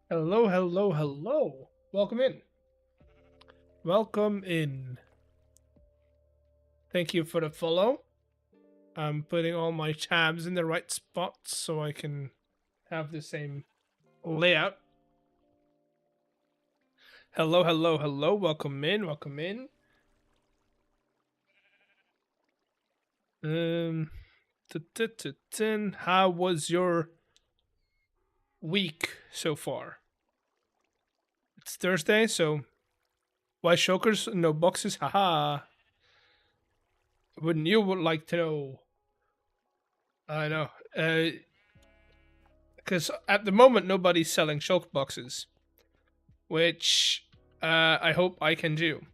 Hello, hello, hello. Welcome in. Welcome in. Thank you for the follow. I'm putting all my tabs in the right spots so I can have the same layout. Hello, hello, hello. Welcome in. Welcome in. Um, how was your week so far? It's Thursday, so why shulkers? No boxes. Haha. Wouldn't you would like to know? I know. Because at the moment nobody's selling shulk boxes, which I hope I can do.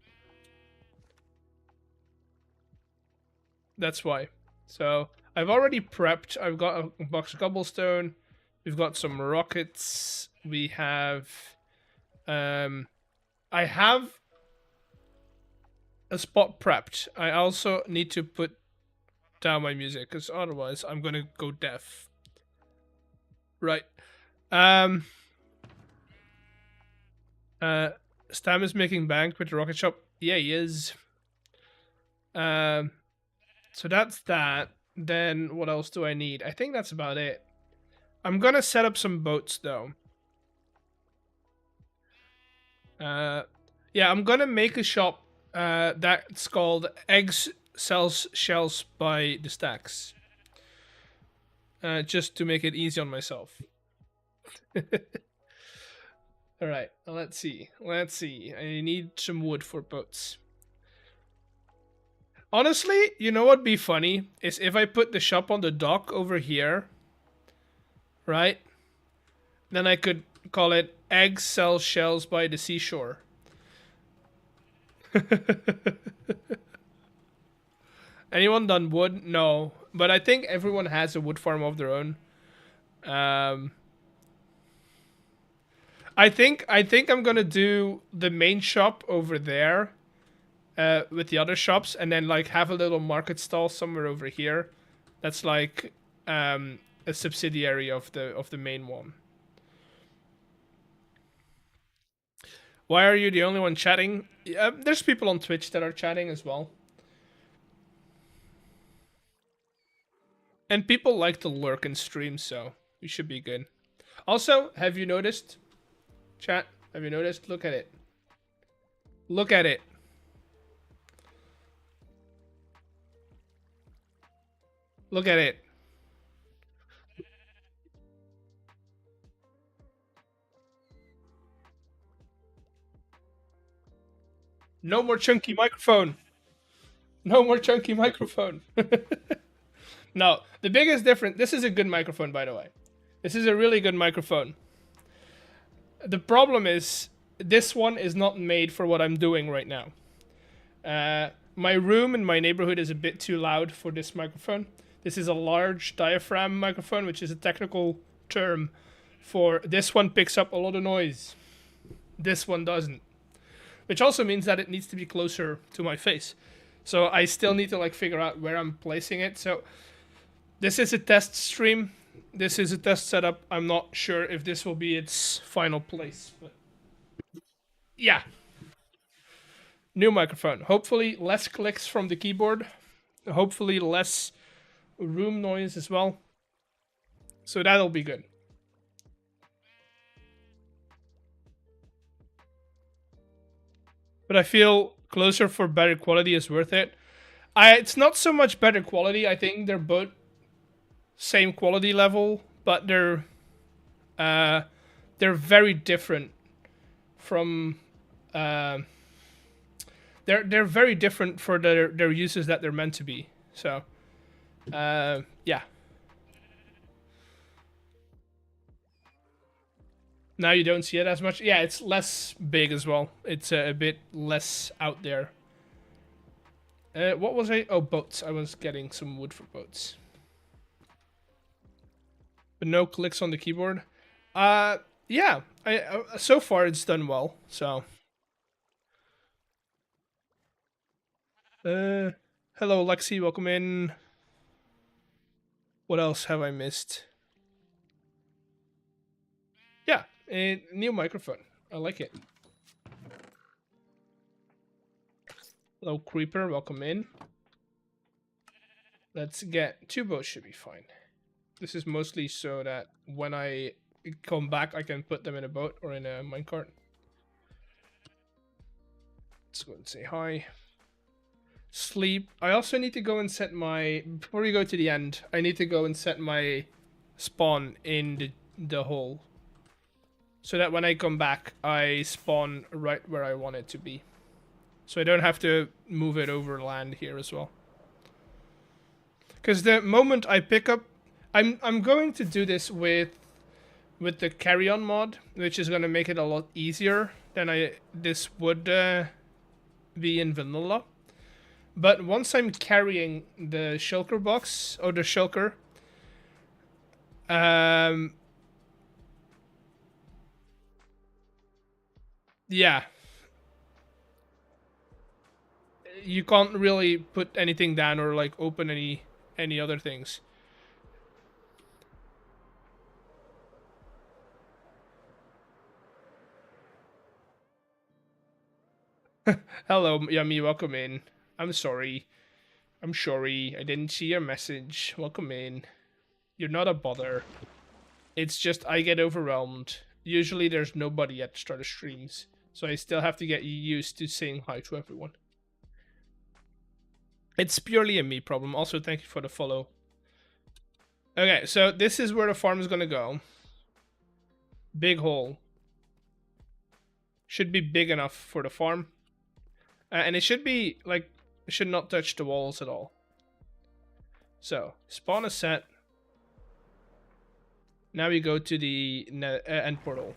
That's why. So I've already prepped. I've got a box of cobblestone. We've got some rockets. We have. Um, I have a spot prepped. I also need to put down my music because otherwise I'm gonna go deaf. Right. Um. Uh. Stam is making bank with the rocket shop. Yeah, he is. Um. So that's that. Then what else do I need? I think that's about it. I'm gonna set up some boats though. Uh, yeah, I'm gonna make a shop that's called Eggs Sells Shells by the Stacks. Just to make it easy on myself. All right, let's see. Let's see. I need some wood for boats. Honestly, you know what'd be funny is if I put the shop on the dock over here, right? Then I could call it Eggs Sell Shells by the Seashore. Anyone done wood? No, but I think everyone has a wood farm of their own. Um, I think I'm gonna do the main shop over there, with the other shops, and then like have a little market stall somewhere over here. That's like a subsidiary of the main one. Why are you the only one chatting? There's people on Twitch that are chatting as well, and people like to lurk and stream, so we should be good. Also, have you noticed, chat? Have you noticed? Look at it. Look at it. Look at it. No more chunky microphone. No more chunky microphone. No, the biggest difference. This is a good microphone, by the way. This is a really good microphone. The problem is this one is not made for what I'm doing right now. My room in my neighborhood is a bit too loud for this microphone. This is a large diaphragm microphone, which is a technical term for this one picks up a lot of noise. This one doesn't. Which also means that it needs to be closer to my face. So I still need to like figure out where I'm placing it. So this is a test stream. This is a test setup. I'm not sure if this will be its final place. But yeah, new microphone. Hopefully less clicks from the keyboard. Hopefully less room noise as well. So that'll be good. But I feel closer for better quality is worth it. It's not so much better quality. I think they're both same quality level, but uh, they're very different from they're very different for their uses that they're meant to be. So yeah. Now you don't see it as much. Yeah, it's less big as well. It's a bit less out there. What was I? Oh, boats. I was getting some wood for boats. But no clicks on the keyboard. Yeah. I so far it's done well. So, hello Lexi, welcome in. What else have I missed? Yeah, A new microphone. I like it. Hello, creeper. Welcome in. Let's get 2 boats should be fine. This is mostly so that when I come back, I can put them in a boat or in a minecart. Let's go and say hi. Sleep. I also need to go and set my... Before we go to the end, I need to go and set my spawn in the hole. So that when I come back, I spawn right where I want it to be. So I don't have to move it over land here as well. Because the moment I pick up... I'm going to do this with the carry-on mod, which is going to make it a lot easier than this would be in vanilla. But once I'm carrying the shulker box, or the shulker, yeah, you can't really put anything down or like open any other things. Hello, Yummy, welcome in. I'm sorry. I'm sorry, I didn't see your message. Welcome in. You're not a bother. It's just I get overwhelmed. Usually there's nobody at the start of streams, so I still have to get used to saying hi to everyone. It's purely a me problem. Also, thank you for the follow. Okay, so this is where the farm is gonna go. Big hole. Should be big enough for the farm. And it should be, like, it should not touch the walls at all. So, spawn a set. Now we go to the end portal.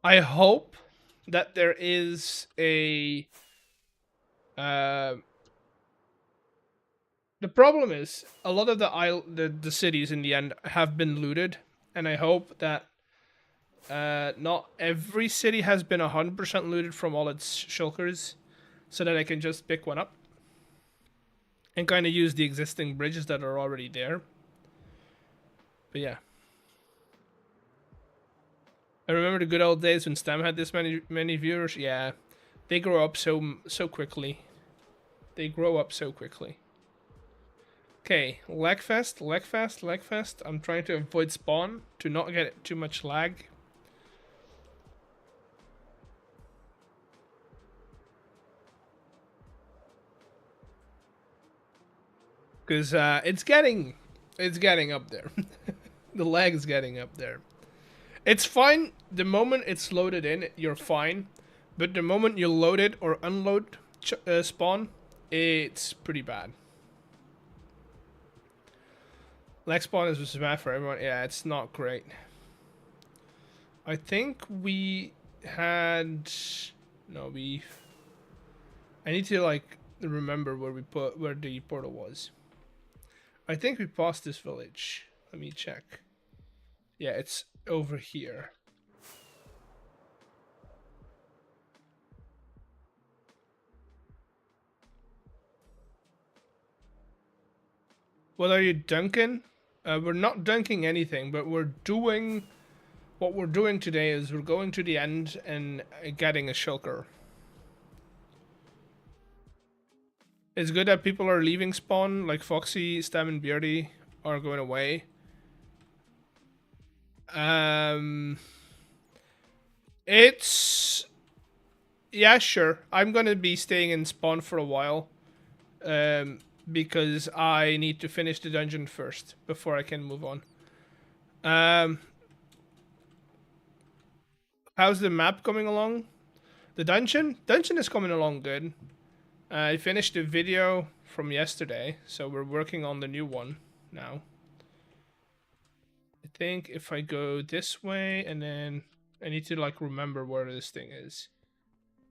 I hope that there is a... the problem is, a lot of the cities in the end have been looted. And I hope that not every city has been 100% looted from all its shulkers, so that I can just pick one up and kind of use the existing bridges that are already there. But yeah, I remember the good old days when Stam had this many viewers. Yeah, they grow up so quickly. They grow up so quickly. Okay, lag fast. I'm trying to avoid spawn to not get too much lag. Because it's getting up there. The lag is getting up there. It's fine. The moment it's loaded in, you're fine. But the moment you load it or unload spawn, it's pretty bad. Lag spawn is bad for everyone. Yeah, it's not great. I think we had... No, I need to, like, remember where the portal was. I think we passed this village. Let me check. Yeah, it's over here. What are you dunking? We're not dunking anything, but we're doing... What we're doing today is we're going to the end and getting a shulker. It's good that people are leaving spawn, like Foxy, Stam, and Beardy are going away. It's... Yeah, sure. I'm gonna be staying in spawn for a while. Because I need to finish the dungeon first before I can move on. How's the map coming along? The dungeon? Dungeon is coming along good. I finished the video from yesterday, so we're working on the new one now. I think if I go this way, and then I need to like remember where this thing is.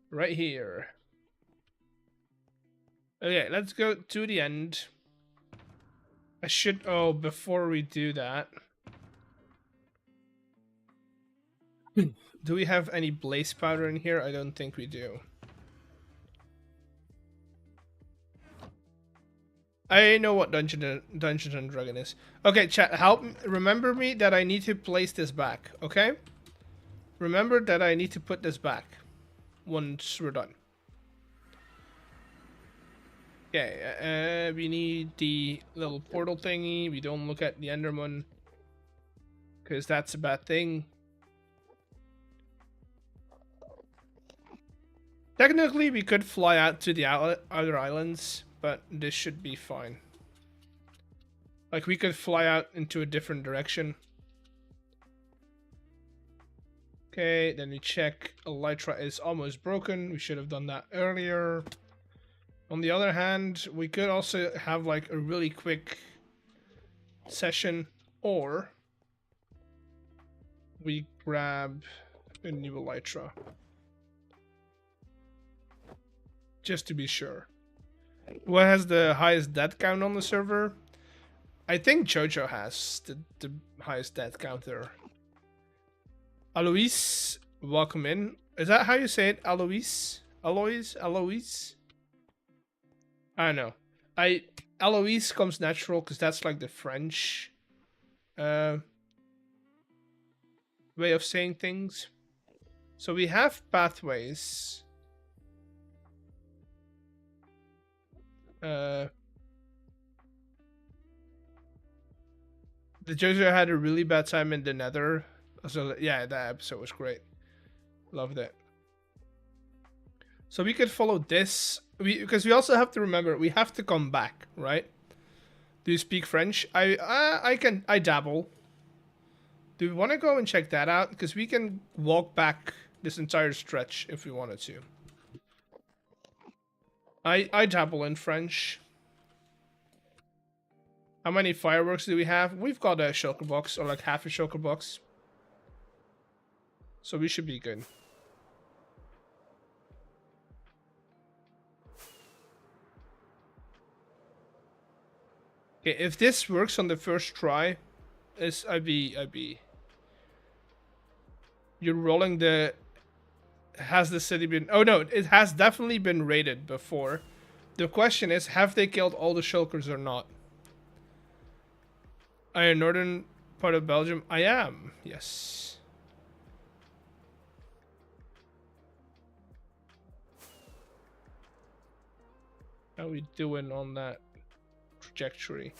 Right here. Okay, let's go to the end. I should... Oh, before we do that... Do we have any blaze powder in here? I don't think we do. I know what Dungeons and Dragon is. Okay, chat, remember me that I need to place this back, okay? Remember that I need to put this back once we're done. Okay, we need the little portal thingy. We don't look at the Enderman, because that's a bad thing. Technically, we could fly out to the other islands, but this should be fine. Like, we could fly out into a different direction. Okay, then we check Elytra is almost broken. We should have done that earlier. On the other hand, we could also have like a really quick session, or we grab a new Elytra. Just to be sure. What has the highest death count on the server? I think Jojo has the highest death count there. Alois, welcome in. Is that how you say it? Alois? Alois? I don't know. Alois comes natural because that's like the French way of saying things. So we have pathways. The Jojo had a really bad time in the Nether. So yeah, that episode was great. Loved it. So we could follow this. Because we also have to remember we have to come back, right? Do you speak French? I dabble. Do we want to go and check that out? Because we can walk back this entire stretch if we wanted to. I dabble in French. How many fireworks do we have? We've got a shulker box, or like half a shulker box. So we should be good. Okay, if this works on the first try, I'd be. You're rolling the. Has the city been? Oh no, it has definitely been raided before. The question is, have they killed all the shulkers or not? Are you in northern part of Belgium? I am. Yes. How we doing on that trajectory?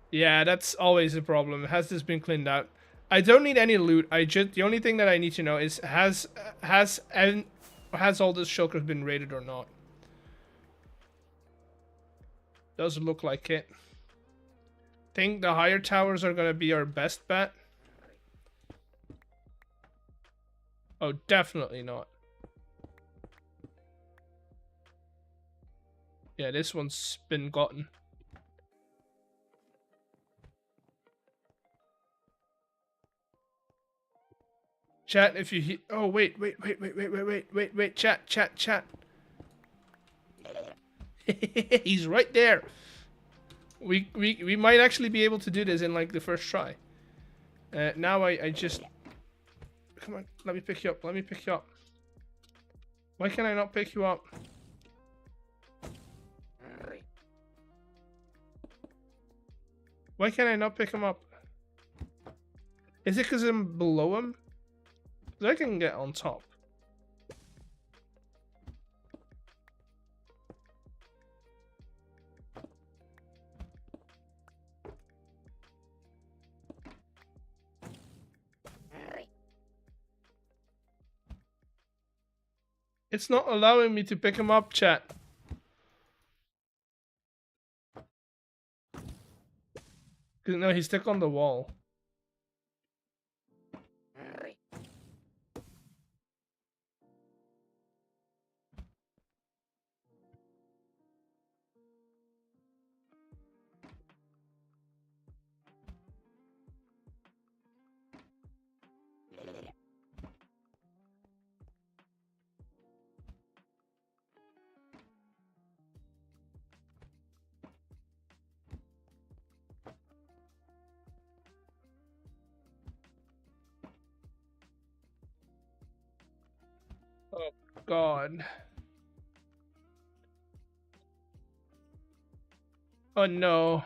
Yeah, that's always a problem. Has this been cleaned out? I don't need any loot. The only thing that I need to know is has all this shulkers been raided or not? Does look like it. Think the higher towers are gonna be our best bet? Oh, definitely not. Yeah, this one's been gotten. Chat, if you oh wait, chat. He's right there. We might actually be able to do this in like the first try. Now I just come on, let me pick you up. Why can I not pick you up? Why can I not pick him up? Is it because I'm below him? I can get on top. It's not allowing me to pick him up, chat. No, he's stuck on the wall. Oh God. Oh no.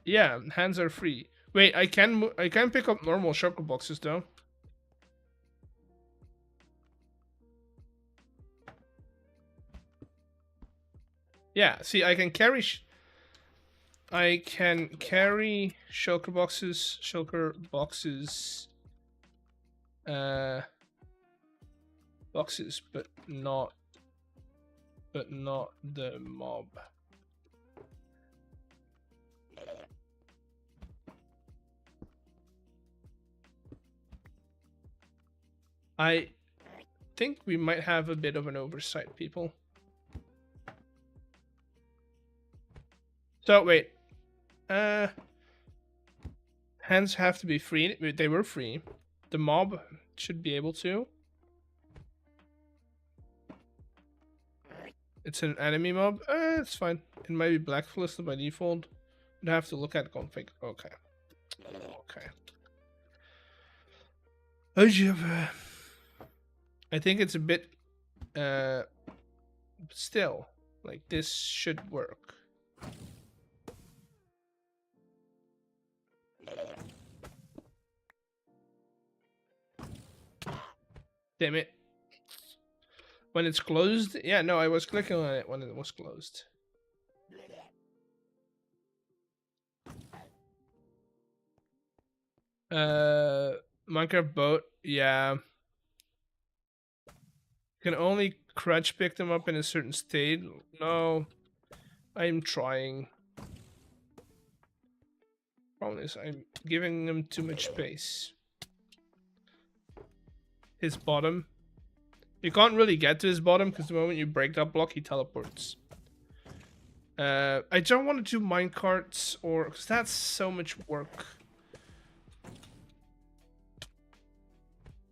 Yeah, hands are free. Wait, I can pick up normal shulker boxes though. Yeah, see, I can carry shulker boxes, uh, boxes, but not the mob. I think we might have a bit of an oversight, people. So wait, hands have to be free. They were free. The mob should be able to. It's an enemy mob. It's fine. It might be blacklisted by default. I'd have to look at config. Okay. Okay. I think it's a bit still, like, this should work. Damn it. When it's closed? Yeah, no, I was clicking on it when it was closed. Minecraft boat, yeah. Can only crutch pick them up in a certain state. No, I'm trying. Problem is, I'm giving them too much space. His bottom. You can't really get to his bottom because the moment you break that block, he teleports. I don't want to do minecarts or because that's so much work.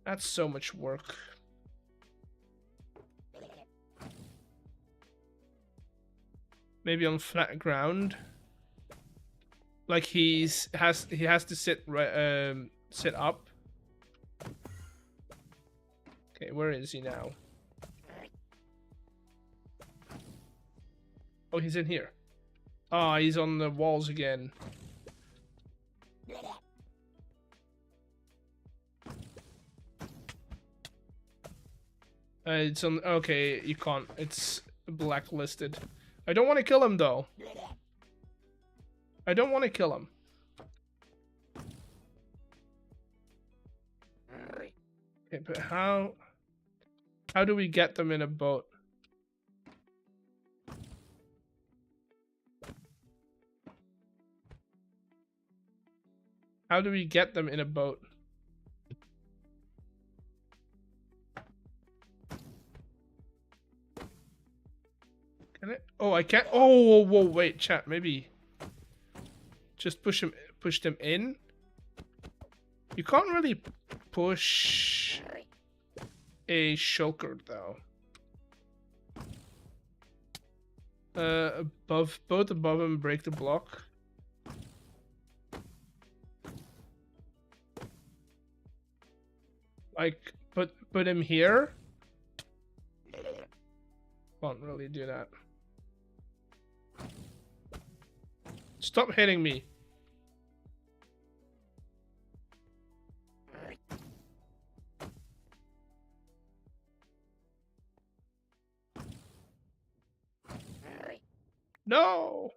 That's so much work. Maybe on flat ground. Like he has to sit sit up. Okay, where is he now? Oh, he's in here. Ah, he's on the walls again. It's on. Okay, you can't. It's blacklisted. I don't want to kill him though. I don't want to kill him. Okay, but how do we get them in a boat? How do we get them in a boat? Can I? Oh, I can't. Oh, whoa, wait, chat. Maybe just push them in. You can't really push a shulker though. Both above him break the block. Like put him here. Can't really do that. Stop hitting me. No.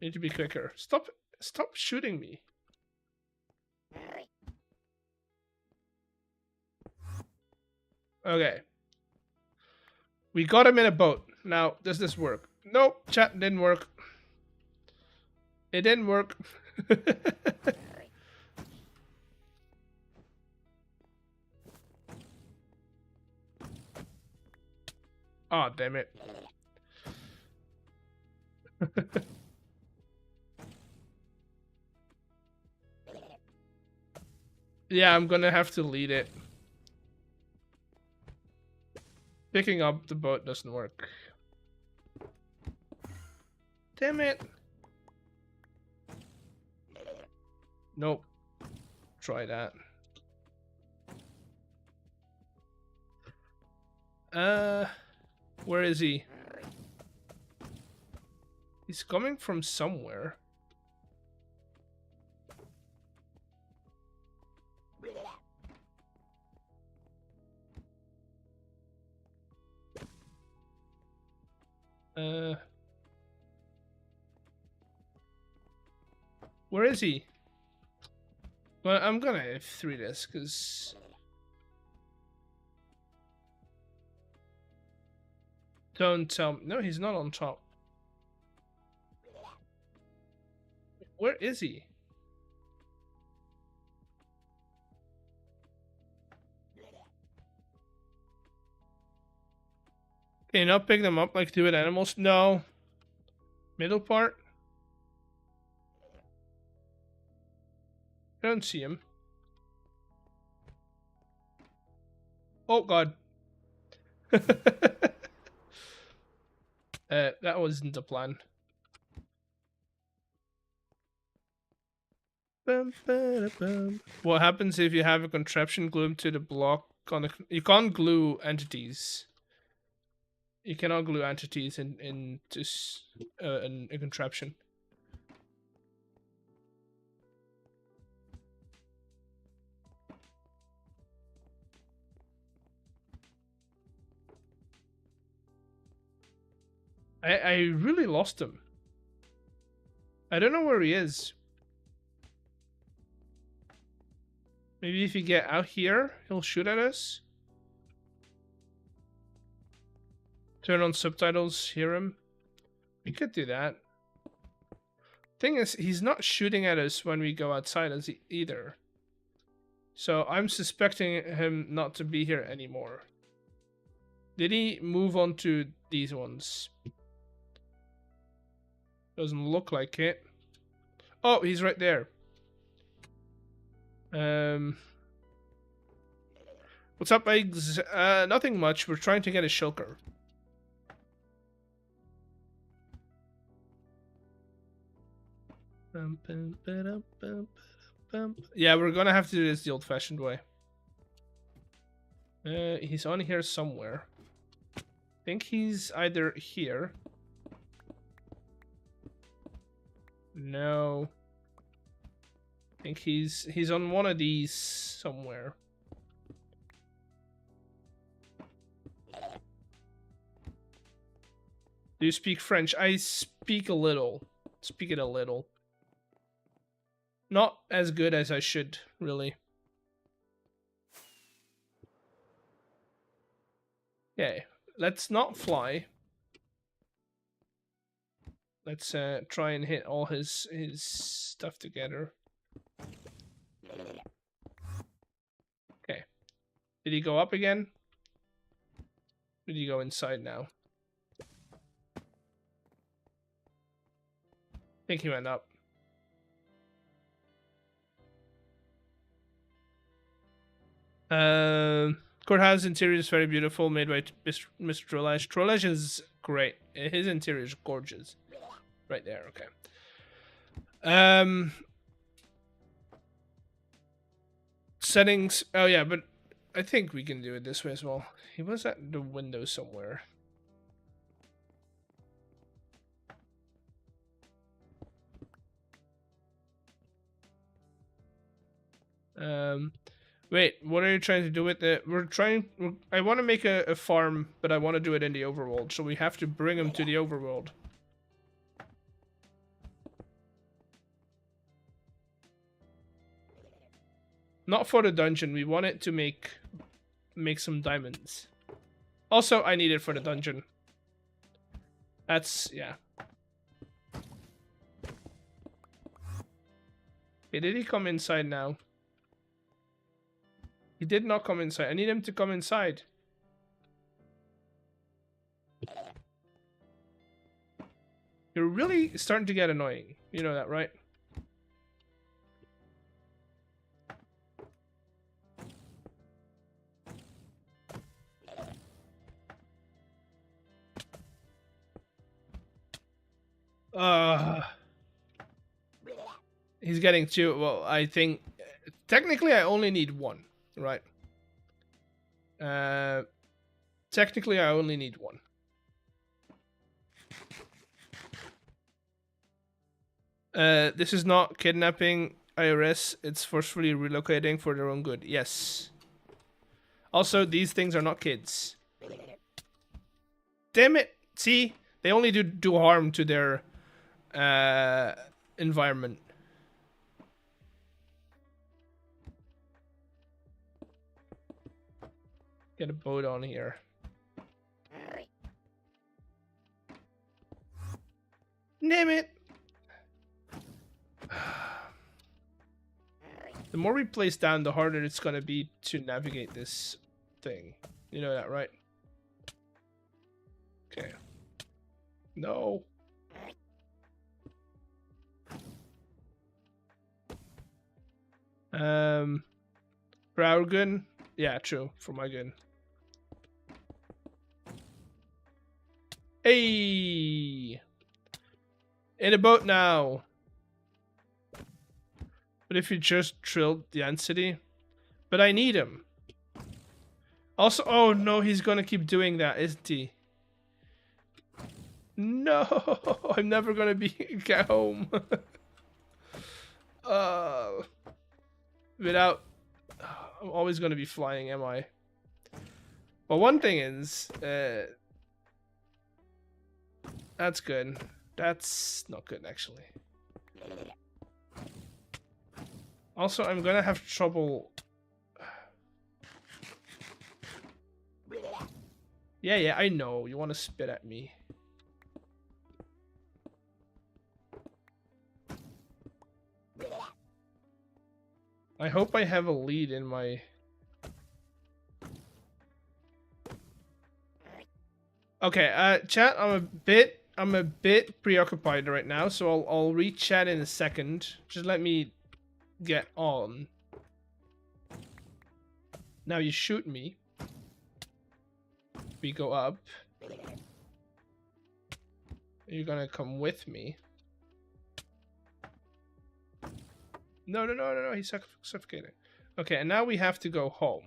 Need to be quicker. Stop shooting me. Okay. We got him in a boat. Now, does this work? Nope, chat didn't work. It didn't work. Oh, damn it. Yeah, I'm gonna have to lead it. Picking up the boat doesn't work. Damn it. Nope. try that. Where is he? He's coming from somewhere. Where is he? Well, I'm gonna F3 this, because... Don't tell me. No, he's not on top. Where is he? Can you not pick them up like do with animals? No. Middle part? I don't see him. Oh god. That wasn't the plan. What happens if you have a contraption glued to the block on the... You can't glue entities. You cannot glue entities in a contraption. I really lost him. I don't know where he is. Maybe if you get out here, he'll shoot at us. Turn on subtitles, hear him. We could do that. Thing is, he's not shooting at us when we go outside as either. So I'm suspecting him not to be here anymore. Did he move on to these ones? Doesn't look like it. Oh, he's right there. What's up, eggs? Nothing much. We're trying to get a shulker. Yeah, we're gonna have to do this the old-fashioned way. He's on here somewhere. I think he's either here. No. I think he's on one of these somewhere. Do you speak French? I speak a little. Speak it a little. Not as good as I should, really. Okay, let's not fly. Let's try and hit all his stuff together. Okay. Did he go up again? Did he go inside now? I think he went up. Courthouse interior is very beautiful, made by Mr. Trollesh. Trollesh is great. His interior is gorgeous. Right there, okay. Settings. Oh yeah, but I think we can do it this way as well. He was at the window somewhere. Wait, what are you trying to do with it? I want to make a farm, but I want to do it in the overworld, so we have to bring him to the overworld. Not for the dungeon, we want it to make some diamonds. Also, I need it for the dungeon. That's, yeah. Okay, did he come inside now? He did not come inside. I need him to come inside. You're really starting to get annoying. You know that, right? He's getting too... Well, I think Technically, I only need one, right? Technically, I only need one. This is not kidnapping IRS. It's forcefully relocating for their own good. Yes. Also, these things are not kids. Damn it! See, they only do harm to their environment. Get a boat on here. Damn it! The more we place down, the harder it's gonna be to navigate this thing. You know that, right? Okay. No. For our gun? Yeah, true. For my gun. Hey! In a boat now! But if you just drilled the density? But I need him. Also, oh no, he's gonna keep doing that, isn't he? No, I'm never gonna get home. Without, I'm always gonna be flying, am I? Well, one thing is, that's good. That's not good, actually. Also, I'm gonna have trouble. Yeah, I know. You want to spit at me. I hope I have a lead in my... Okay, chat, I'm a bit preoccupied right now, so I'll read chat in a second. Just let me get on. Now you shoot me. We go up. You're gonna come with me. No, he's suffocating. Okay, and now we have to go home.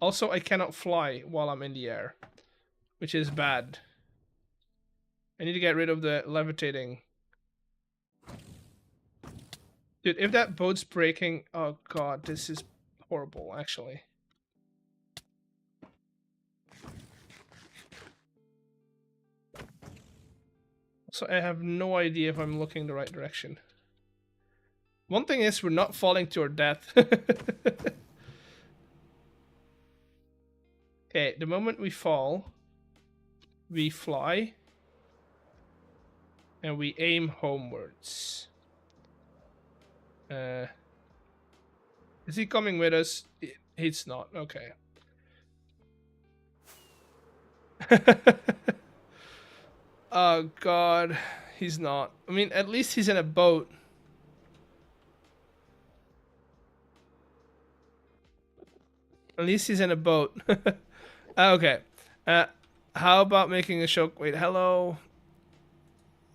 Also, I cannot fly while I'm in the air, which is bad. I need to get rid of the levitating. Dude, if that boat's breaking, oh god, this is horrible, actually. So I have no idea if I'm looking the right direction. One thing is, we're not falling to our death. Okay, the moment we fall, we fly. And we aim homewards. Is he coming with us? He's not. Okay. Oh god, he's not. I mean, at least he's in a boat. At least he's in a boat. Okay. How about making a show? Wait, hello.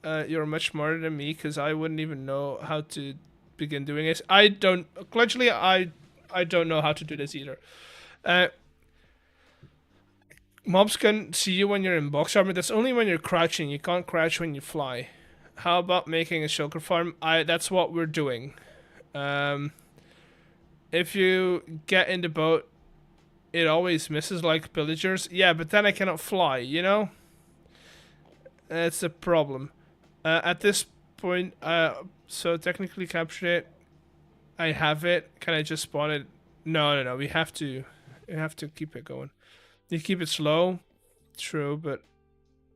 You're much smarter than me, because I wouldn't even know how to begin doing this. I don't know how to do this either. Mobs can see you when you're in box armor. That's only when you're crouching. You can't crouch when you fly. How about making a shulker farm? That's what we're doing. If you get in the boat, it always misses like pillagers. Yeah, but then I cannot fly, you know? That's a problem. At this point, so technically captured it. I have it. Can I just spawn it? No. We have to keep it going. You keep it slow, true, but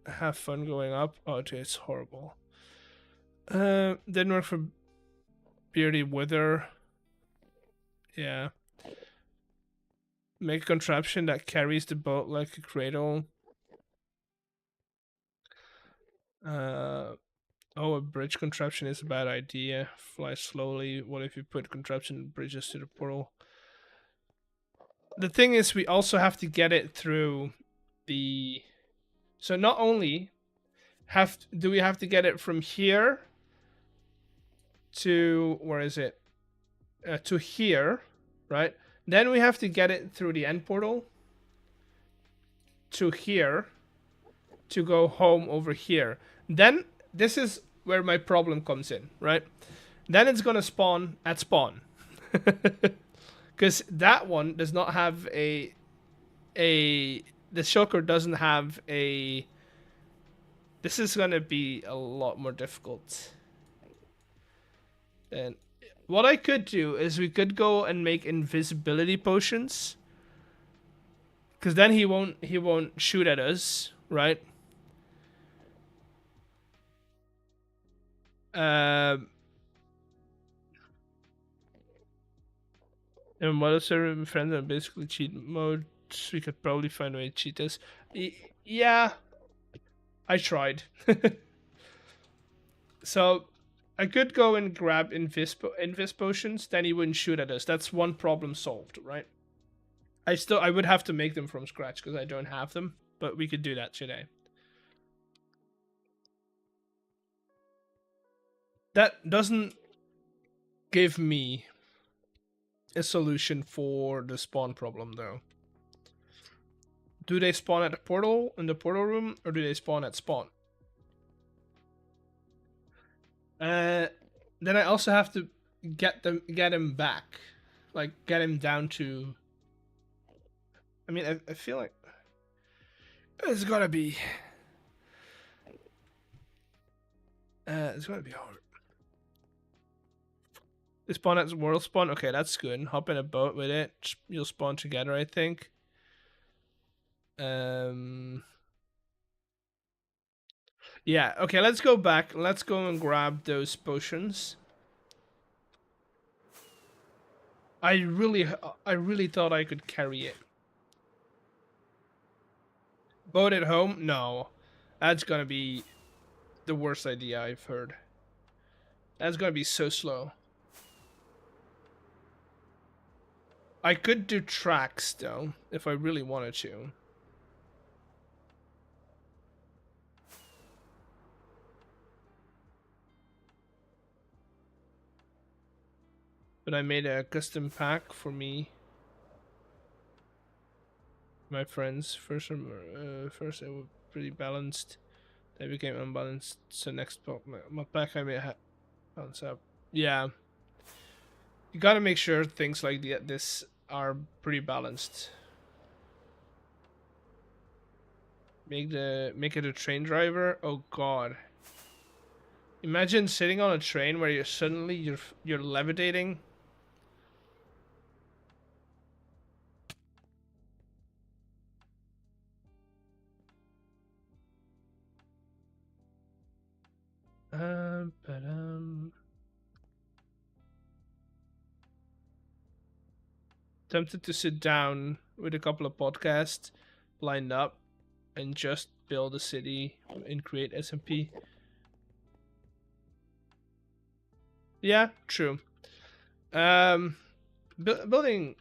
have fun going up. Oh, dude, it's horrible. Didn't work for Beardy Wither. Yeah. Make a contraption that carries the boat like a cradle. Oh, a bridge contraption is a bad idea. Fly slowly. What if you put contraption bridges to the portal? The thing is, we also have to get it through the... So not only do we have to get it from here to... Where is it? to here, right? Then we have to get it through the end portal to here to go home over here. Then this is where my problem comes in, right? Then it's gonna spawn at spawn. Because that one does not have the shulker doesn't have a. This is gonna be a lot more difficult. And what I could do is we could go and make invisibility potions. Because then he won't shoot at us, right? And what if certain friends are basically cheat mode? We could probably find a way to cheat this. Yeah, I tried. So I could go and grab invis potions, then he wouldn't shoot at us. That's one problem solved, right? I would have to make them from scratch because I don't have them, but we could do that today. That doesn't give me a solution for the spawn problem, though. Do they spawn at the portal in the portal room, or do they spawn at spawn? Then I also have to get him back, like get him down to. I mean, I feel like it's gotta be. It's gonna be hard. They spawn at world spawn. Okay, that's good. Hop in a boat with it. You'll spawn together, I think. Yeah. Okay, let's go back. Let's go and grab those potions. I really thought I could carry it. Boat at home? No. That's gonna be the worst idea I've heard. That's gonna be so slow. I could do tracks, though, if I really wanted to. But I made a custom pack for me. My friends. First it was pretty balanced. They became unbalanced. So next my pack I made balance up. Yeah. You gotta make sure things like this are pretty balanced. Make it a train driver. Oh god. Imagine sitting on a train where you're levitating. Tempted to sit down with a couple of podcasts lined up and just build a city in Create SMP. Yeah, true. Building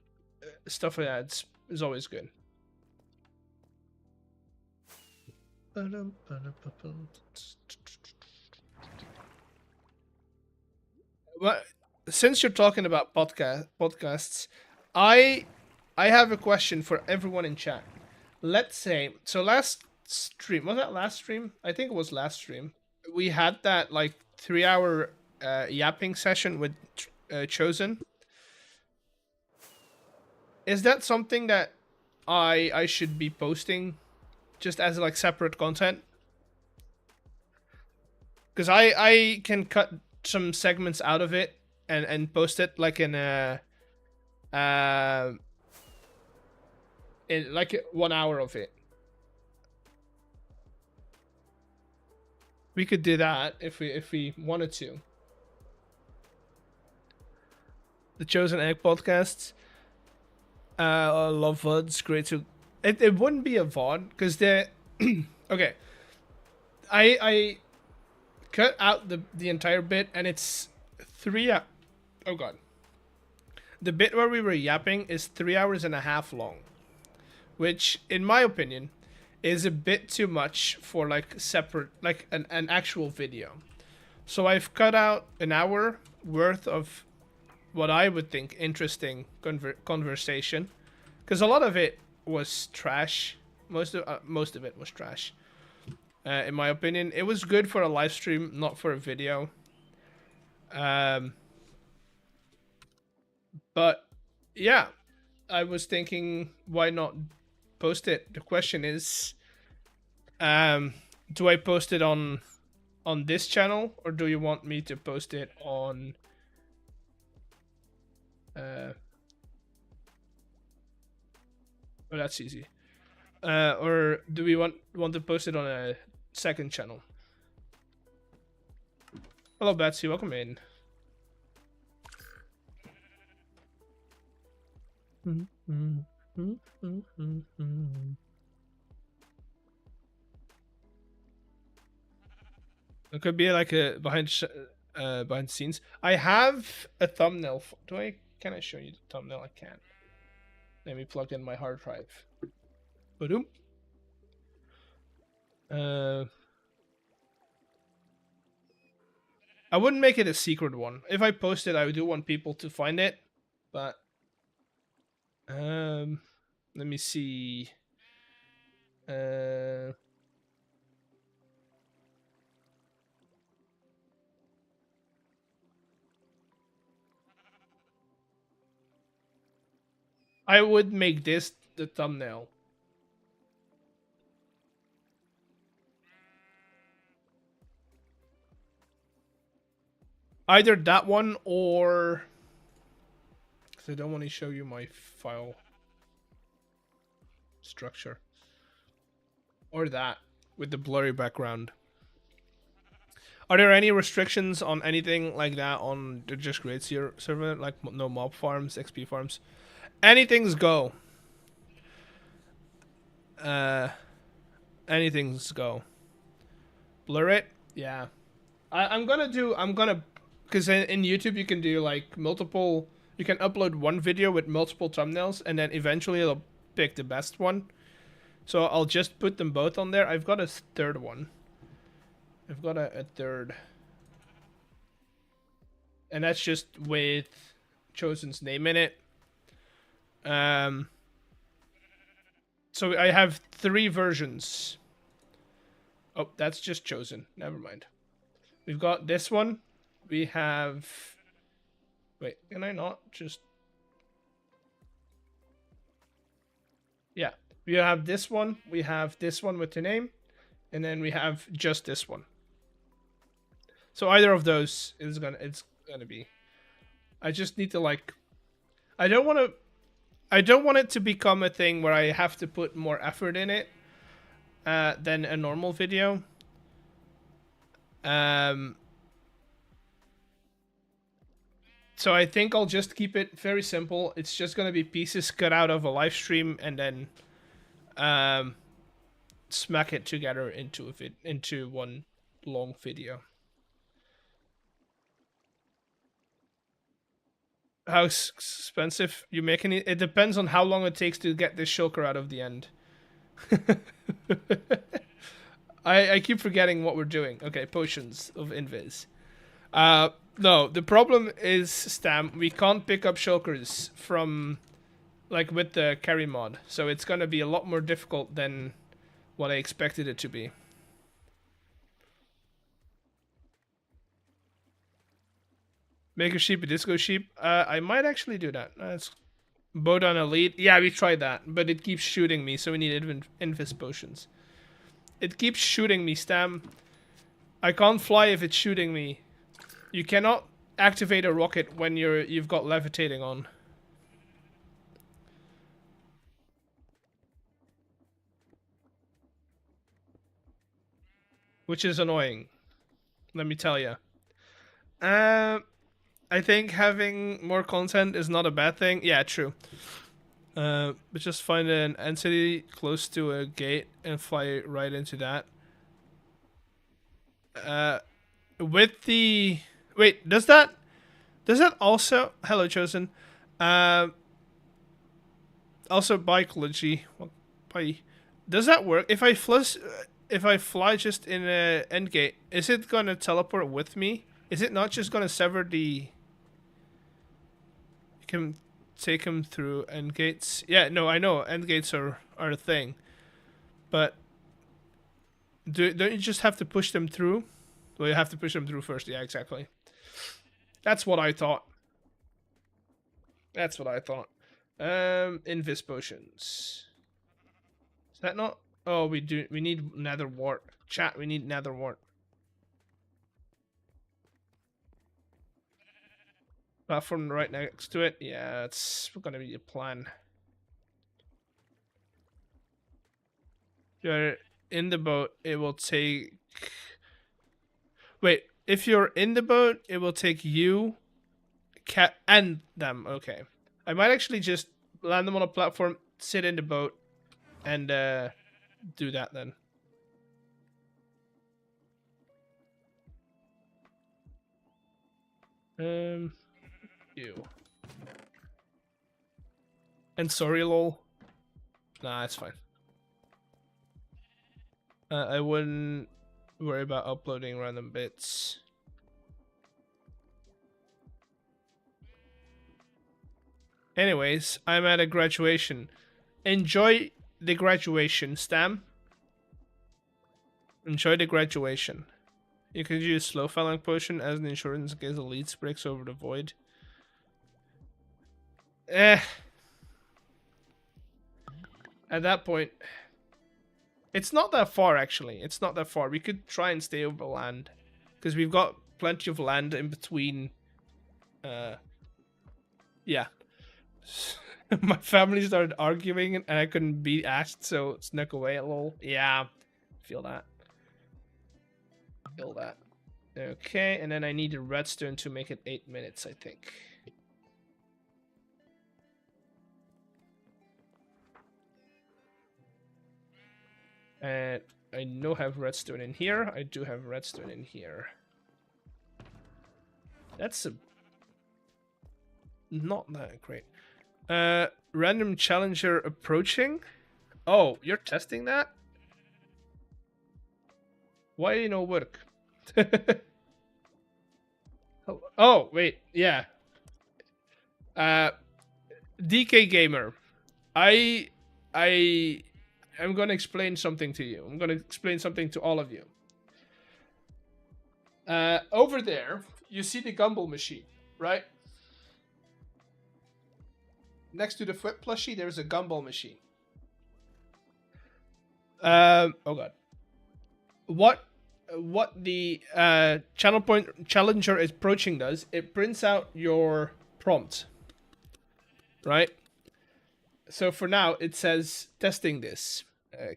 stuff like that is always good. Well, since you're talking about podcasts, I have a question for everyone in chat. Let's say last stream, was that last stream? I think it was last stream. We had that like 3-hour yapping session with Chosen. Is that something that I should be posting just as like separate content? Because I can cut some segments out of it and post it like in a in like 1 hour of it. We could do that if we wanted to. The Chosen Egg podcasts. I love VODs. Great to. It wouldn't be a VOD because they're okay. I cut out the entire bit and it's 3 hours. Oh god. The bit where we were yapping is 3 hours and a half long, which in my opinion is a bit too much for like separate like an actual video. So I've cut out an hour worth of what I would think interesting conversation, because a lot of it was trash. Most of it was trash. In my opinion, it was good for a live stream, not for a video. But yeah, I was thinking, why not post it? The question is, do I post it on this channel, or do you want me to post it on oh, that's easy. Or do we want to post it on a second channel? Hello Betsy, welcome in. It could be like a behind the scenes. I have a thumbnail. Can I show you the thumbnail? I can. Let me plug in my hard drive. Boom. I wouldn't make it a secret one. If I post it, I do want people to find it. But let me see. I would make this the thumbnail. Either that one or... because I don't want to show you my file structure. Or that, with the blurry background. Are there any restrictions on anything like that on the Just Create server? Like no mob farms, XP farms? Anything's go. Anything's go. Blur it? Yeah. I'm gonna, because in YouTube you can do like multiple, you can upload one video with multiple thumbnails and then eventually it'll pick the best one. So I'll just put them both on there. I've got a third one. I've got a third. And that's just with Chosen's name in it. So I have 3 versions. Oh, that's just Chosen. Never mind. We've got this one. We have... wait, can I not just... yeah. We have this one. We have this one with the name. And then we have just this one. So either of those is it's gonna be... I just need to like... I don't want it to become a thing where I have to put more effort in it than a normal video. So I think I'll just keep it very simple. It's just gonna be pieces cut out of a live stream and then smack it together into one long video. How expensive you making it? It depends on how long it takes to get this shulker out of the end. I keep forgetting what we're doing. Okay, potions of invis. No, the problem is, Stam, we can't pick up shulkers from, like, with the carry mod. So it's gonna be a lot more difficult than what I expected it to be. Make a sheep a disco sheep. I might actually do that. That's bow down elite. Yeah, we tried that, but it keeps shooting me, so we need invis potions. It keeps shooting me, Stam. I can't fly if it's shooting me. You cannot activate a rocket when you've got levitating on. Which is annoying. Let me tell you. I think having more content is not a bad thing. Yeah, true. But just find an entity close to a gate and fly right into that. With the... wait, does that also... hello, Chosen. Also, bye, Glitchy. Well, bye. Does that work? If I fly just in a end gate, is it gonna teleport with me? Is it not just gonna sever the... can take them through end gates. Yeah, no, I know end gates are a thing, but don't you just have to push them through? Well, you have to push them through first. Yeah, exactly. That's what I thought. That's what I thought. Invis potions. Is that not? Oh, we need nether wart. Chat, we need nether wart. Platform right next to it. Yeah, it's gonna be a plan. You're in the boat, it will take... Wait, if you're in the boat, it will take you, cat, and them. Okay. I might actually just land them on a platform, sit in the boat, and do that then. You. And sorry, lol. Nah, it's fine. I wouldn't worry about uploading random bits. Anyways, I'm at a graduation. Enjoy the graduation, Stam. Enjoy the graduation. You can use slow falling potion as an insurance in case the lead breaks over the void. At that point, it's not that far actually. It's not that far. We could try and stay over land because we've got plenty of land in between. Yeah. My family started arguing and I couldn't be asked, so snuck away a little. Yeah, feel that. Feel that. Okay, and then I need a redstone to make it 8 minutes, I think. And I know I have redstone in here. I do have redstone in here. That's not that great. Random challenger approaching. Oh, you're testing that? Why you no work? Oh, wait, yeah. DK Gamer. I'm gonna explain something to you. I'm gonna explain something to all of you. Over there, you see the gumball machine, right? Next to the foot plushie, there's a gumball machine. Oh god. What the channel point challenger approaching does, it prints out your prompt, right? So for now, it says testing this.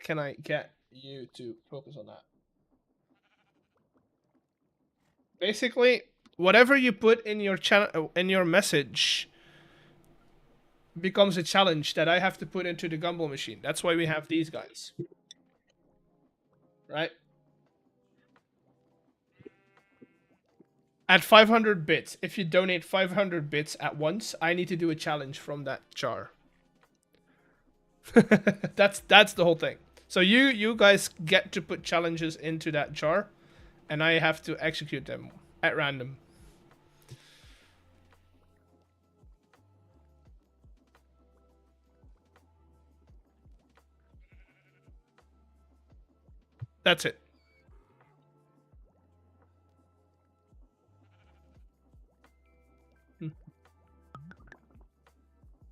Can I get you to focus on that? Basically, whatever you put in your channel in your message becomes a challenge that I have to put into the gumball machine. That's why we have these guys, right? At 500 bits, if you donate 500 bits at once, I need to do a challenge from that jar. that's the whole thing. So you guys get to put challenges into that jar, and I have to execute them at random. That's it.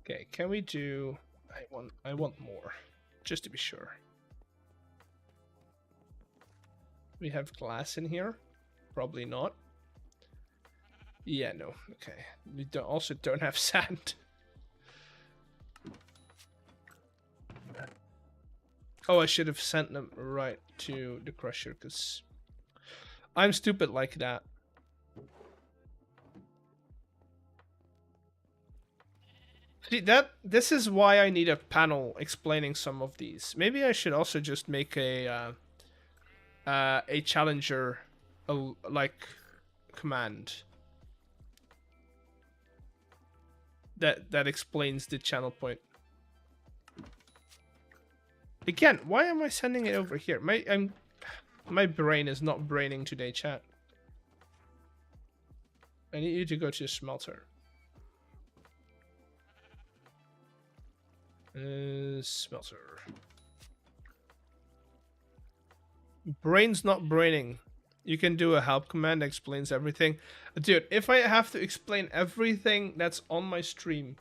Okay, can we do... I want more, just to be sure. We have glass in here? Probably not. Yeah, no. Okay. We also don't have sand. Oh, I should have sent them right to the crusher, because I'm stupid like that. See, this is why I need a panel explaining some of these. Maybe I should also just make a challenger like command that explains the channel point. Again, why am I sending it over here? My brain is not braining today, chat. I need you to go to the smelter. Smelter. Brain's not braining. You can do a help command that explains everything. Dude, if I have to explain everything that's on my stream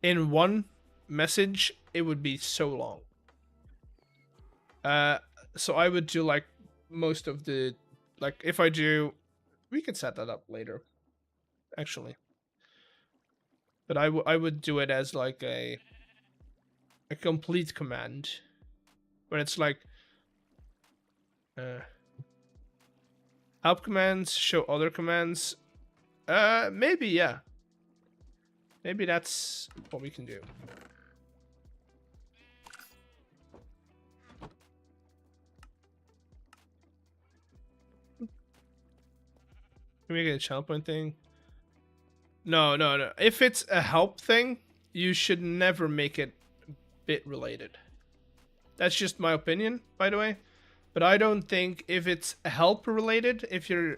in one message, it would be so long. So I would do like most of the, like if I do, we can set that up later, actually. But I would do it as like a complete command, where it's like help commands, show other commands. Maybe, yeah. Maybe that's what we can do. Can we get a channel point thing? No. If it's a help thing, you should never make it bit related. That's just my opinion, by the way. But I don't think if it's help related, if you're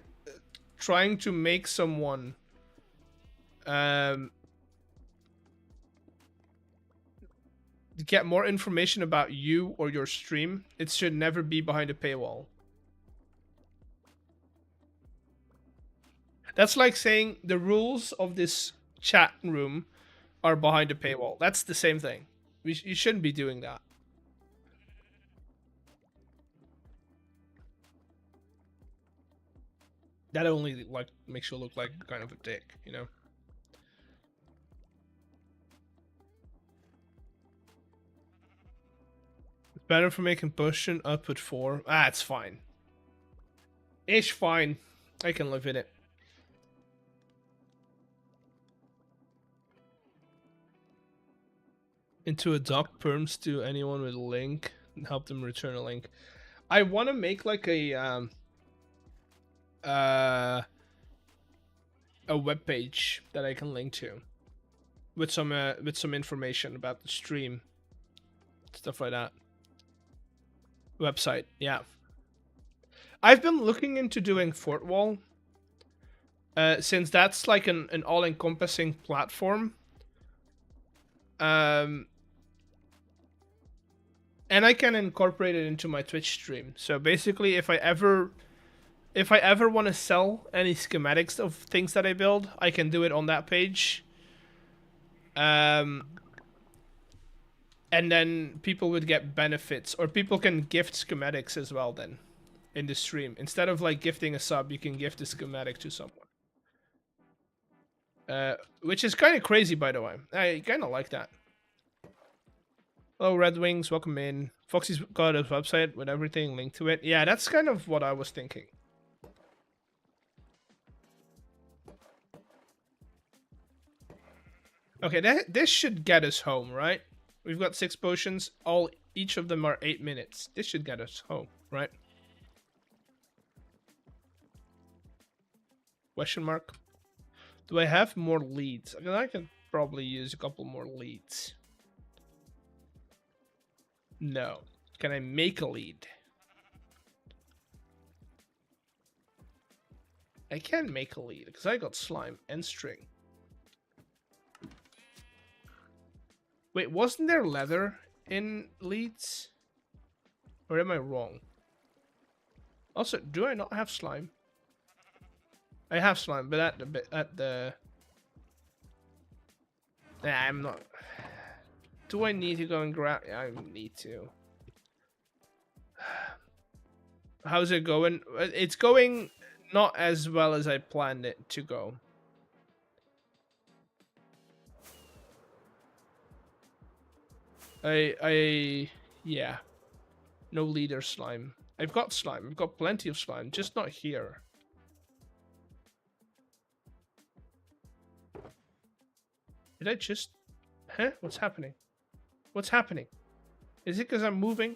trying to make someone get more information about you or your stream, it should never be behind a paywall. That's like saying the rules of this chat room are behind a paywall. That's the same thing. You shouldn't be doing that. That only like makes you look like kind of a dick, you know? It's better for making push and output 4. Ah, it's fine. Ish fine. I can live in it. Into a doc perms to anyone with a link and help them return a link. I want to make like a web page that I can link to with some information about the stream, stuff like that. Website, yeah. I've been looking into doing Fort Wall, since that's like an all-encompassing platform. And I can incorporate it into my Twitch stream. So basically, if I ever want to sell any schematics of things that I build, I can do it on that page. And then people would get benefits, or people can gift schematics as well then in the stream. Instead of like gifting a sub, you can gift a schematic to someone. Which is kind of crazy, by the way. I kind of like that. Hello, Red Wings. Welcome in. Foxy's got a website with everything linked to it. Yeah, that's kind of what I was thinking. Okay, this should get us home, right? We've got 6 potions. Each of them are 8 minutes. This should get us home, right? Question mark. Do I have more leads? I mean, I can probably use a couple more leads. No. Can I make a lead? I can make a lead because I got slime and string. Wait, wasn't there leather in leads? Or am I wrong? Also, do I not have slime? I have slime, but at the nah, I'm not. Do I need to go and grab? Yeah, I need to. How's it going? It's going not as well as I planned it to go. Yeah. No leader slime. I've got slime. I've got plenty of slime, just not here. Did I just... Huh? What's happening? What's happening? Is it because I'm moving?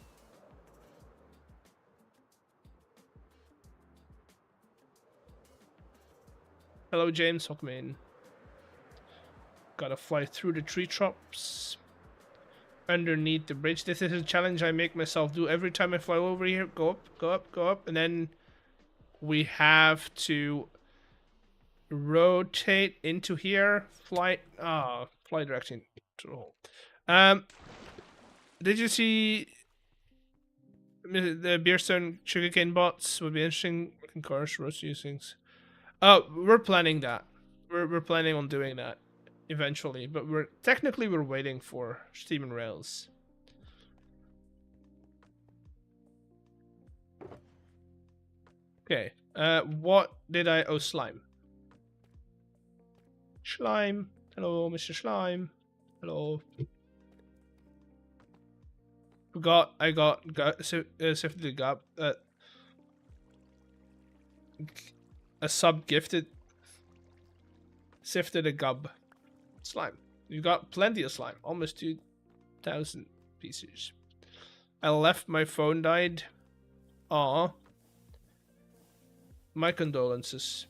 Hello, James. Welcome in. Gotta fly through the tree tops. Underneath the bridge. This is a challenge I make myself do every time I fly over here. Go up, go up, go up. And then we have to rotate into here. Fly direction to the hole. Did you see the Beerstone sugarcane bots? Would be interesting. Cars, roast things. Oh, we're planning that. We're planning on doing that eventually, but we're waiting for Steam and Rails. Okay. What did I? Oh, slime. Slime. Hello, Mr. Slime. Hello. I got sifted gap. A sub gifted. Sifted a gub. Slime. You got plenty of slime. Almost 2,000 pieces. I left my phone died. Aw. My condolences.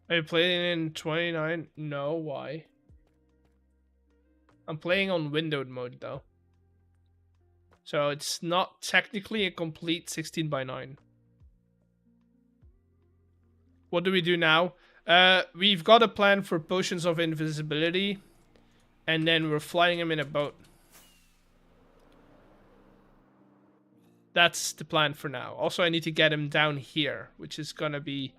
Are you playing in 29? No, why? I'm playing on windowed mode though. So it's not technically a complete 16:9. What do we do now? We've got a plan for potions of invisibility. And then we're flying him in a boat. That's the plan for now. Also, I need to get him down here, which is gonna be...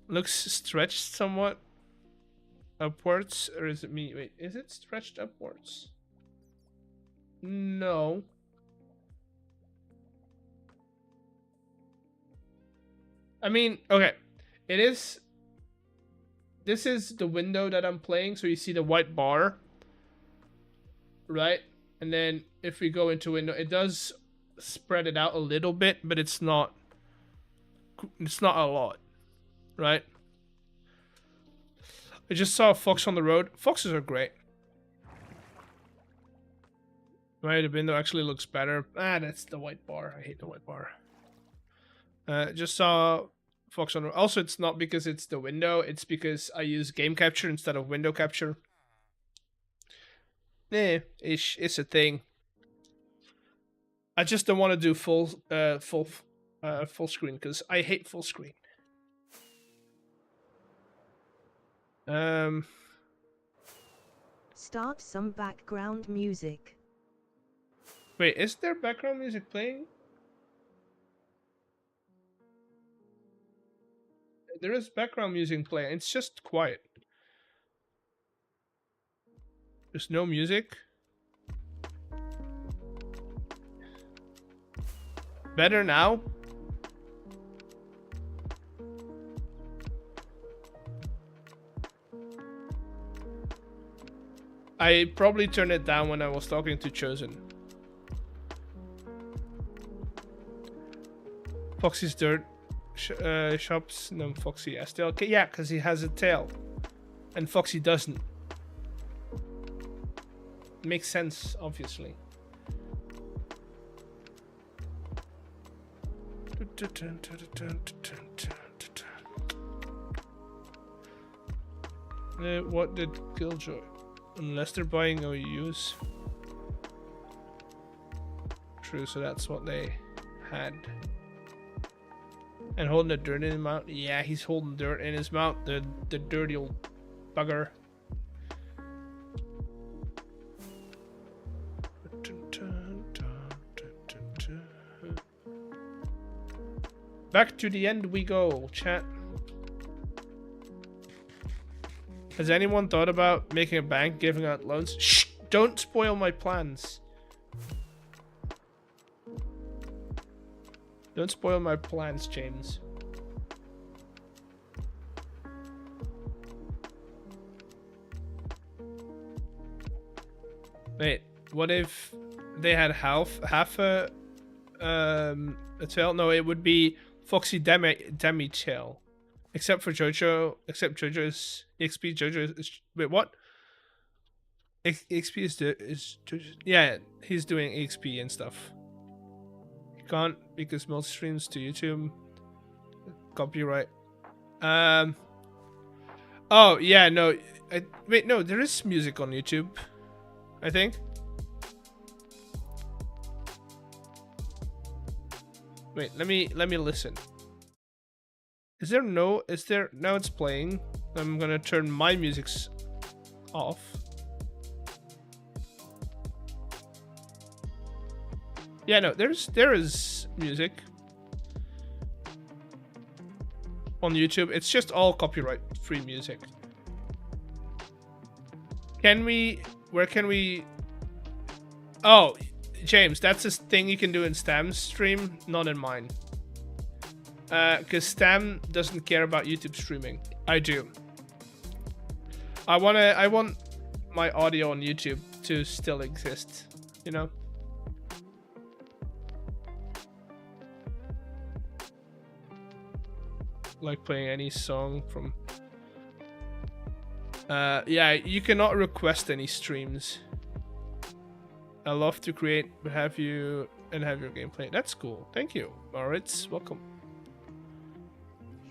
Looks stretched somewhat upwards. Or is it me? Wait, is it stretched upwards? No. I mean, okay. It is... This is the window that I'm playing, so you see the white bar. Right? And then if we go into window, it does spread it out a little bit, but it's not a lot. Right? I just saw a fox on the road. Foxes are great. Right, the window actually looks better. Ah, that's the white bar. I hate the white bar. Just saw fox on the road. Also, it's not because it's the window. It's because I use game capture instead of window capture. It's a thing. I just don't want to do full screen because I hate full screen. Start some background music. Wait, is there background music playing? There is background music playing. It's just quiet. There's no music. Better now? I probably turned it down when I was talking to Chosen. Foxy's dirt shops. No, Foxy has tail. Okay, yeah, because he has a tail. And Foxy doesn't. Makes sense, obviously. What did Killjoy? Unless they're buying OUs. True, so that's what they had. And holding the dirt in his mouth. Yeah, he's holding dirt in his mouth. The dirty old bugger. Back to the end we go, chat. Has anyone thought about making a bank giving out loans? Shh! Don't spoil my plans. Don't spoil my plans, James. Wait, what if they had half a tail? No, it would be Foxy demi tail. Except for Jojo, Jojo's EXP. Jojo is wait, what? EXP is Jojo. Yeah, he's doing EXP and stuff. He can't because multi streams to YouTube. Copyright. Oh yeah, no. Wait, no. There is music on YouTube. I think. Wait, let me listen. Is there now it's playing. I'm gonna turn my music off. Yeah, no, there is music on YouTube. It's just all copyright free music. Where can we? Oh, James, that's a thing you can do in Stam's stream, not in mine. Because Stam doesn't care about YouTube streaming. I do. I want my audio on YouTube to still exist, you know? Like playing any song from... yeah, you cannot request any streams. I love to create, but have your gameplay. That's cool. Thank you, Moritz. Welcome.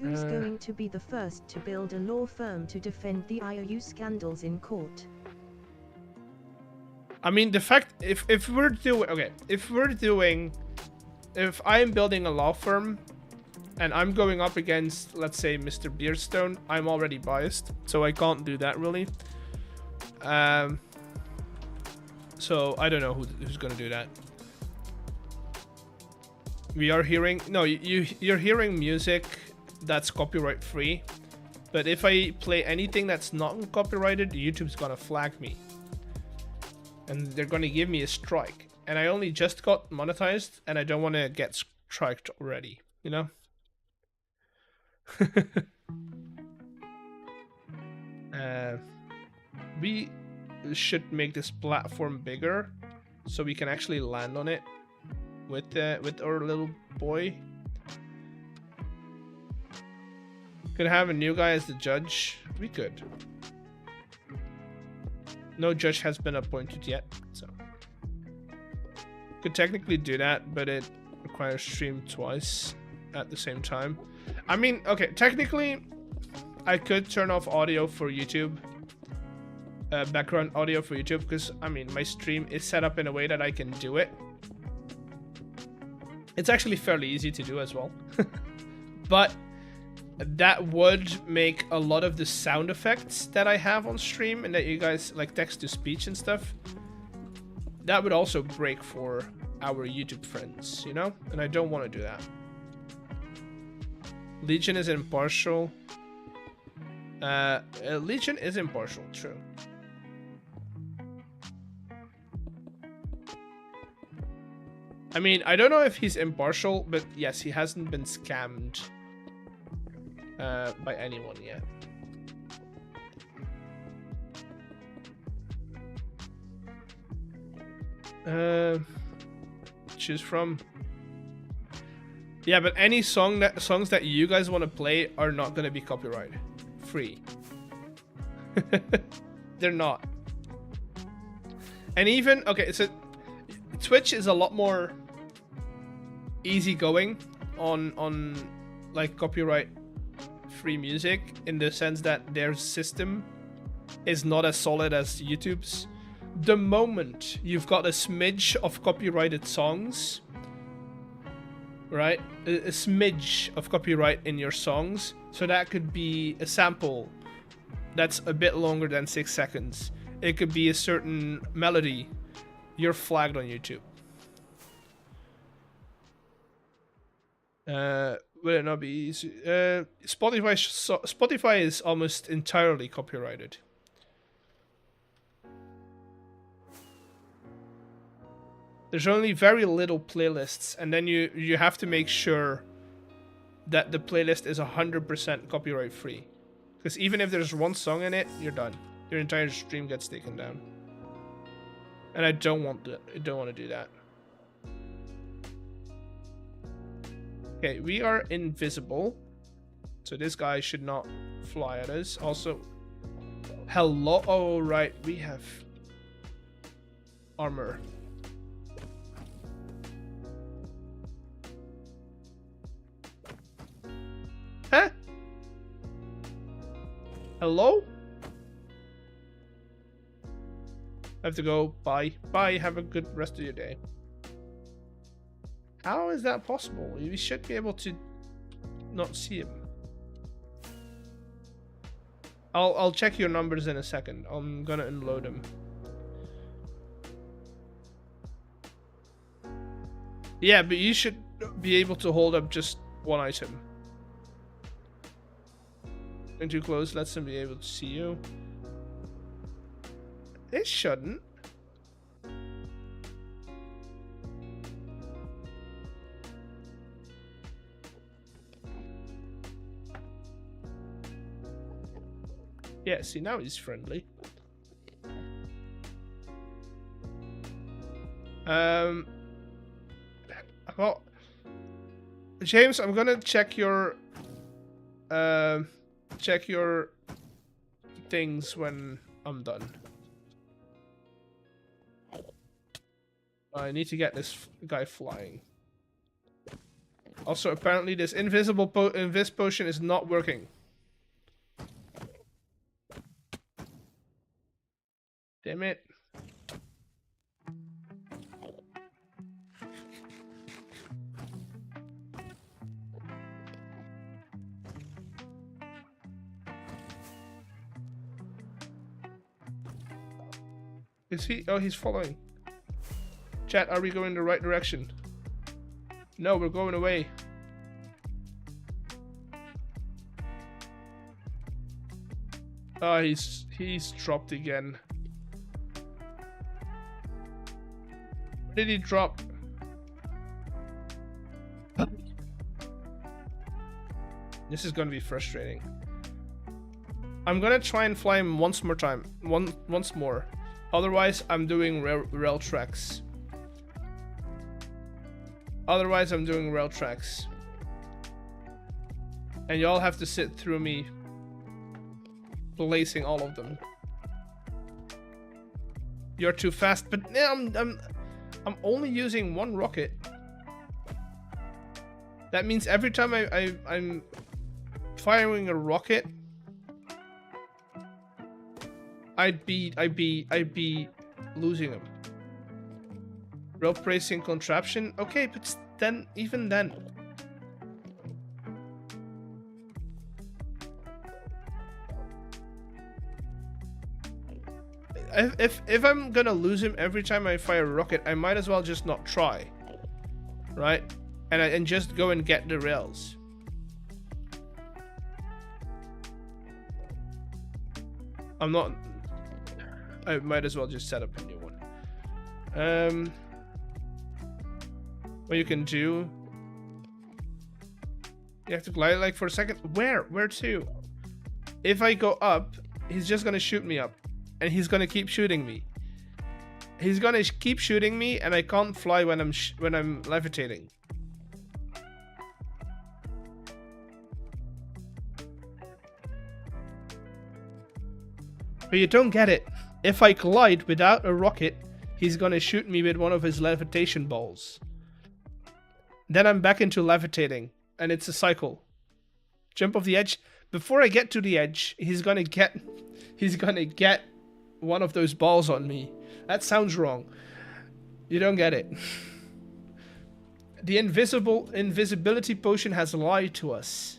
Who's going to be the first to build a law firm to defend the IOU scandals in court? I mean, the fact if I'm building a law firm and I'm going up against, let's say, Mr. Beardstone, I'm already biased, so I can't do that really. So I don't know who's gonna do that. We are hearing you're hearing music that's copyright free, but if I play anything that's not copyrighted, YouTube's gonna flag me and they're gonna give me a strike, and I only just got monetized and I don't want to get striked already, you know. We should make this platform bigger so we can actually land on it with our little boy. Could have a new guy as the judge. We could. No judge has been appointed yet, so could technically do that, but it requires stream twice at the same time. I mean, okay, technically I could turn off audio for YouTube, background audio for YouTube, because I mean my stream is set up in a way that I can do it. It's actually fairly easy to do as well. But that would make a lot of the sound effects that I have on stream and that you guys like, text to speech and stuff, that would also break for our YouTube friends, you know? And I don't want to do that. Legion is impartial. Legion is impartial, true. I mean, I don't know if he's impartial, but yes, he hasn't been scammed by anyone yet. Choose from. Yeah, but any songs that you guys want to play are not going to be copyright free. They're not. And even, okay, so Twitch is a lot more easygoing on like copyright free music, in the sense that their system is not as solid as YouTube's. The moment you've got a smidge of copyrighted songs, right? A smidge of copyright in your songs, so that could be a sample that's a bit longer than 6 seconds. It could be a certain melody. You're flagged on YouTube. Will it not be easy? Spotify is almost entirely copyrighted. There's only very little playlists, and then you have to make sure that the playlist is 100% copyright free. Because even if there's one song in it, you're done. Your entire stream gets taken down. And I don't want to do that. Okay, we are invisible, so this guy should not fly at us. Also, hello. Oh, right, we have armor. Huh? Hello? I have to go. Bye. Bye. Have a good rest of your day. How is that possible? We should be able to not see him. I'll check your numbers in a second. I'm gonna unload them. Yeah, but you should be able to hold up just one item. Going too close lets them be able to see you. It shouldn't. Yeah, see, now he's friendly. Well, James, I'm gonna check your things when I'm done. I need to get this guy flying. Also, apparently this invisible invis potion is not working. Damn it. Is he? Oh, he's following. Chat, are we going the right direction? No, we're going away. Oh, he's dropped again. Where did he drop? This is gonna be frustrating. I'm gonna try and fly him once more time. Once more. Otherwise, I'm doing rail tracks. And y'all have to sit through me placing all of them. You're too fast, but I'm only using one rocket. That means every time I'm firing a rocket, I'd be losing him. Rail bracing contraption. Okay, but then even then. If I'm gonna lose him every time I fire a rocket, I might as well just not try, right? And just go and get the rails. I might as well just set up a new one. What you can do? You have to glide like for a second. Where to? If I go up, he's just gonna shoot me up. And he's gonna keep shooting me. He's gonna keep shooting me, and I can't fly when I'm levitating. But you don't get it. If I glide without a rocket, he's gonna shoot me with one of his levitation balls. Then I'm back into levitating, and it's a cycle. Jump off the edge. Before I get to the edge, he's gonna get one of those balls on me. That sounds wrong. You don't get it. The invisibility potion has lied to us.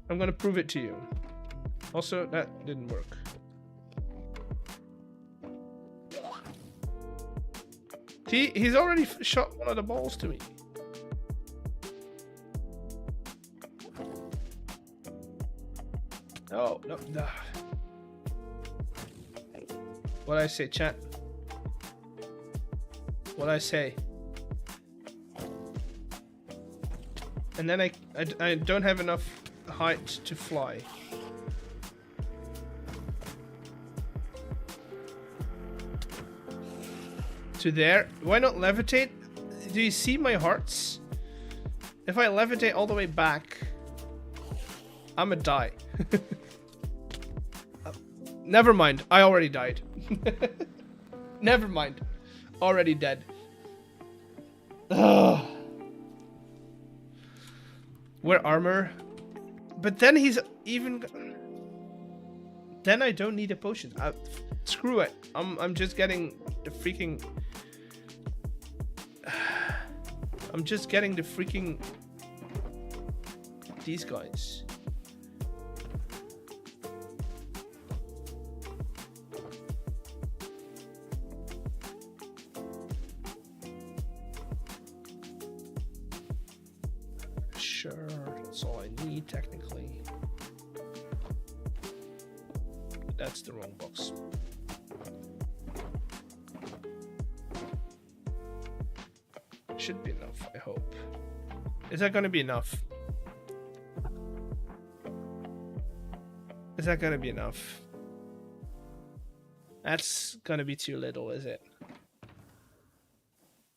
I'm gonna prove it to you. Also, that didn't work. See, he's already shot one of the balls to me. No. What'd I say, chat? What'd I say? And then I don't have enough height to fly. To there. Why not levitate? Do you see my hearts? If I levitate all the way back, I'ma die. Never mind. I already died. Never mind. Already dead. Ugh. Wear armor. But then he's even... then I don't need a potion. Screw it. I'm just getting the freaking. I'm just getting the freaking. These guys. Sure, that's all I need technically. That's the wrong box. Should be enough, I hope. Is that gonna be enough? Is that gonna be enough? That's gonna be too little, is it?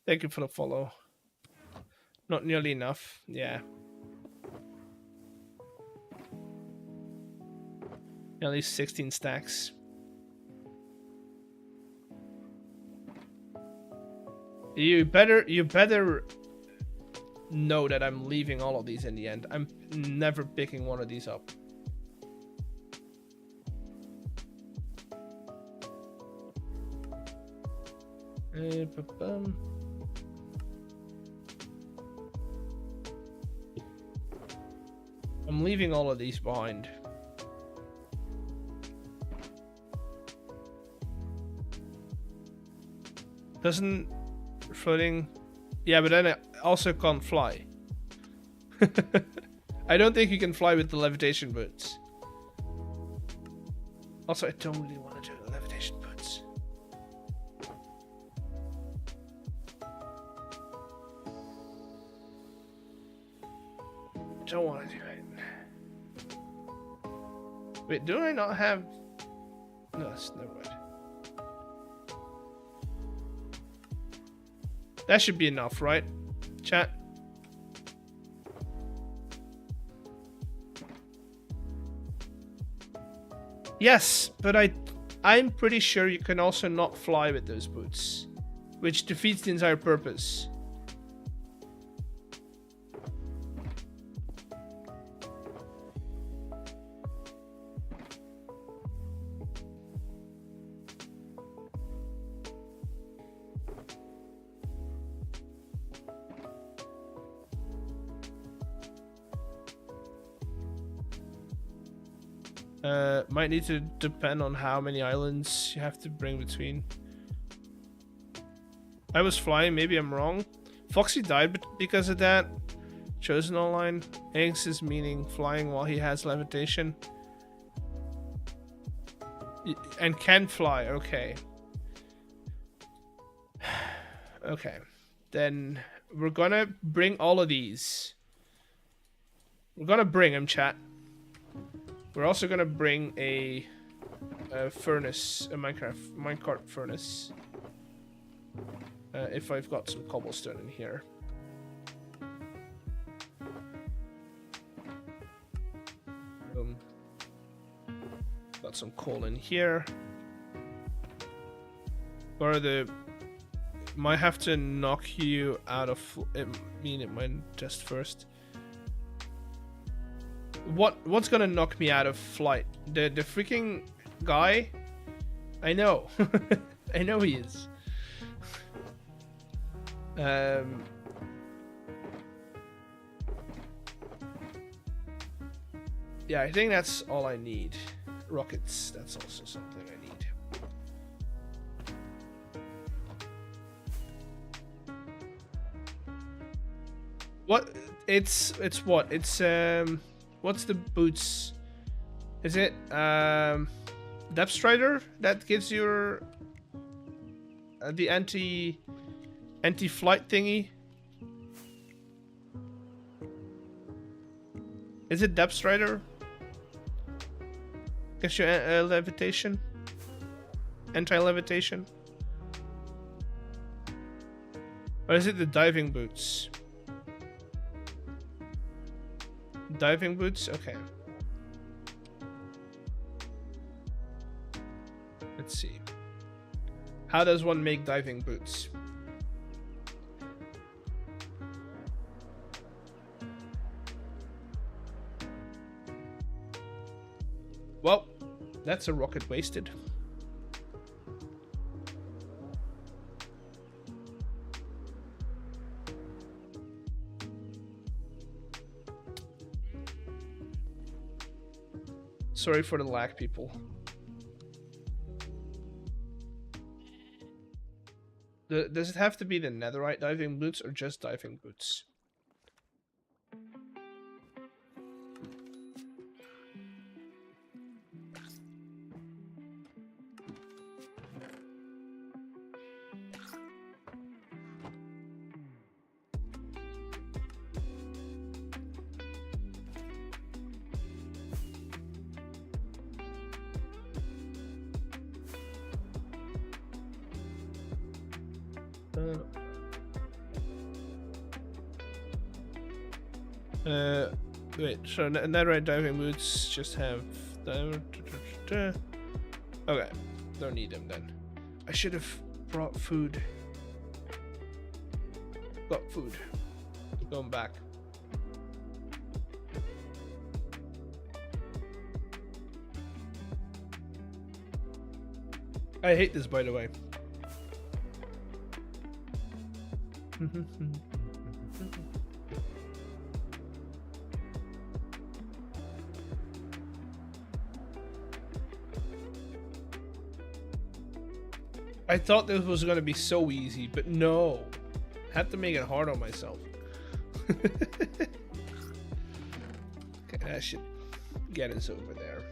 Thank you for the follow. Not nearly enough, yeah. At least 16 stacks. You better know that I'm leaving all of these in the end. I'm never picking one of these up. I'm leaving all of these behind. Doesn't floating... Yeah, but then I also can't fly. I don't think you can fly with the levitation boots. Also, I don't really want to do the levitation boots. Don't want to do it. Wait, do I not have... No, that's no good. That should be enough, right? Chat. Yes, but I'm pretty sure you can also not fly with those boots, which defeats the entire purpose. Might need to depend on how many islands you have to bring between. I was flying, maybe I'm wrong. Foxy died because of that. Chosen online. Eggs is meaning flying while he has levitation. And can fly, okay. Okay. Then we're gonna bring all of these. We're gonna bring them, chat. We're also gonna bring a furnace, a minecart furnace. If I've got some cobblestone in here. Got some coal in here. Or might have to knock you out of. I mean, it might just first. What's gonna knock me out of flight? The freaking guy? I know. I know he is. Yeah, I think that's all I need. Rockets, that's also something I need. What? It's what? It's what's the boots? Is it Depth Strider that gives you the anti-flight thingy? Is it Depth Strider? Gives you levitation? Anti-levitation? Or is it the diving boots? Diving boots? Okay. Let's see. How does one make diving boots? Well, That's a rocket wasted. Sorry for the lag, people. Does it have to be the netherite diving boots or just diving boots? Wait, so netherite diving boots just have... Okay, don't need them then. I should have brought food. Got food. Going back. I hate this, by the way. I thought this was gonna be so easy, but no. Had to make it hard on myself. Okay, that should get us over there.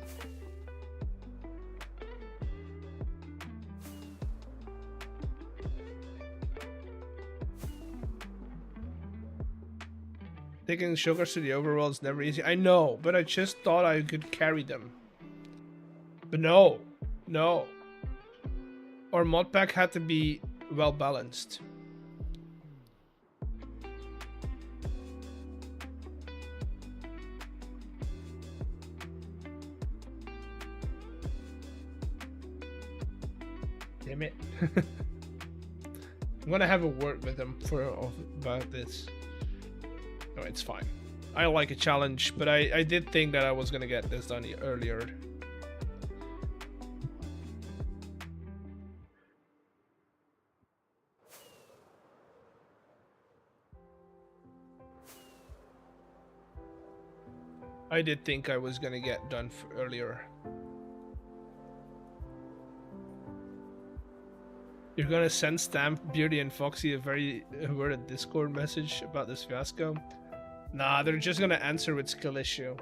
Taking shulkers to the overworld is never easy. I know, but I just thought I could carry them. But no. No. Our mod pack had to be well balanced. Damn it. I'm gonna have a word with them about this. No, it's fine. I like a challenge, but I did think that I was gonna get this done earlier. I did think I was gonna get done earlier. You're gonna send Stamp, Beardy, and Foxy a very worded Discord message about this fiasco? Nah, they're just gonna answer with skill issue.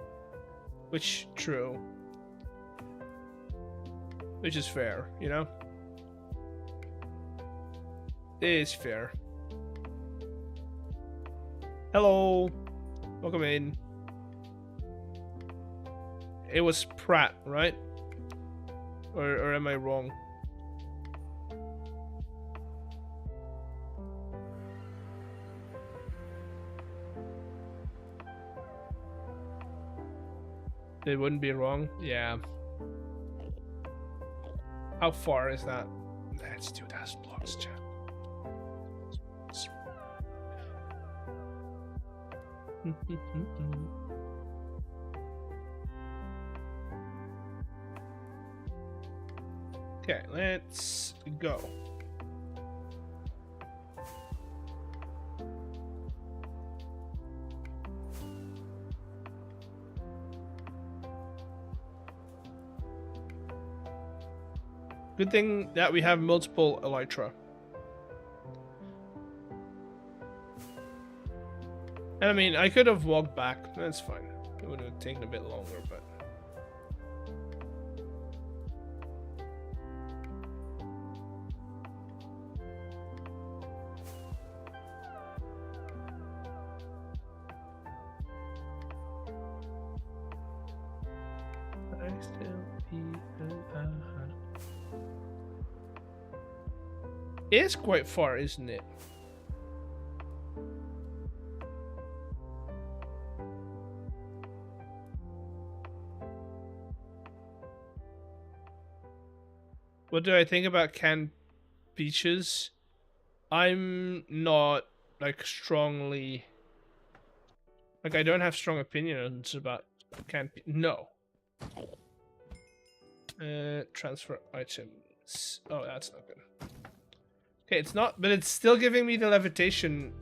Which, true. Which is fair, you know? It is fair. Hello! Welcome in. It was Pratt, right? Or am I wrong? They wouldn't be wrong? Yeah. How far is that? That's 2,000 blocks, chat. Okay, let's go. Good thing that we have multiple elytra. And I mean, I could have walked back. That's fine. It would have taken a bit longer, but... It's quite far, isn't it? What do I think about canned peaches? I'm not like strongly, like I don't have strong opinions about canned. No, Transfer items. Oh, that's not good. Okay, it's not, but it's still giving me the levitation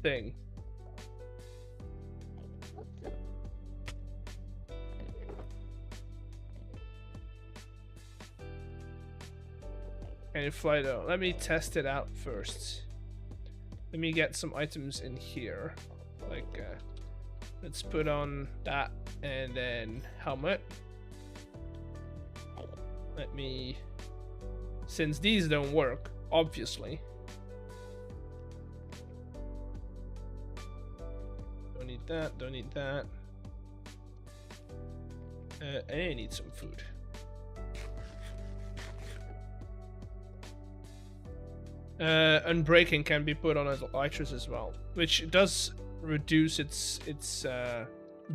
thing. Can you fly though? Let me test it out first. Let me get some items in here. Like, let's put on that and then helmet. Let me, since these don't work, obviously. Don't need that, don't need that. I need some food. Unbreaking can be put on as elytras as well, which does reduce its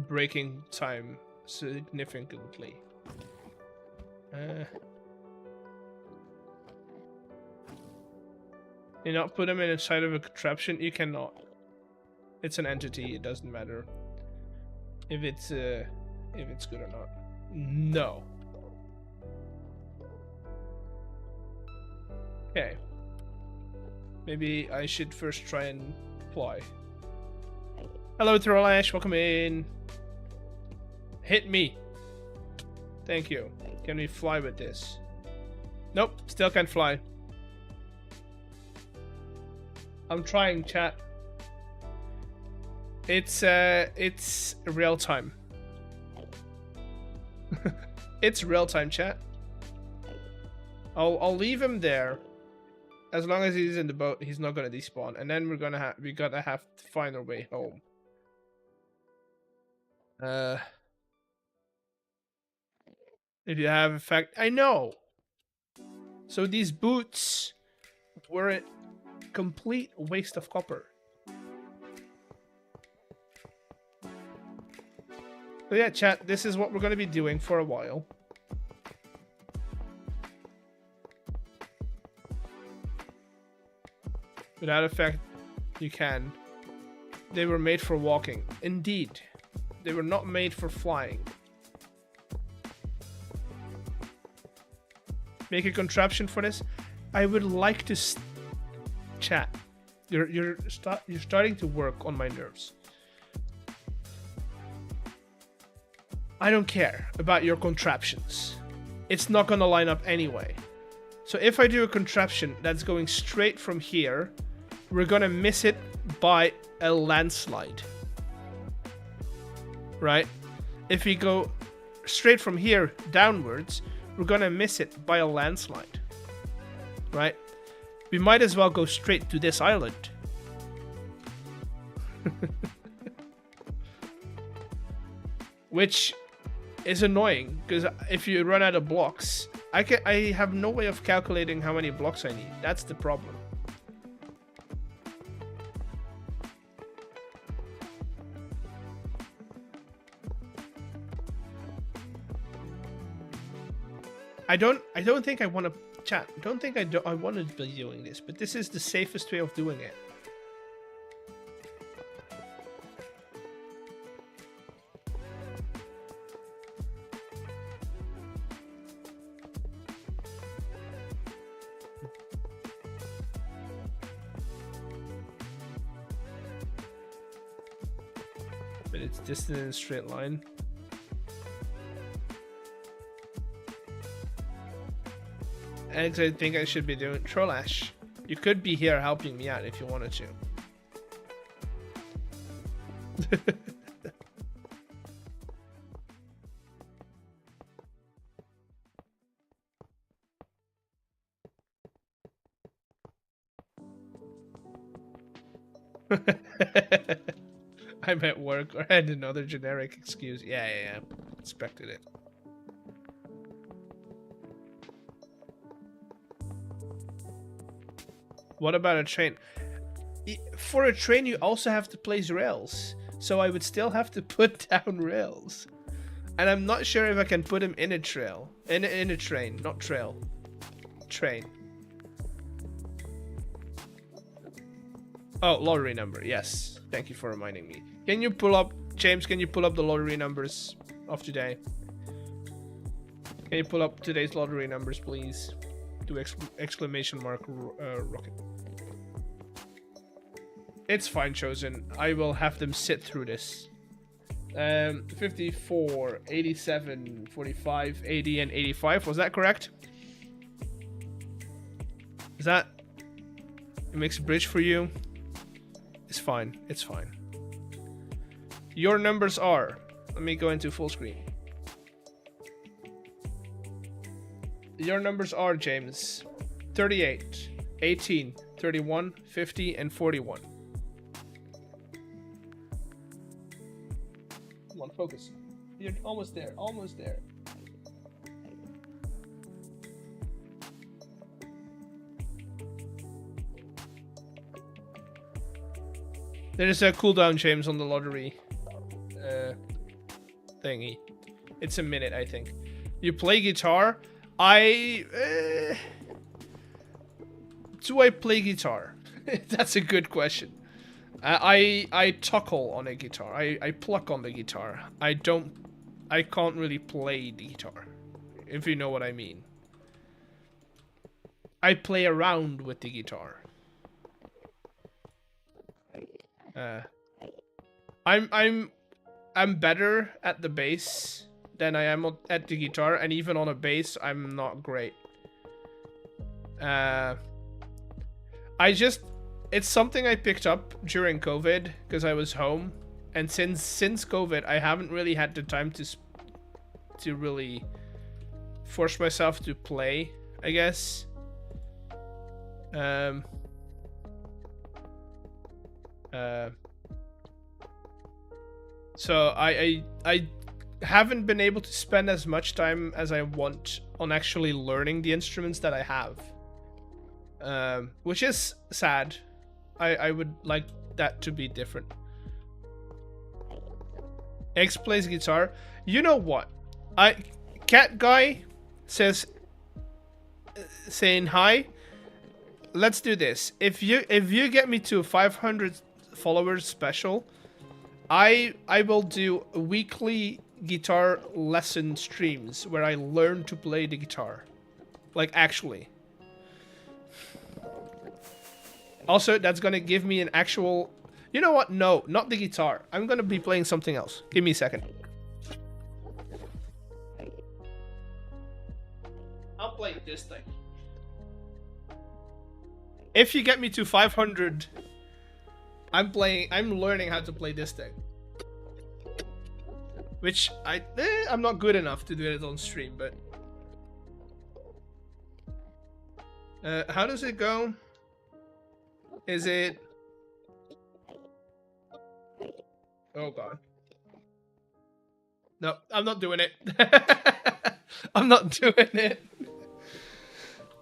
breaking time significantly. You not put them inside of a contraption? You cannot. It's an entity. It doesn't matter if it's good or not. No. Okay. Maybe I should first try and fly. Hello, Trollash. Welcome in. Hit me. Thank you. Can we fly with this? Nope. Still can't fly. I'm trying, chat. It's real time. It's real time, chat. I'll leave him there. As long as he's in the boat, he's not gonna despawn, and then we gotta have to find our way home. If you have effect, I know. So these boots were a complete waste of copper. So yeah, chat, this is what we're gonna be doing for a while. Without effect, you can. They were made for walking. Indeed. They were not made for flying. Make a contraption for this? I would like to chat. You're starting to work on my nerves. I don't care about your contraptions. It's not gonna line up anyway. So if I do a contraption that's going straight from here, we're gonna miss it by a landslide. Right? If we go straight from here downwards, we're gonna miss it by a landslide. Right? We might as well go straight to this island. Which is annoying, because if you run out of blocks, I have no way of calculating how many blocks I need. That's the problem. I don't think I want to chat. I don't think I want to be doing this, but this is the safest way of doing it. But it's distant in a straight line. Alex, I think I should be doing Trollash. You could be here helping me out if you wanted to. I'm at work, or I had another generic excuse. Yeah. Expected it. What about a train? For a train, you also have to place rails. So I would still have to put down rails. And I'm not sure if I can put them in a trail. In a train, not trail. Train. Oh, lottery number. Yes. Thank you for reminding me. Can you pull up James, can you pull up the lottery numbers of today? Can you pull up today's lottery numbers, please? Do exclamation mark rocket. It's fine, Chosen. I will have them sit through this. 54, 87, 45, 80, and 85. Was that correct? Is that... It makes a bridge for you? It's fine. It's fine. Your numbers are... Let me go into full screen. Your numbers are, James, 38, 18, 31, 50, and 41. Come on, focus. You're almost there, almost there. There's a cooldown, James, on the lottery thingy. It's a minute, I think. You play guitar? Do I play guitar? That's a good question. I tuckle on a guitar. I pluck on the guitar. I can't really play the guitar, if you know what I mean. I play around with the guitar. I'm better at the bass than I am at the guitar, and even on a bass, I'm not great. It's something I picked up during COVID because I was home, and since COVID, I haven't really had the time to really force myself to play, I guess. So I haven't been able to spend as much time as I want on actually learning the instruments that I have, which is sad. I would like that to be different. X plays guitar. You know what? Cat guy says, saying hi. Let's do this. If you get me to 500 followers special, I will do weekly guitar lesson streams where I learn to play the guitar. Like, actually. Also, that's gonna give me an actual... You know what? No, not the guitar. I'm gonna be playing something else. Give me a second. I'll play this thing. If you get me to 500, I'm learning how to play this thing. Which I'm not good enough to do it on stream, but how does it go? Is it... Oh god. No, I'm not doing it. I'm not doing it.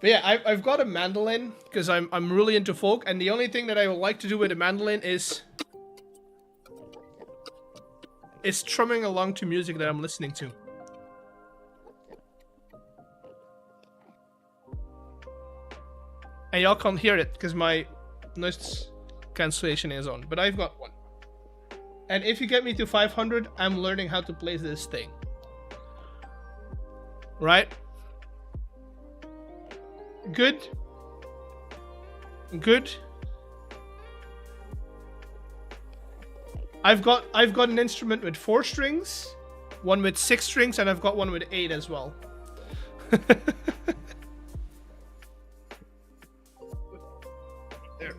But yeah, I've got a mandolin because I'm really into folk, and the only thing that I would like to do with a mandolin is strumming along to music that I'm listening to. And y'all can't hear it because my noise cancellation is on, but I've got one. And if you get me to 500, I'm learning how to play this thing. Right? Good. Good. I've got an instrument with 4 strings, one with 6 strings, and I've got one with 8 as well. There.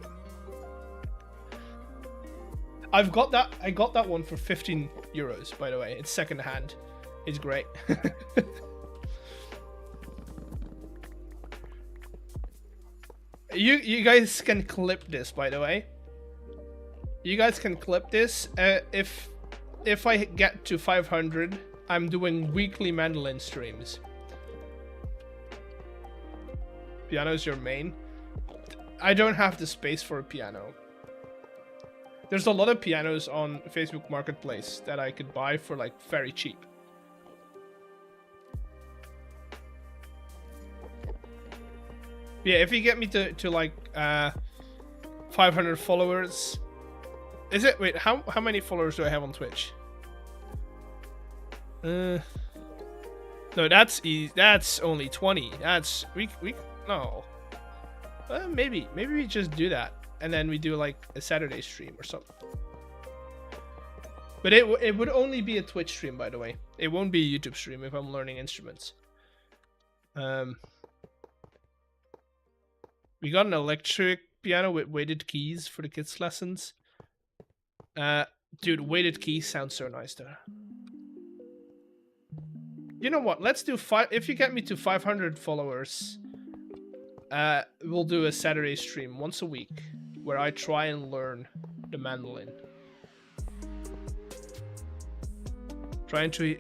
I got that one for 15 euros, by the way. It's second hand. It's great. You guys can clip this, by the way. You guys can clip this. If I get to 500, I'm doing weekly mandolin streams. Piano's your main. I don't have the space for a piano. There's a lot of pianos on Facebook Marketplace that I could buy for like very cheap. Yeah, if you get me to like 500 followers. Is it? Wait, how many followers do I have on Twitch? No, that's easy. That's only 20. That's we no. Maybe we just do that and then we do like a Saturday stream or something. But it would only be a Twitch stream, by the way. It won't be a YouTube stream if I'm learning instruments. We got an electric piano with weighted keys for the kids' lessons. Dude, weighted keys sounds so nice though. You know what? Let's do if you get me to 500 followers, we'll do a Saturday stream once a week where I try and learn the mandolin. Trying to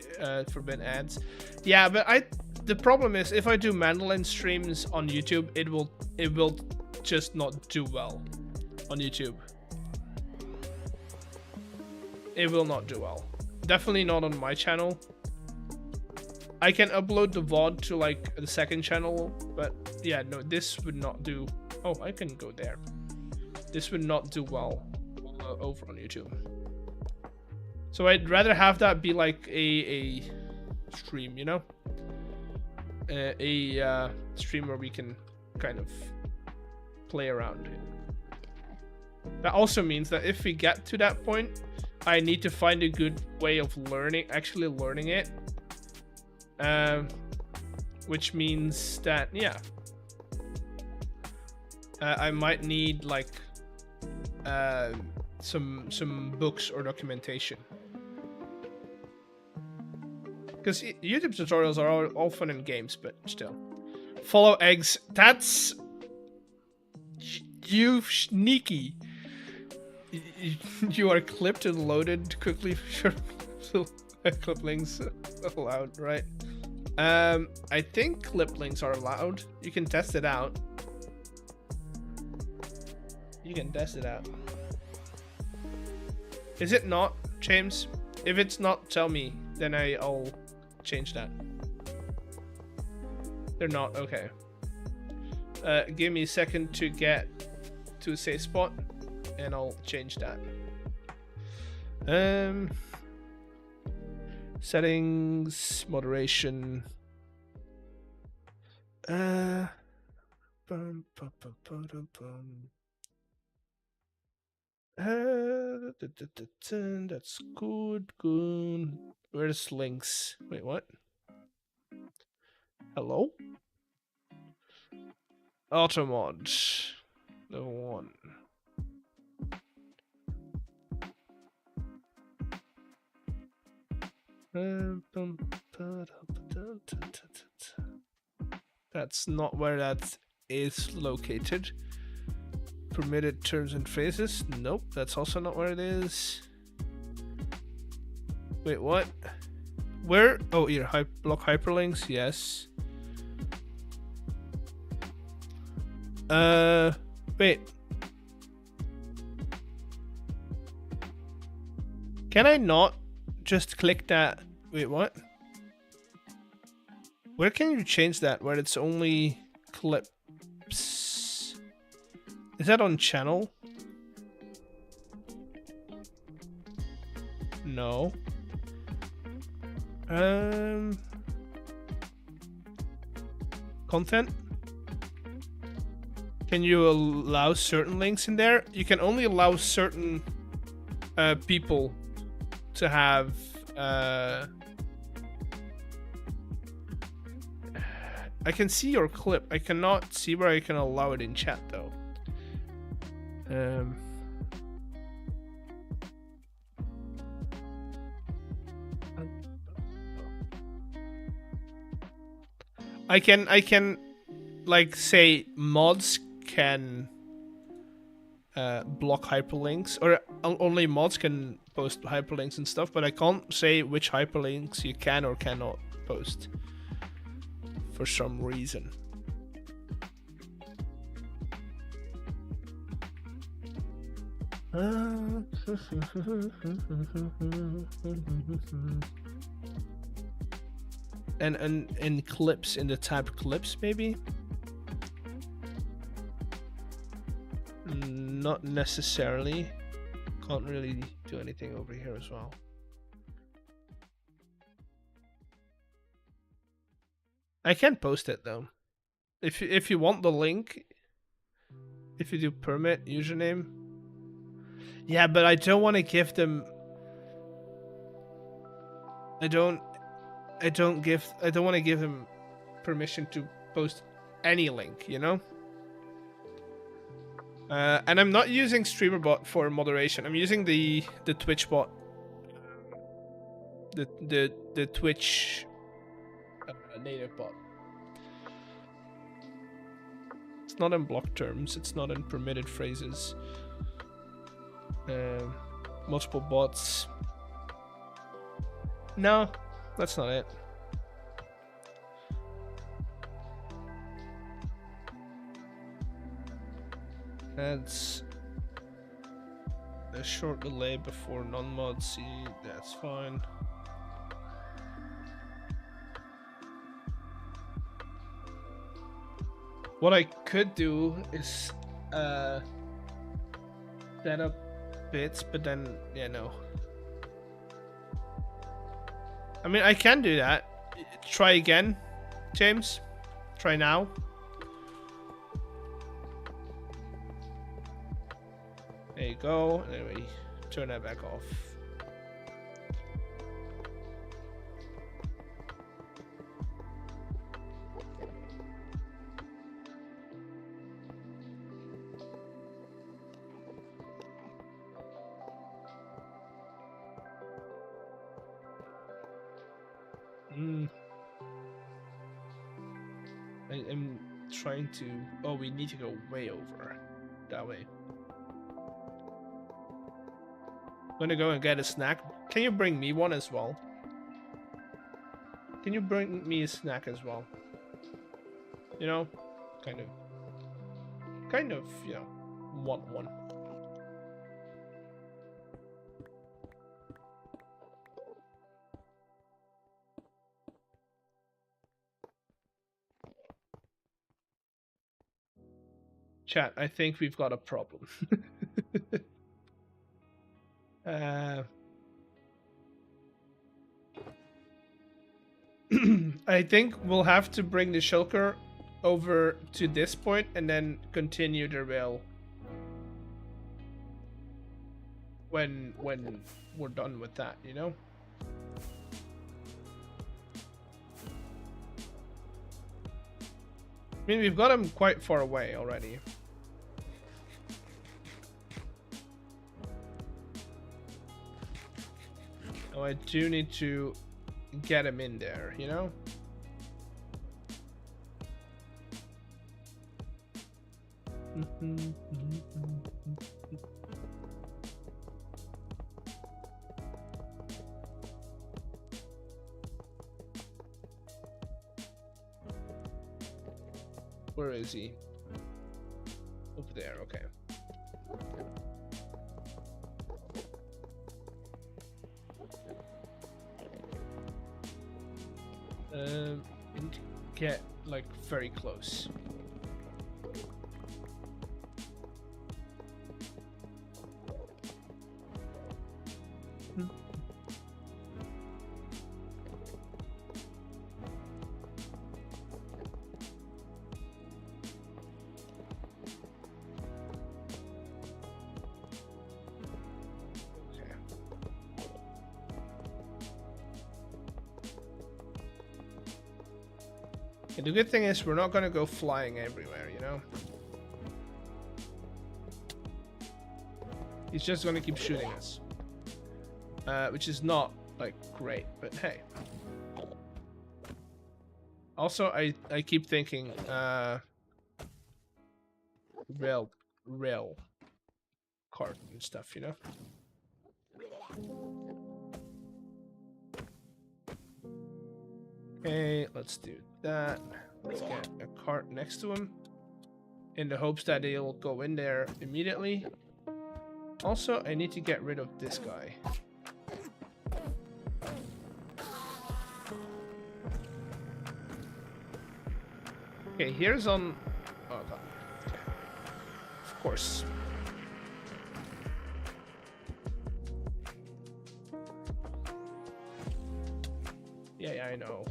forbid ads. Yeah, but the problem is if I do mandolin streams on YouTube, it will just not do well on YouTube. It will not do well. Definitely not on my channel. I can upload the VOD to like the second channel, but yeah, no, this would not do. Oh, I can go there. This would not do well over on YouTube. So I'd rather have that be like a stream, you know, a stream where we can kind of play around. That also means that if we get to that point, I need to find a good way of actually learning it. Which means that, yeah, I might need like some books or documentation. Because YouTube tutorials are all fun and games, but still. Follow eggs. That's you sneaky. You are clipped and loaded quickly. Sure, clip links allowed, right? I think clip links are allowed. You can test it out. You can test it out. Is it not, James? If it's not, tell me. Then I'll change that. They're not, okay. Give me a second to get to a safe spot, and I'll change that. Settings, moderation. That's good. Where's links? Wait, what? Hello? Automod. Level 1. That's not where that is located. Permitted terms and phrases. Nope, that's also not where it is. Wait, what? Where? Oh, here, block hyperlinks. Yes. Wait. Can I not just click that? Wait, what? Where can you change that? Where it's only clips? Is that on channel? No. Content? Can you allow certain links in there? You can only allow certain people to have I can see your clip. I cannot see where I can allow it in chat though. I can like say mods can block hyperlinks, or only mods can post hyperlinks and stuff, but I can't say which hyperlinks you can or cannot post for some reason. And in clips, in the tab clips, maybe? Not necessarily. Can't really do anything over here as well. I can post it though. If you want the link, if you do permit username. Yeah, but I don't want to give them. I don't want to give them permission to post any link, you know? And I'm not using StreamerBot for moderation. I'm using the Twitch bot. The Twitch native bot. It's not in block terms. It's not in permitted phrases. Multiple bots. No, that's not it. Adds a short delay before non-mod. See, that's fine. What I could do is set up bits, but then yeah, no. I mean, I can do that. Try again, James. Try now. There you go. Anyway, turn that back off. I'm trying to... Oh, we need to go way over. That way. I'm gonna go and get a snack. Can you bring me one as well? Can you bring me a snack as well? You know? Kind of, you know, want one. Chat, I think we've got a problem. I think we'll have to bring the shulker over to this point and then continue the rail when we're done with that, you know? I mean, we've got him quite far away already. Oh, I do need to get him in there, you know? Where is he? Over there, okay. And get like very close. And the good thing is we're not gonna go flying everywhere, you know? He's just gonna keep shooting us. Which is not, like, great, but hey. Also, I keep thinking, rail cart and stuff, you know? Okay, let's do that. Let's get a cart next to him in the hopes that he'll go in there immediately. Also, I need to get rid of this guy. Okay, here's on... Oh, God. Okay. Of course. Yeah, I know.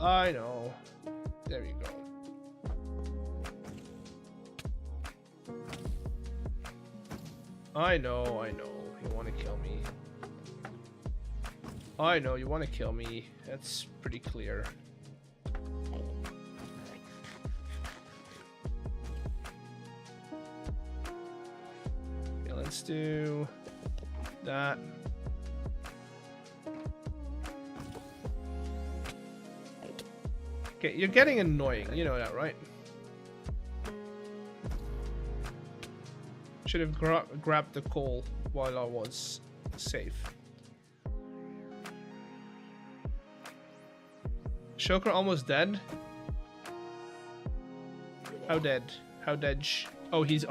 I know. There you go. I know. You want to kill me. I know, you want to kill me. That's pretty clear. Okay, let's do that. Okay, you're getting annoying. You know that, right? Should have grabbed the coal while I was safe. Shulker almost dead? How dead? How dead? Oh, he's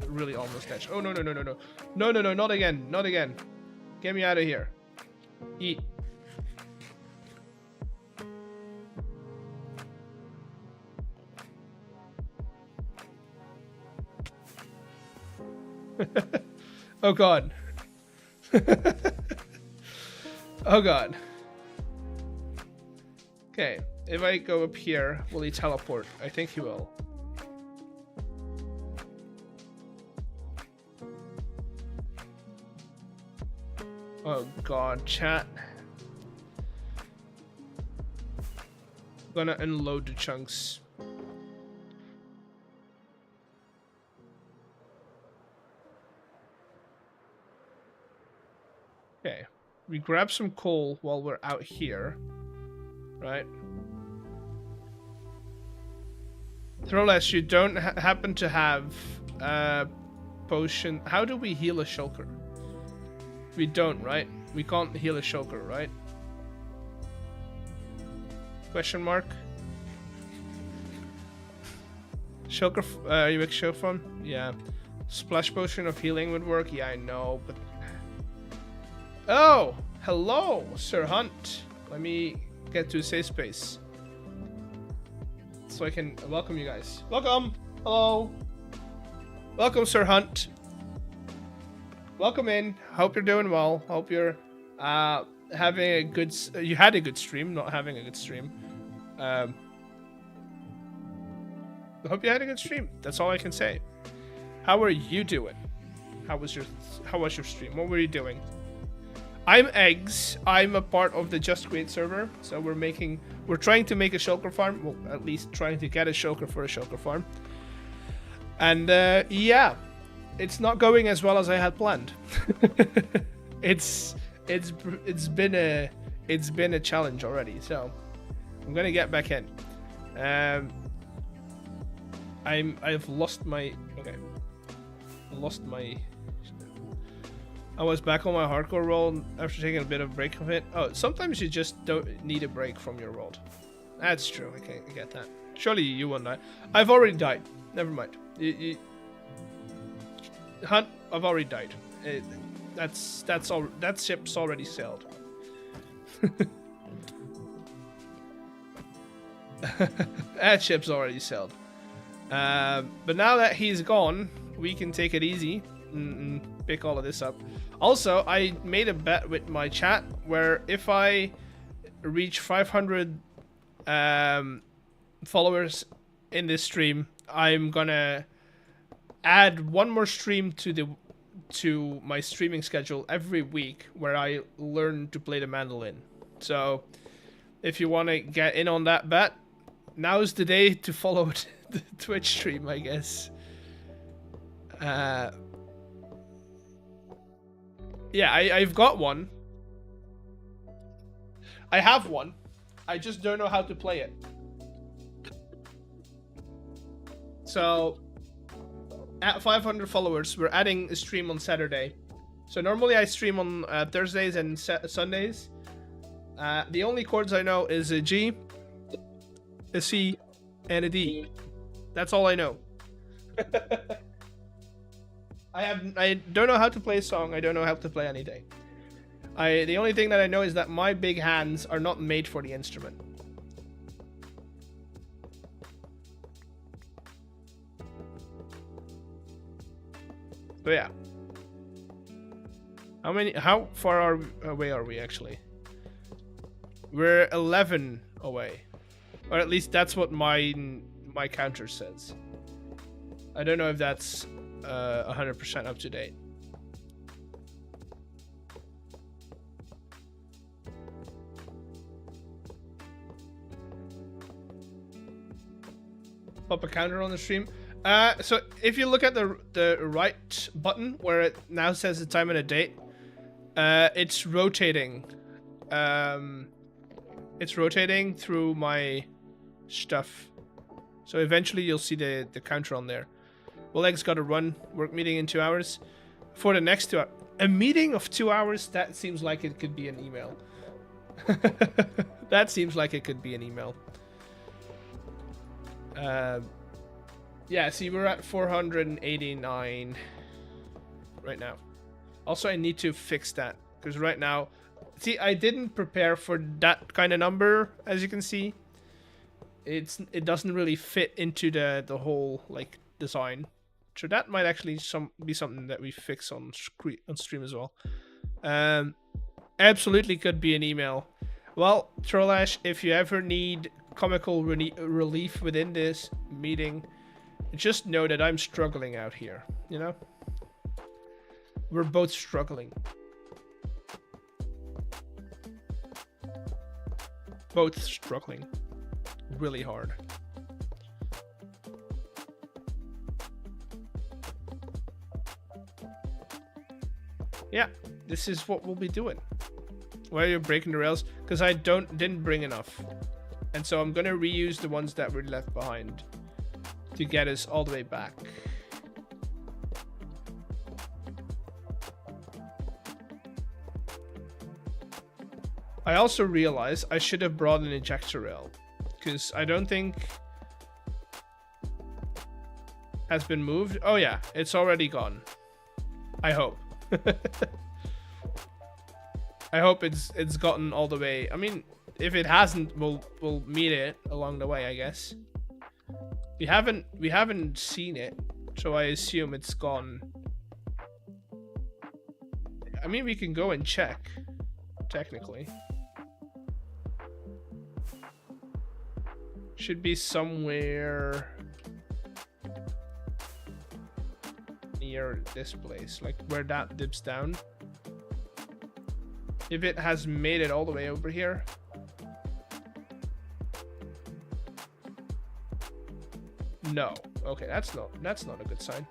really almost dead. Oh, no, not again. Not again. Get me out of here. Eat. Oh god. Oh god. Okay, if I go up here, will he teleport? I think he will. Oh god, chat. Gonna unload the chunks. Okay, we grab some coal while we're out here, right? Throwless, you don't happen to have a potion. How do we heal a shulker? We don't, right? We can't heal a shulker, right? Question mark? Shulker, you make shulker from? Yeah. Splash potion of healing would work? Yeah, I know, but... Oh! Hello, Sir Hunt. Let me get to a safe space. So I can welcome you guys. Welcome! Hello! Welcome, Sir Hunt. Welcome in. Hope you're doing well. Hope you're having a good... you had a good stream, not having a good stream. I hope you had a good stream. That's all I can say. How are you doing? How was your stream? What were you doing? I'm Eggs. I'm a part of the Just Create server. So we're trying to make a shulker farm. Well, at least trying to get a shulker for a shulker farm. And yeah, it's not going as well as I had planned. It's been a challenge already. So I'm gonna get back in. I've lost my I was back on my hardcore world after taking a bit of a break from it. Oh, sometimes you just don't need a break from your world. That's true. Okay, I get that. Surely you won't die. I've already died. Never mind. Hunt, I've already died. That's all. That ship's already sailed. That ship's already sailed. But now that he's gone, we can take it easy and pick all of this up. Also, I made a bet with my chat where if I reach 500 followers in this stream, I'm gonna add one more stream to my streaming schedule every week where I learn to play the mandolin. So if you want to get in on that bet, now's the day to follow the Twitch stream, I guess. Yeah, I've got one. I have one. I just don't know how to play it. So, at 500 followers, we're adding a stream on Saturday. So normally I stream on Thursdays and Sundays. The only chords I know is a G, a C, and a D. That's all I know. I don't know how to play a song. I don't know how to play anything. The only thing that I know is that my big hands are not made for the instrument. But yeah. How far away are we actually? We're 11 away. Or at least that's what my counter says. I don't know if that's 100% up to date. Pop a counter on the stream. So if you look at the right button where it now says the time and a date, it's rotating. It's rotating through my stuff. So eventually you'll see the counter on there. Oleg's got a run. Work meeting in 2 hours. For the next 2 hours. A meeting of 2 hours? That seems like it could be an email. That seems like it could be an email. Yeah, see, we're at 489 right now. Also, I need to fix that. Because right now... See, I didn't prepare for that kind of number, as you can see. It doesn't really fit into the whole, like, design. So that might actually be something that we fix on stream as well. Absolutely could be an email. Well, Trollash, if you ever need comical relief within this meeting, just know that I'm struggling out here, you know? We're both struggling. Both struggling really hard. Yeah, this is what we'll be doing. Why are you breaking the rails? Because I didn't bring enough. And so I'm gonna reuse the ones that were left behind to get us all the way back. I also realized I should have brought an ejector rail, because I don't think has been moved. Oh yeah, it's already gone. I hope. I hope it's gotten all the way. I mean, if it hasn't, we'll meet it along the way, I guess. We haven't seen it, so I assume it's gone. I mean, we can go and check, technically. Should be somewhere near this place, like where that dips down. If it has made it all the way over here. No. Okay, that's not a good sign.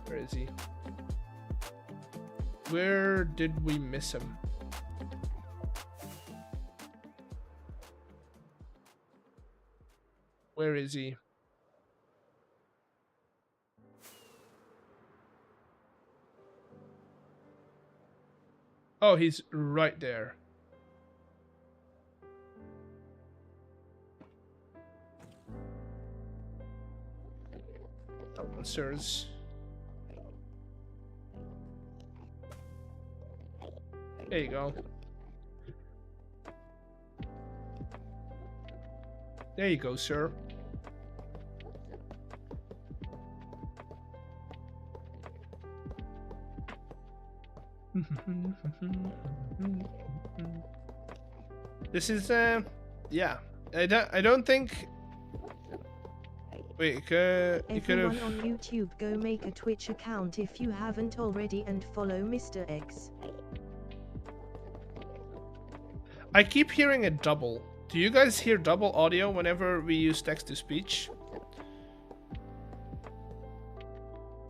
Where is he? Where did we miss him? Where is he? Oh, he's right there. Oh, sirs. There you go. There you go, sir. This is yeah. I don't think. Wait, you could Everyone have. on YouTube, go make a Twitch account if you haven't already and follow Mr. X. I keep hearing a double. Do you guys hear double audio whenever we use text to speech?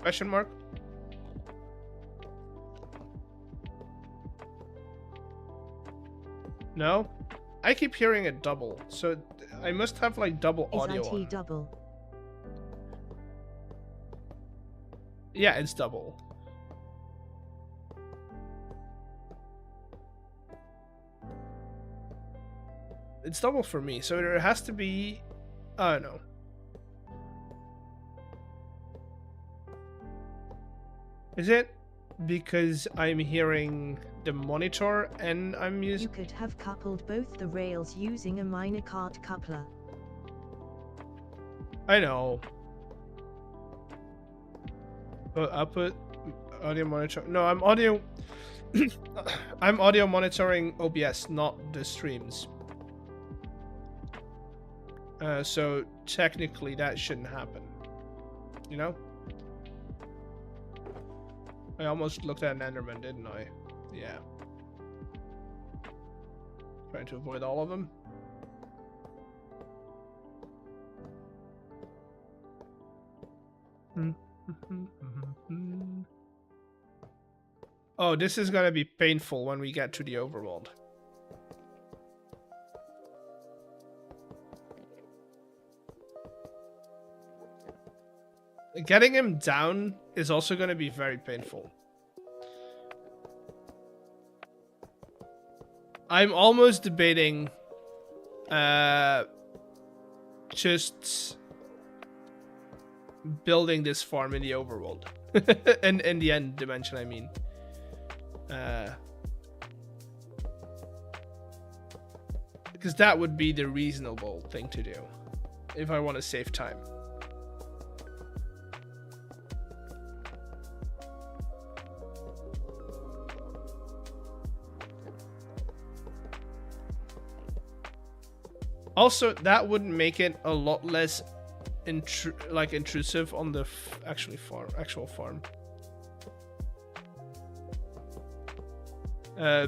Question mark? No? I keep hearing a double, so I must have like double audio Is IT on. double? Yeah, it's double. It's double for me, so there has to be... Oh, no. Is it because I'm hearing the monitor and I'm You using... could have coupled both the rails using a minor cart coupler. I know. But output, audio monitor... No, I'm audio... I'm audio monitoring OBS, not the streams. So technically that shouldn't happen. You know? I almost looked at an Enderman, didn't I? Yeah. Trying to avoid all of them. Oh, this is gonna be painful when we get to the overworld. Getting him down is also gonna be very painful. I'm almost debating just building this farm in the overworld. and in the end dimension, I mean. Because that would be the reasonable thing to do if I want to save time. Also, that would make it a lot less intrusive on the actual farm.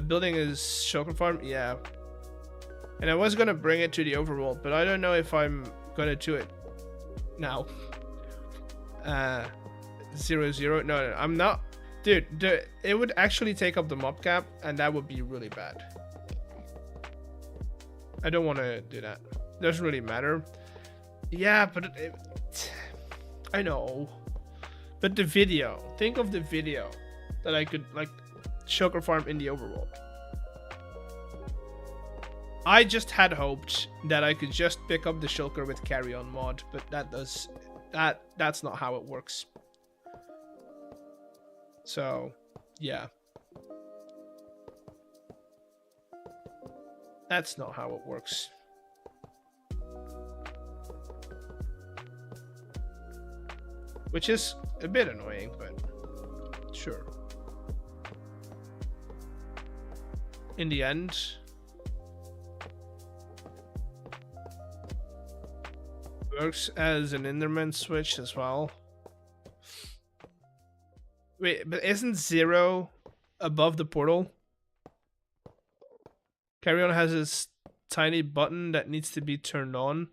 Building his shulker farm, yeah. And I was gonna bring it to the overworld, but I don't know if I'm gonna do it now. 0-0. No, I'm not. Dude, it would actually take up the mob cap, and that would be really bad. I don't want to do that. Doesn't really matter. Yeah, but I know. But the video. Think of the video that I could like shulker farm in the overworld. I just had hoped that I could just pick up the shulker with carry on mod, but that's not how it works. So, yeah. That's not how it works. Which is a bit annoying, but sure. In the end, works as an Enderman switch as well. Wait, but isn't 0 above the portal? Carry-on has this tiny button that needs to be turned on.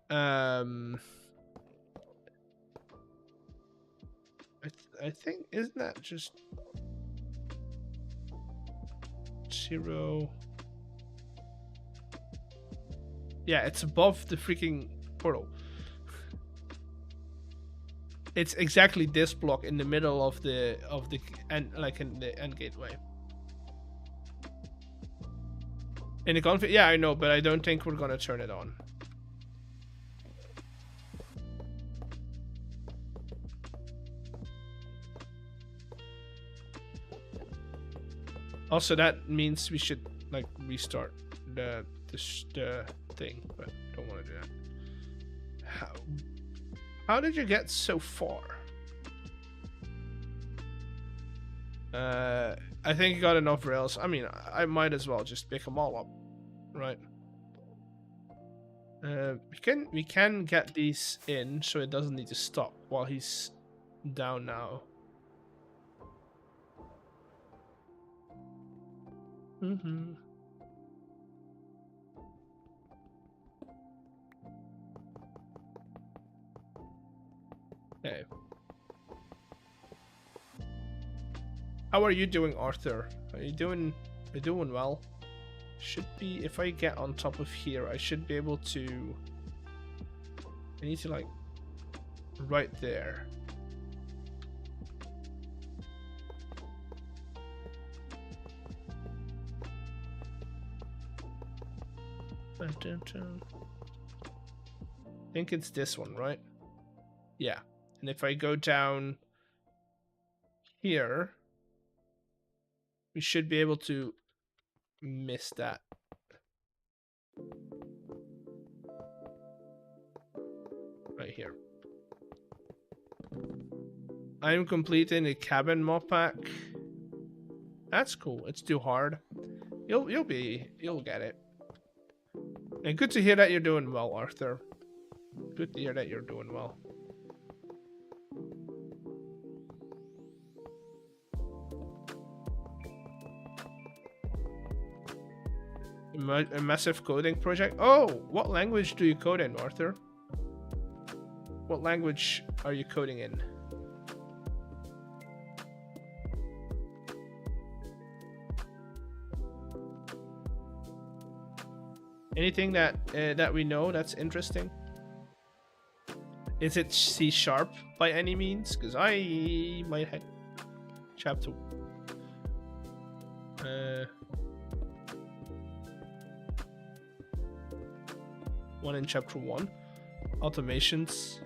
I think, isn't that just 0? Yeah, it's above the freaking portal. It's exactly this block in the middle of the end, like in the end gateway. In the config, yeah, I know, but I don't think we're gonna turn it on. Also, that means we should like restart the thing, but don't want to do that. How did you get so far? I think you got enough rails. I mean, I might as well just pick them all up, right? We can get these in, so it doesn't need to stop while he's down now. Okay. How are you doing, Arthur? Are you doing well? Should be, if I get on top of here, I should be able to. I need to like right there. I think it's this one, right? Yeah. And if I go down here, we should be able to miss that. Right here. I'm completing a cabin mod pack. That's cool. It's too hard. You'll get it. And good to hear that you're doing well, Arthur. Good to hear that you're doing well. A massive coding project. Oh, what language do you code in, Arthur? What language are you coding in? Anything that that we know that's interesting? Is it C# by any means? Because I might have chapter. One in chapter 1. Automations.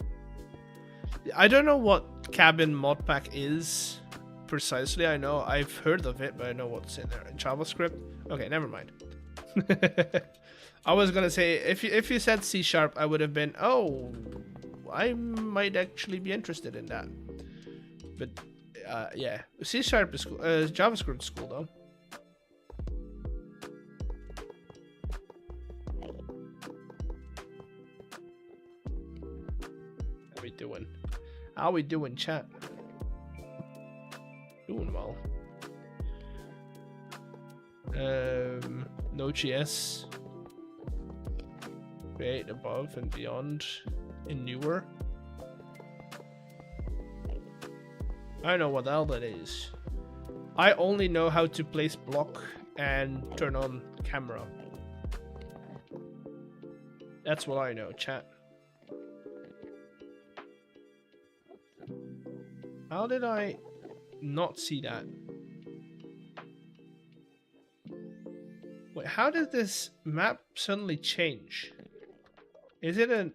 I don't know what cabin mod pack is precisely. I know I've heard of it, but I know what's in there. In JavaScript? Okay, never mind. I was gonna say if you said C#, I would have been, oh, I might actually be interested in that. But yeah, C# is cool. JavaScript is cool though. How we doing? How we doing, chat? Doing well. Node.js. Create above and beyond in newer. I don't know what the hell that is. I only know how to place block and turn on camera. That's what I know, chat. How did I not see that? Wait, how did this map suddenly change? Is it an...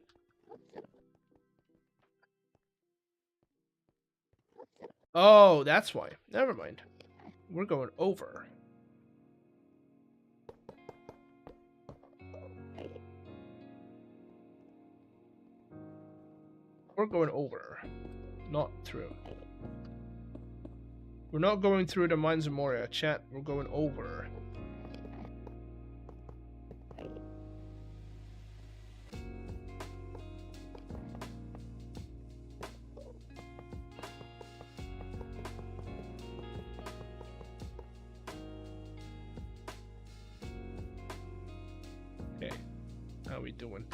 Oh, that's why. Never mind. We're going over. We're going over, not through. We're not going through the Mines of Moria, chat. We're going over. Okay, how we doing?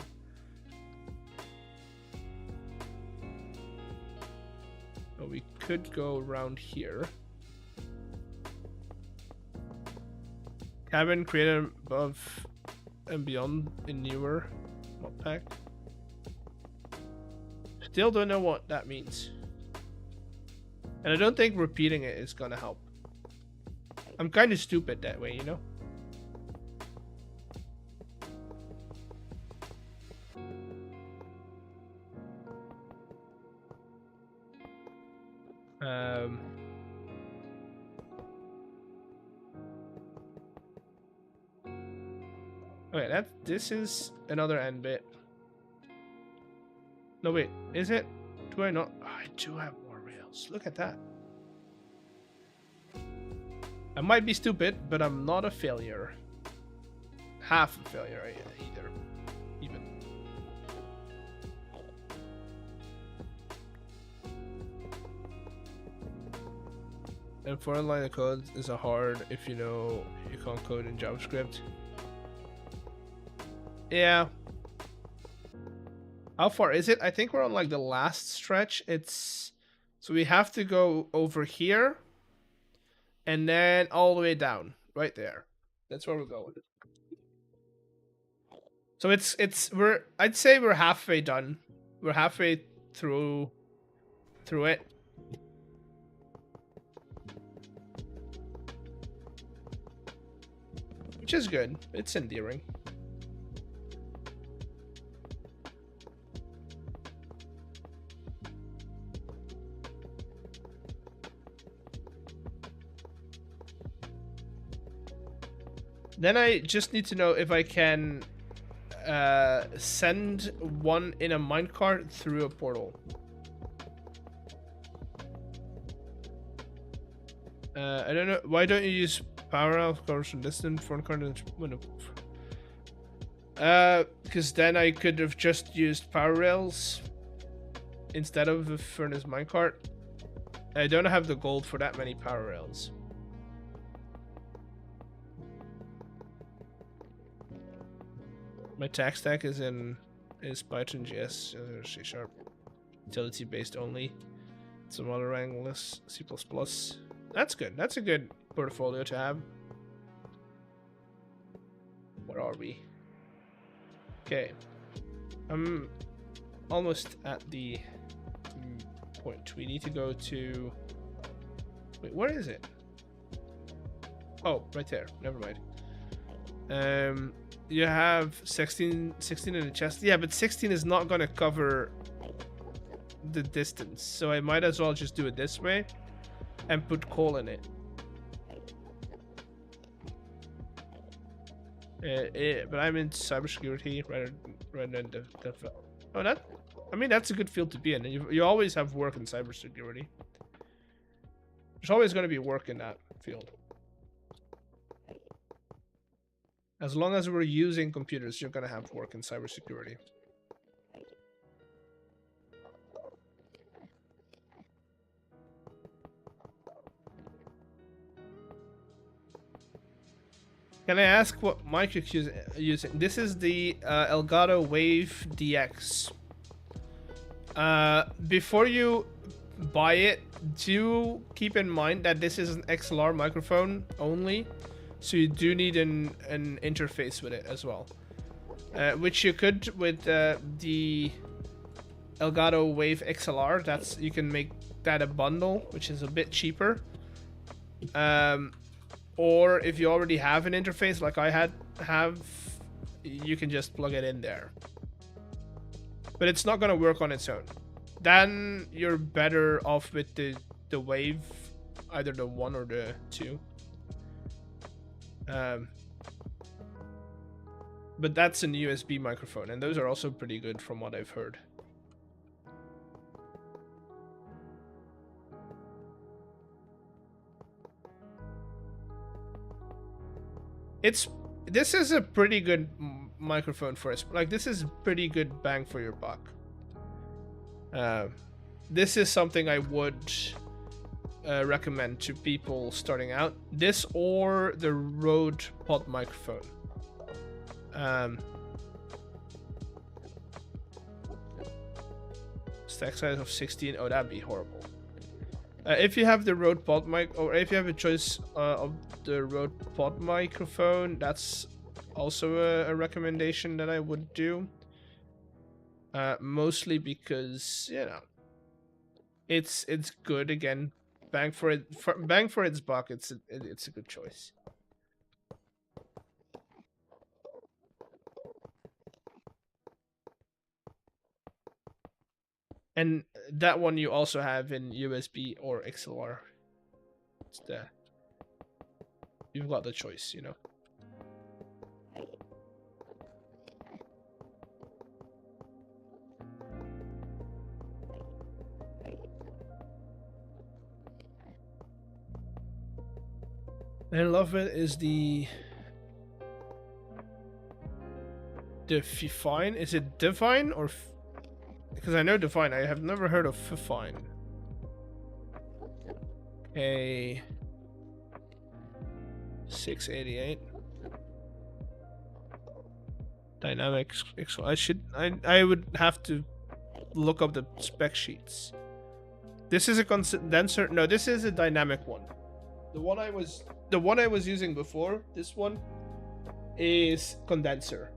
Oh, we could go around here. Cabin created above and beyond in newer mod pack. Still don't know what that means. And I don't think repeating it is gonna help. I'm kind of stupid that way, you know? Okay, this is another end bit. No, wait, is it? Do I not? Oh, I do have more rails. Look at that. I might be stupid, but I'm not a failure. Half a failure either. Even. And foreign line of code is a hard if you know you can't code in JavaScript. Yeah. How far is it? I think we're on like the last stretch. It's so we have to go over here and then all the way down right there. That's where we're going. So I'd say we're halfway done. We're halfway through it. Which is good. It's endearing. Then I just need to know if I can send one in a minecart through a portal. I don't know. Why don't you use parallel course from distant front corner window? Because then I could have just used power rails instead of a furnace minecart. I don't have the gold for that many power rails. My tech stack is Python, JS, C Sharp, utility based only. Some other Angular, C++. That's good. That's a good portfolio to have. Where are we? Okay, I'm almost at the point. We need to go to. Wait, where is it? Oh, right there. Never mind. You have 16 in the chest. Yeah, but 16 is not gonna cover the distance, so I might as well just do it this way and put coal in it. But I'm in cybersecurity rather than the oh, that, I mean, that's a good field to be in. You always have work in cybersecurity. There's always going to be work in that field. As long as we're using computers, you're going to have work in cybersecurity. Can I ask what mic you're using? This is the Elgato Wave DX. Before you buy it, do keep in mind that this is an XLR microphone only, so you do need an interface with it as well, which you could with the Elgato Wave XLR. That's, you can make that a bundle, which is a bit cheaper. Or if you already have an interface like I have, you can just plug it in there. But it's not gonna work on its own. Then you're better off with the Wave, either the 1 or the 2. But that's an USB microphone, and those are also pretty good from what I've heard. This is a pretty good microphone for us. Like, this is pretty good bang for your buck. This is something I would recommend to people starting out. This or the Rode Pod microphone. Stack size of 16. Oh, that'd be horrible. If you have the Rode Pod mic, or if you have a choice of the Rode Pod microphone, that's also a recommendation that I would do. Mostly because, you know, it's good. Again, bang for its buck. It's a good choice. And that one you also have in USB or XLR. It's there. You've got the choice, you know. And I love it is the Fifine. Is it Divine or? Because I know Divine. I have never heard of Fifine. A 688 dynamics. I would have to look up the spec sheets. This is a condenser. No, this is a dynamic one. The one I was using before, this one, is condenser.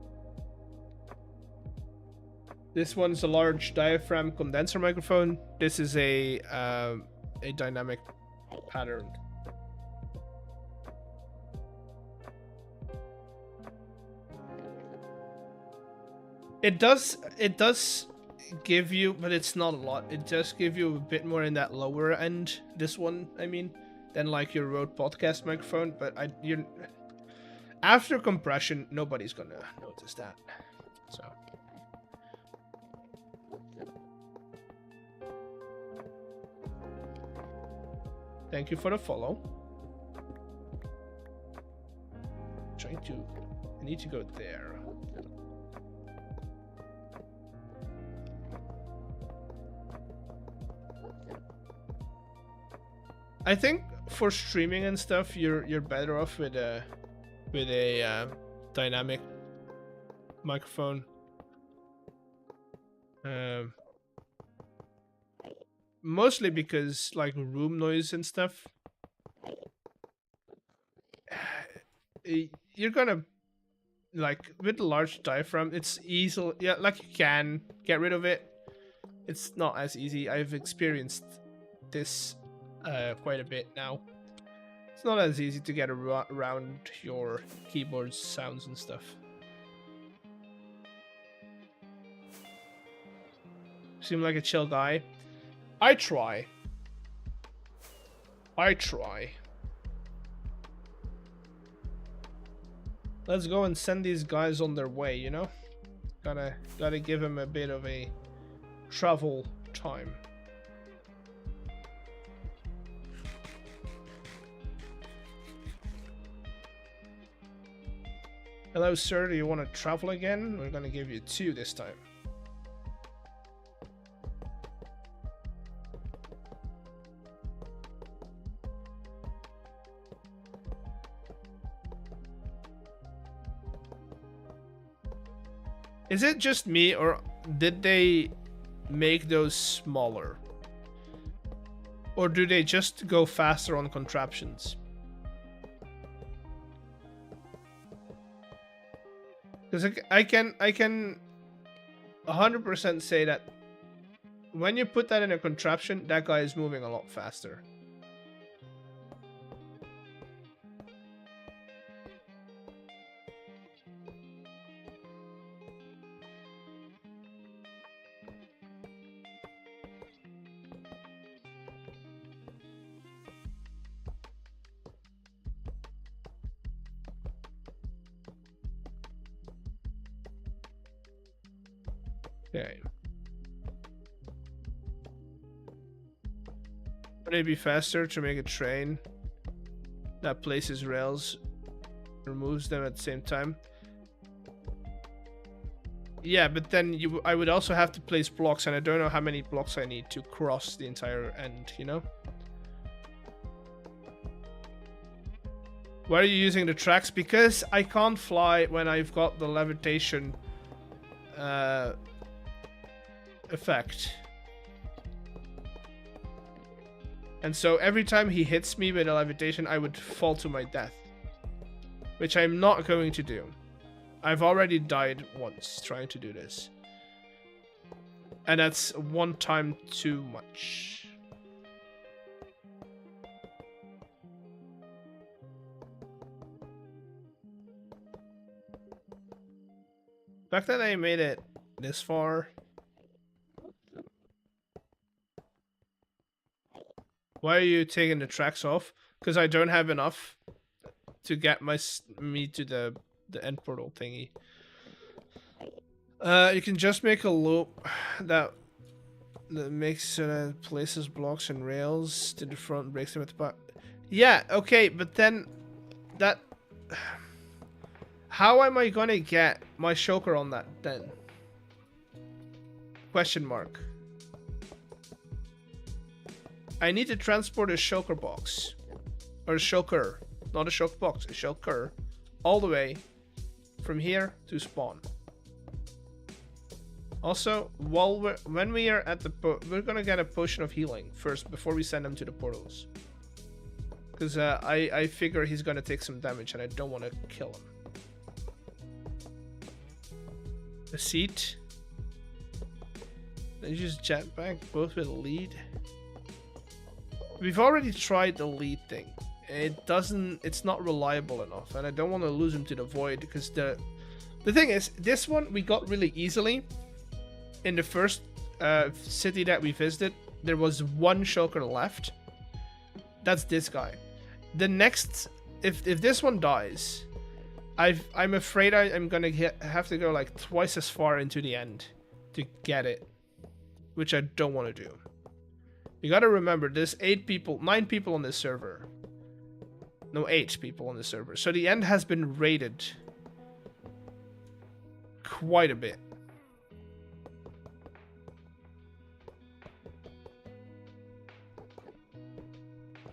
This one's a large diaphragm condenser microphone. This is a dynamic pattern. It does give you, but it's not a lot. It does give you a bit more in that lower end. This one, I mean, than like your Rode podcast microphone. But you're after compression, nobody's gonna notice that. So. Thank you for the follow. trying to... I need to go there. I think for streaming and stuff, you're better off with a dynamic microphone. Mostly because like room noise and stuff. You're gonna like with the large diaphragm, it's easy. Yeah, like you can get rid of it. It's not as easy. I've experienced this quite a bit now. It's not as easy to get around your keyboard sounds and stuff. Seem like a chill guy. I try. Let's go and send these guys on their way, you know? Gotta give them a bit of a travel time. Hello, sir. Do you want to travel again? We're gonna give you 2 this time. Is it just me, or did they make those smaller? Or do they just go faster on contraptions? Because I can 100% say that when you put that in a contraption, that guy is moving a lot faster. Okay. Would it be faster to make a train that places rails, removes them at the same time? Yeah, but then I would also have to place blocks, and I don't know how many blocks I need to cross the entire end, you know? Why are you using the tracks? Because I can't fly when I've got the levitation effect. And so every time he hits me with a levitation, I would fall to my death. Which I'm not going to do. I've already died once trying to do this. And that's 1 time too much. The fact that I made it this far. Why are you taking the tracks off? Because I don't have enough to get me to the end portal thingy. You can just make a loop that makes places blocks and rails to the front and breaks them at the back. Yeah, okay, but then that... How am I gonna get my shulker on that then? Question mark. I need to transport a shulker box. Or a shulker. Not a shulker box, a shulker. All the way from here to spawn. Also, when we are at the we're gonna get a potion of healing first before we send him to the portals. Because I figure he's gonna take some damage and I don't want to kill him. A seat. Then you just jetpack both with a lead. We've already tried the lead thing. It's not reliable enough, and I don't want to lose him to the void because the thing is, this one we got really easily. In the first city that we visited, there was 1 shulker left. That's this guy. The next, if this one dies, I'm afraid I'm gonna have to go like twice as far into the end to get it, which I don't want to do. You gotta remember, there's 9 people on this server. No, 8 people on the server. So the end has been raided quite a bit.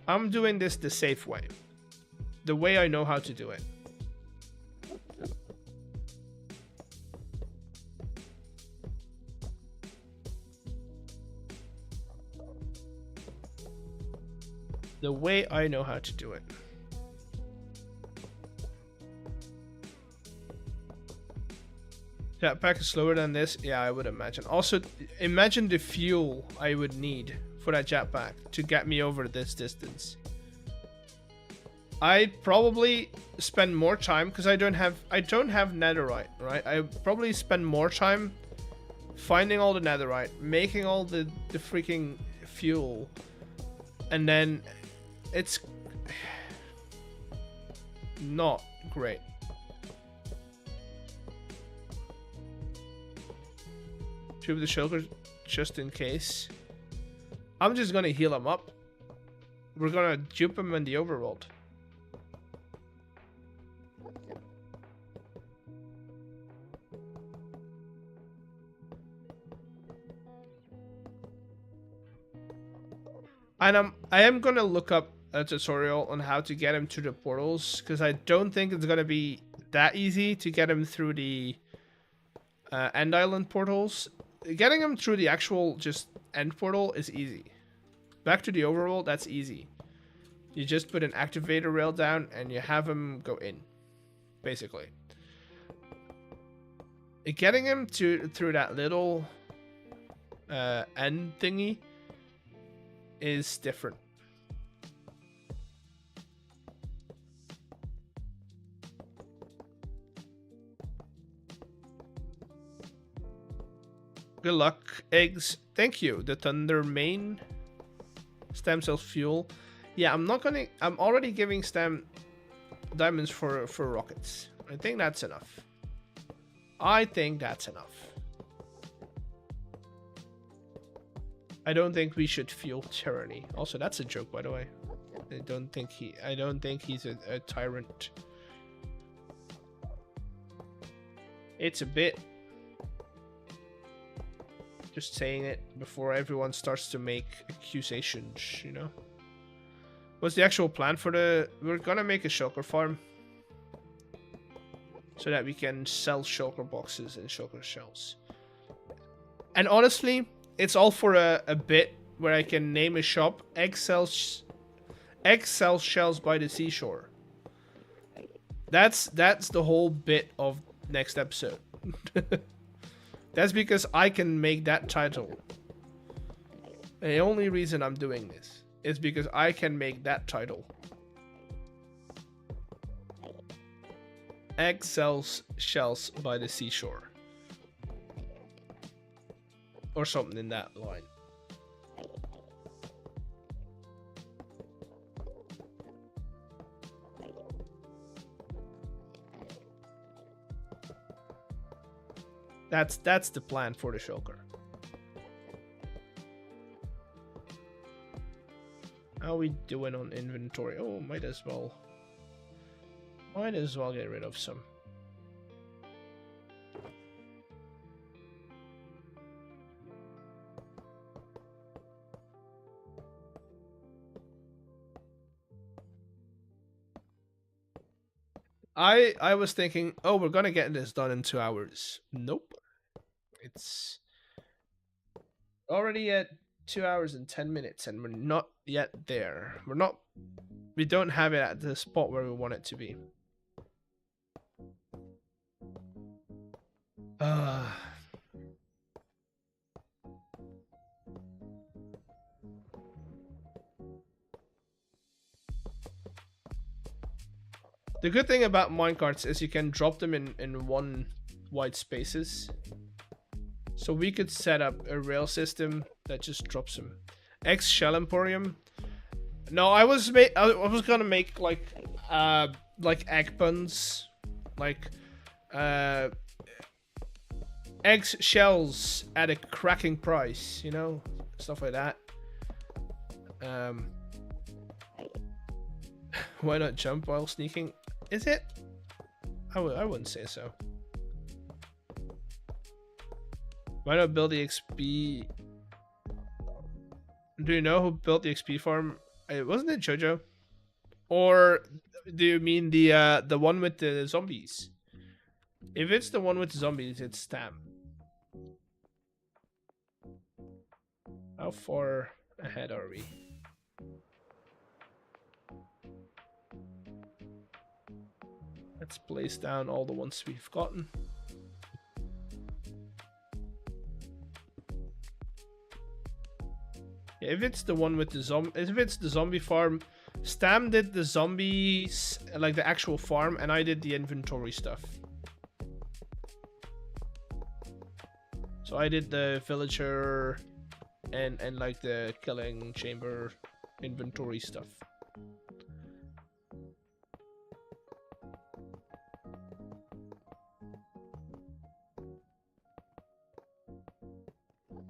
I'm doing this the safe way. The way I know how to do it. The way I know how to do it. Jetpack is slower than this? Yeah, I would imagine. Also, imagine the fuel I would need for that jetpack to get me over this distance. I'd probably spend more time because I don't have netherite, right? I probably spend more time finding all the netherite, making all the freaking fuel, and then it's not great. Tube the shulker just in case. I'm just gonna heal him up. We're gonna dupe him in the overworld. And I am gonna look up a tutorial on how to get him to the portals, because I don't think it's gonna be that easy to get him through the end island portals. Getting him through the actual just end portal is easy. Back to the overworld, that's easy. You just put an activator rail down and you have him go in, basically. Getting him through that little end thingy is different. Good luck, eggs. Thank you. The Thunder Main stem cell fuel. Yeah, I'm already giving stem diamonds for rockets. I think that's enough. I think that's enough. I don't think we should fuel tyranny. Also, that's a joke, by the way. I don't think he's a tyrant. It's a bit. Just saying it before everyone starts to make accusations, you know. What's the actual plan for the... We're gonna make a shulker farm. So that we can sell shulker boxes and shulker shells. And honestly, it's all for a bit where I can name a shop. Egg sells shells by the seashore. That's the whole bit of next episode. That's because I can make that title. And the only reason I'm doing this is because I can make that title. Egg sells shells by the seashore. Or something in that line. That's the plan for the shulker. How are we doing on inventory? Oh, might as well get rid of some. I was thinking, oh, we're gonna get this done in 2 hours. Nope. It's already at 2 hours and 10 minutes and we're not yet there. We don't have it at the spot where we want it to be. The good thing about minecarts is you can drop them in one wide spaces. So we could set up a rail system that just drops them. X Shell Emporium. No, I was gonna make like egg buns, like eggs shells at a cracking price, you know, stuff like that. Why not jump while sneaking? Is it? I wouldn't say so. Why not build the XP? Do you know who built the XP farm? Wasn't it Jojo? Or do you mean the one with the zombies? If it's the one with the zombies, it's Stam. How far ahead are we? Let's place down all the ones we've gotten. Yeah, if it's the one with the if it's the zombie farm, Stam did the zombies, like the actual farm, and I did the inventory stuff. So I did the villager and like the killing chamber inventory stuff.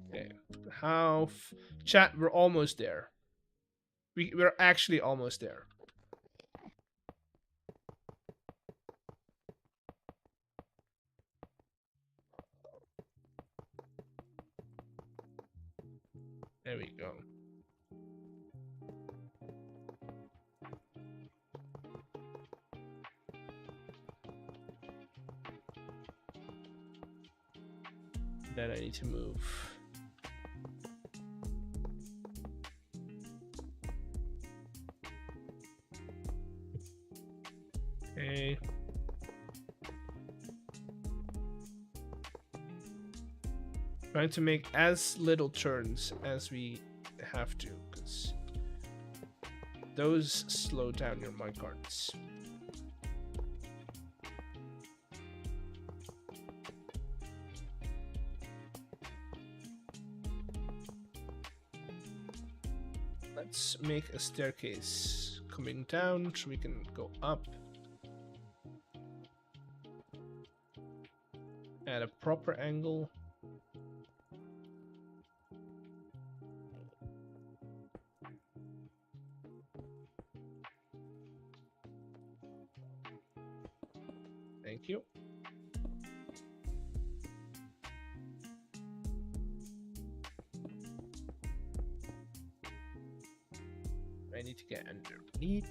Okay, chat, we're almost there. We're actually almost there. There we go. Then I need to move. Okay. Trying to make as little turns as we have to, because those slow down your minecarts. Let's make a staircase coming down so we can go up at a proper angle. Thank you. I need to get underneath.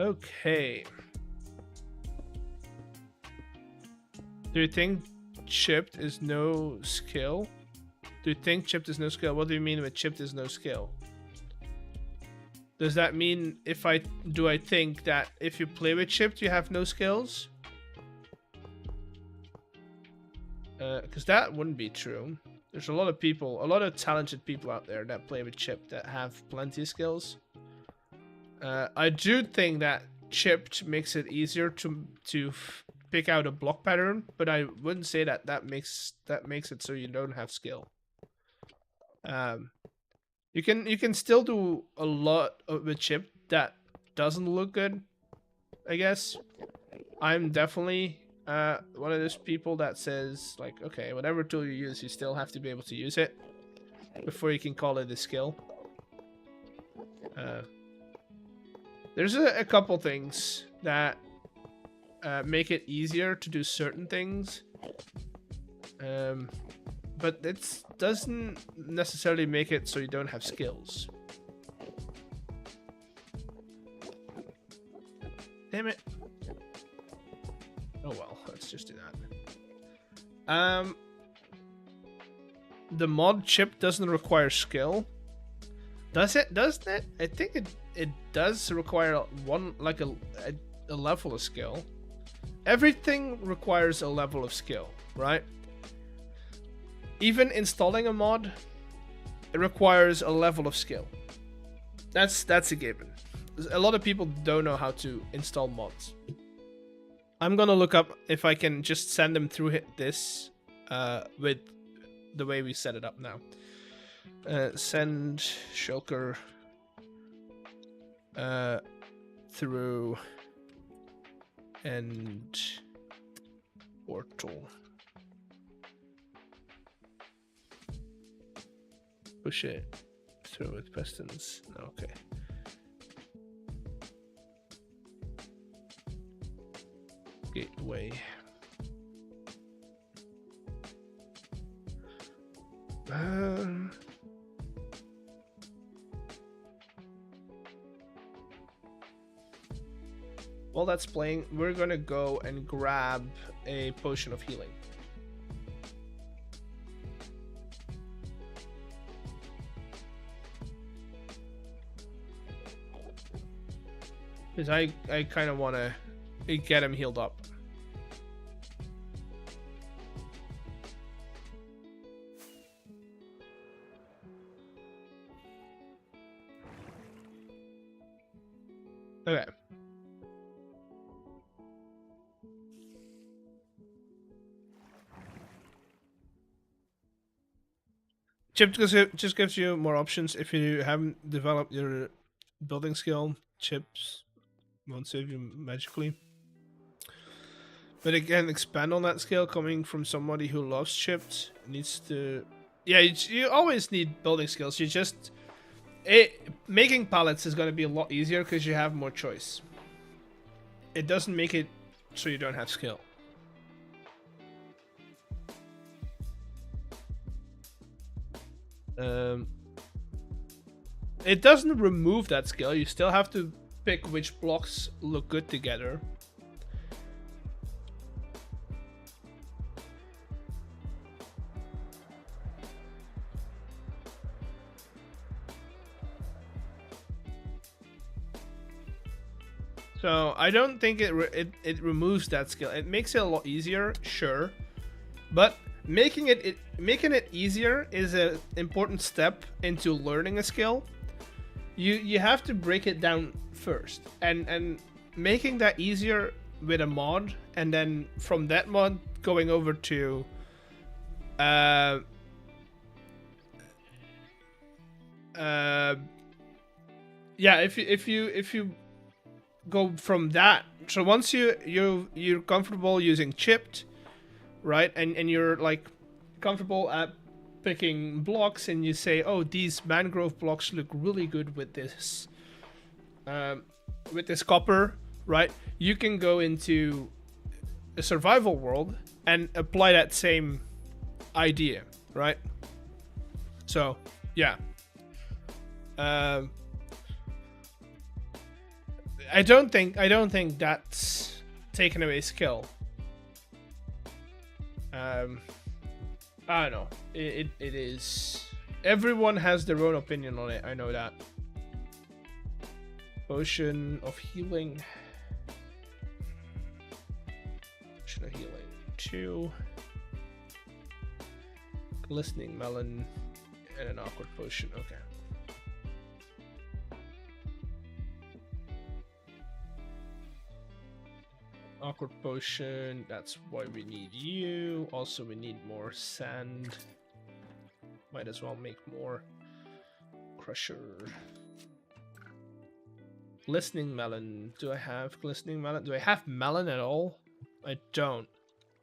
Okay. Do you think chipped is no skill? Do you think chipped is no skill? What do you mean with chipped is no skill? Does that mean do I think that if you play with chipped you have no skills? Because that wouldn't be true. There's a lot of people, a lot of talented people out there that play with chipped that have plenty of skills. I do think that chipped makes it easier to pick out a block pattern, but I wouldn't say that makes it so you don't have skill. You can still do a lot with chipped that doesn't look good, I guess. I'm definitely one of those people that says, like, okay, whatever tool you use, you still have to be able to use it before you can call it a skill. There's a couple things that make it easier to do certain things, but it doesn't necessarily make it so you don't have skills. Damn it. Oh well, let's just do that. The mod chip doesn't require skill. Does it? Doesn't it? I think it does require one, like a level of skill. Everything requires a level of skill, right? Even installing a mod, it requires a level of skill. That's a given. A lot of people don't know how to install mods. I'm gonna look up if I can just send them through this with the way we set it up now. Send shulker through and portal. Push it through with pistons. Okay. Gateway. While that's playing, we're gonna go and grab a potion of healing. Because I kind of want to get him healed up. Okay. Chip just gives you more options if you haven't developed your building skill. Chips won't save you magically. But again, expand on that skill coming from somebody who loves chips. Needs to... Yeah, you always need building skills. You just... making pallets is going to be a lot easier because you have more choice. It doesn't make it so you don't have skill. It doesn't remove that skill. You still have to pick which blocks look good together. So I don't think it removes that skill. It makes it a lot easier, sure, but making it easier is an important step into learning a skill. You have to break it down first, and making that easier with a mod, and then from that mod going over to yeah, if you go from that, so once you're comfortable using chipped, right, and you're like comfortable at picking blocks, and you say, oh, these mangrove blocks look really good with this copper, right, you can go into a survival world and apply that same idea, right? So yeah, I don't think that's taken away skill. I don't know. It is. Everyone has their own opinion on it. I know that. Potion of healing. Potion of healing 2. Glistening melon and an awkward potion. Okay. Awkward potion, that's why we need you. Also, we need more sand. Might as well make more. Crusher. Glistening melon. Do I have glistening melon? Do I have melon at all? I don't.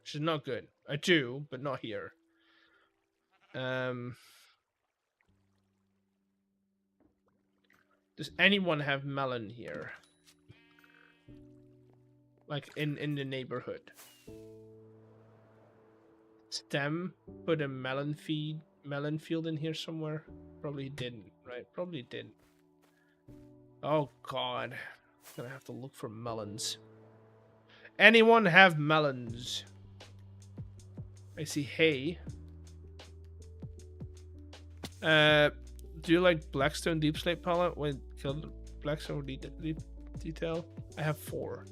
Which is not good. I do, but not here. Does anyone have melon here? Like in the neighborhood. Stem put a melon field in here somewhere. Probably didn't, right? Probably didn't. Oh god. I'm gonna have to look for melons. Anyone have melons? I see hay. Do you like Blackstone Deep Slate palette with killed Blackstone detail? I have 4.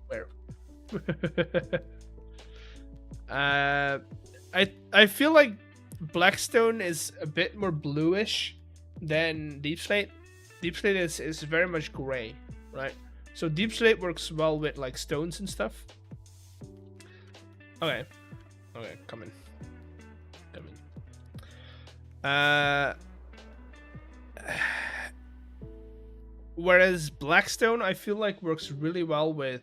Where? I feel like Blackstone is a bit more bluish than Deep Slate. Deep Slate is very much gray, right? So Deep Slate works well with like stones and stuff. Okay. Okay, come in. Whereas Blackstone, I feel like works really well with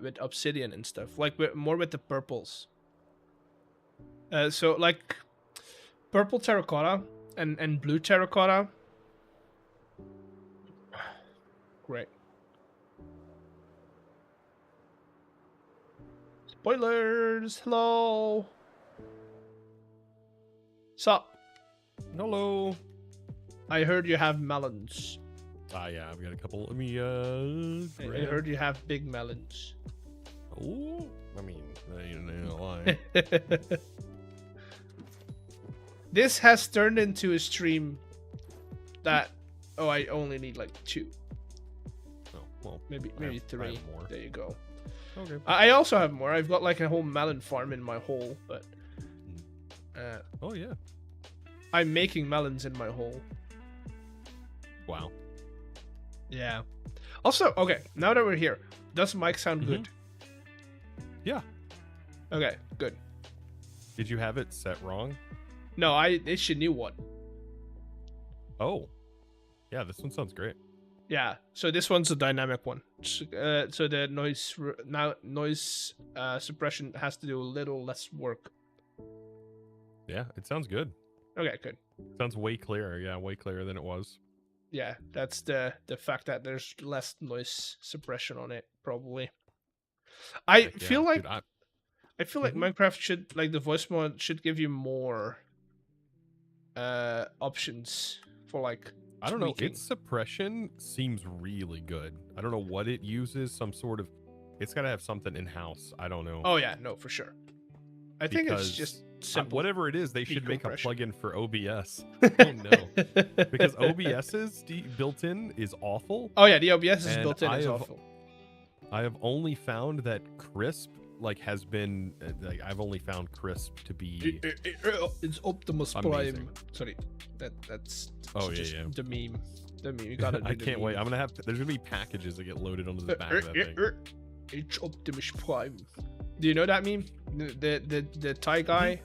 with obsidian and stuff, like more with the purples. So like purple terracotta and blue terracotta. Great. Spoilers. Hello. Sup? Hello. I heard you have melons. Yeah, I've got a couple. Let me I heard you have big melons. Oh, I mean, you know, lie. This has turned into a stream that I only need like 2. Oh, well, Maybe I have 3. more. There you go. Okay. I also have more. I've got like a whole melon farm in my hole, but Oh yeah. I'm making melons in my hole. Wow. Yeah. Also, okay, now that we're here, does Mike sound good? Yeah. Okay, good. Did you have it set wrong? No, it's a new one. Oh. Yeah, this one sounds great. Yeah, so this one's a dynamic one. So the noise suppression has to do a little less work. Yeah, it sounds good. Okay, good. Sounds way clearer. Yeah, way clearer than it was. Yeah, that's the fact that there's less noise suppression on it, probably. I feel like dude, I feel like Minecraft should, like, the voice mod should give you more options for, like, I don't know. tweaking. Its suppression seems really good. I don't know what it uses. Some sort of. It's got to have something in house. I don't know. Oh yeah, no, for sure. I think it's just simple. Whatever it is, they should make a decompression. plugin for OBS. Oh no, because OBS's built-in is awful. Oh yeah, the OBS is And built in. Is awful. I have only found that Crisp has been I've only found Crisp to be It's Optimus amazing. Prime. Sorry, that's Oh, yeah, just yeah. the meme. The meme. You gotta. Do I the can't wait. meme. I'm gonna have there's gonna be packages that get loaded onto the back of that thing. It's Optimus Prime. Do you know that meme? The Thai guy,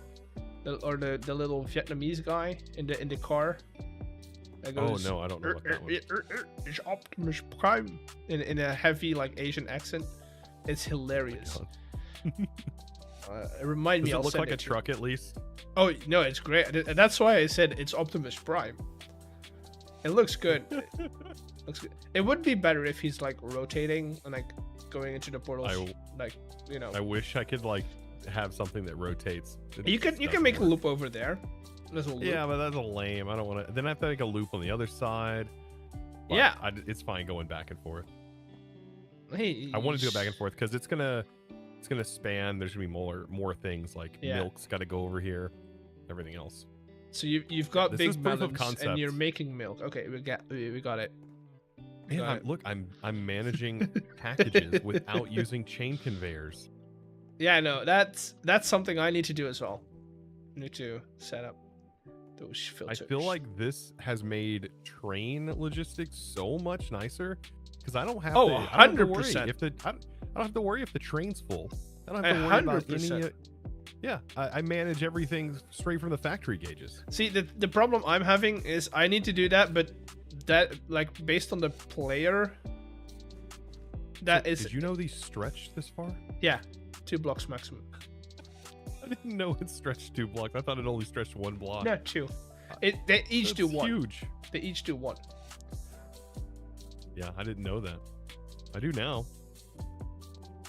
or the little Vietnamese guy in the car. That goes, Oh no, I don't know what that was. It's Optimus Prime in a heavy like Asian accent. It's hilarious. It reminds me. Does it I'll look send like a it to you. truck at least? Oh no, it's great. And that's why I said it's Optimus Prime. It looks good. Looks good. It would be better if he's like rotating and like going into the portals. Like, you know. I wish I could like have something that rotates. You can make a loop over there. There's a loop. Yeah, but that's a lame. I don't want to. Then I have to make a loop on the other side. But Yeah. it's fine going back and forth. Hey, I want to do it back and forth because it's gonna span. There's gonna be more things like milk's got to go over here, everything else. So you've got This big is proof of melons concept. and you're making milk. Okay, we got it. Man, look, I'm managing packages without using chain conveyors. Yeah, no, that's something I need to do as well. I need to set up those filters. I feel like this has made train logistics so much nicer because I don't have Oh, to. I don't have to worry 100%. if I don't have to worry if the train's full. I don't have to worry about any. 100%. Yeah, I manage everything straight from the factory gauges. See, the problem I'm having is I need to do that, but that, like, based on the player, that is, Did you know these stretch this far? yeah, 2 blocks maximum. I didn't know it stretched 2 blocks. I thought it only stretched 1 block. No, 2. They each do That's 1. Huge. They each do 1. Yeah, I didn't know that. I do now.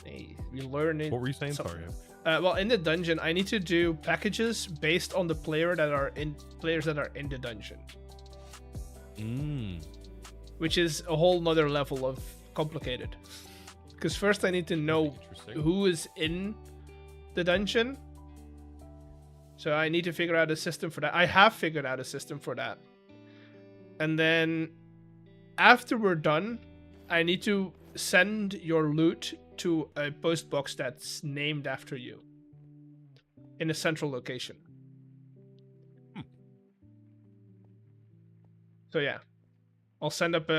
Hey, you learn it. What were you saying? something. Sorry. Well, in the dungeon, I need to do packages based on the players that are in the dungeon, which is a whole nother level of complicated. Because first I need to know Interesting. who is in the dungeon. So I need to figure out a system for that. I have figured out a system for that. And then after we're done, I need to send your loot to a post box that's named after you in a central location. So yeah, I'll set up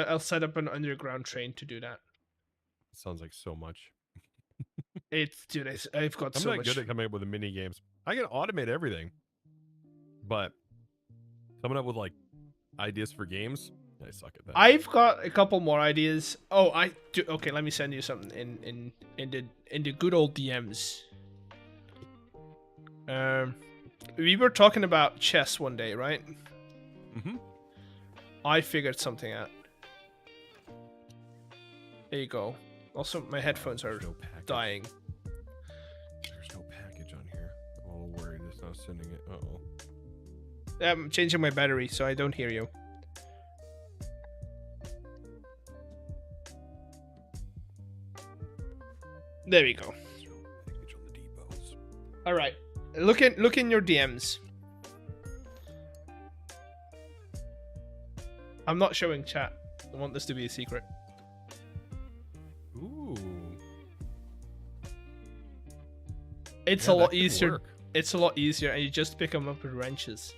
an underground train to do that. Sounds like so much. I've got I'm so not much. good at coming up with the mini games. I can automate everything, but coming up with like ideas for games, I suck at that. I've got a couple more ideas. Oh, I do. Okay, let me send you something in the good old DMs. We were talking about chess one day, right? Mm-hmm. I figured something out. There you go. Also, my headphones are dying. There's no package on here. I'm a little worried it's not sending it. Uh-oh. I'm changing my battery so I don't hear you. There we go. There's no package on the depots. All right. Look in your DMs. I'm not showing chat. I want this to be a secret. Ooh. It's Yeah, a that lot could easier. work. It's a lot easier, and you just pick them up with wrenches.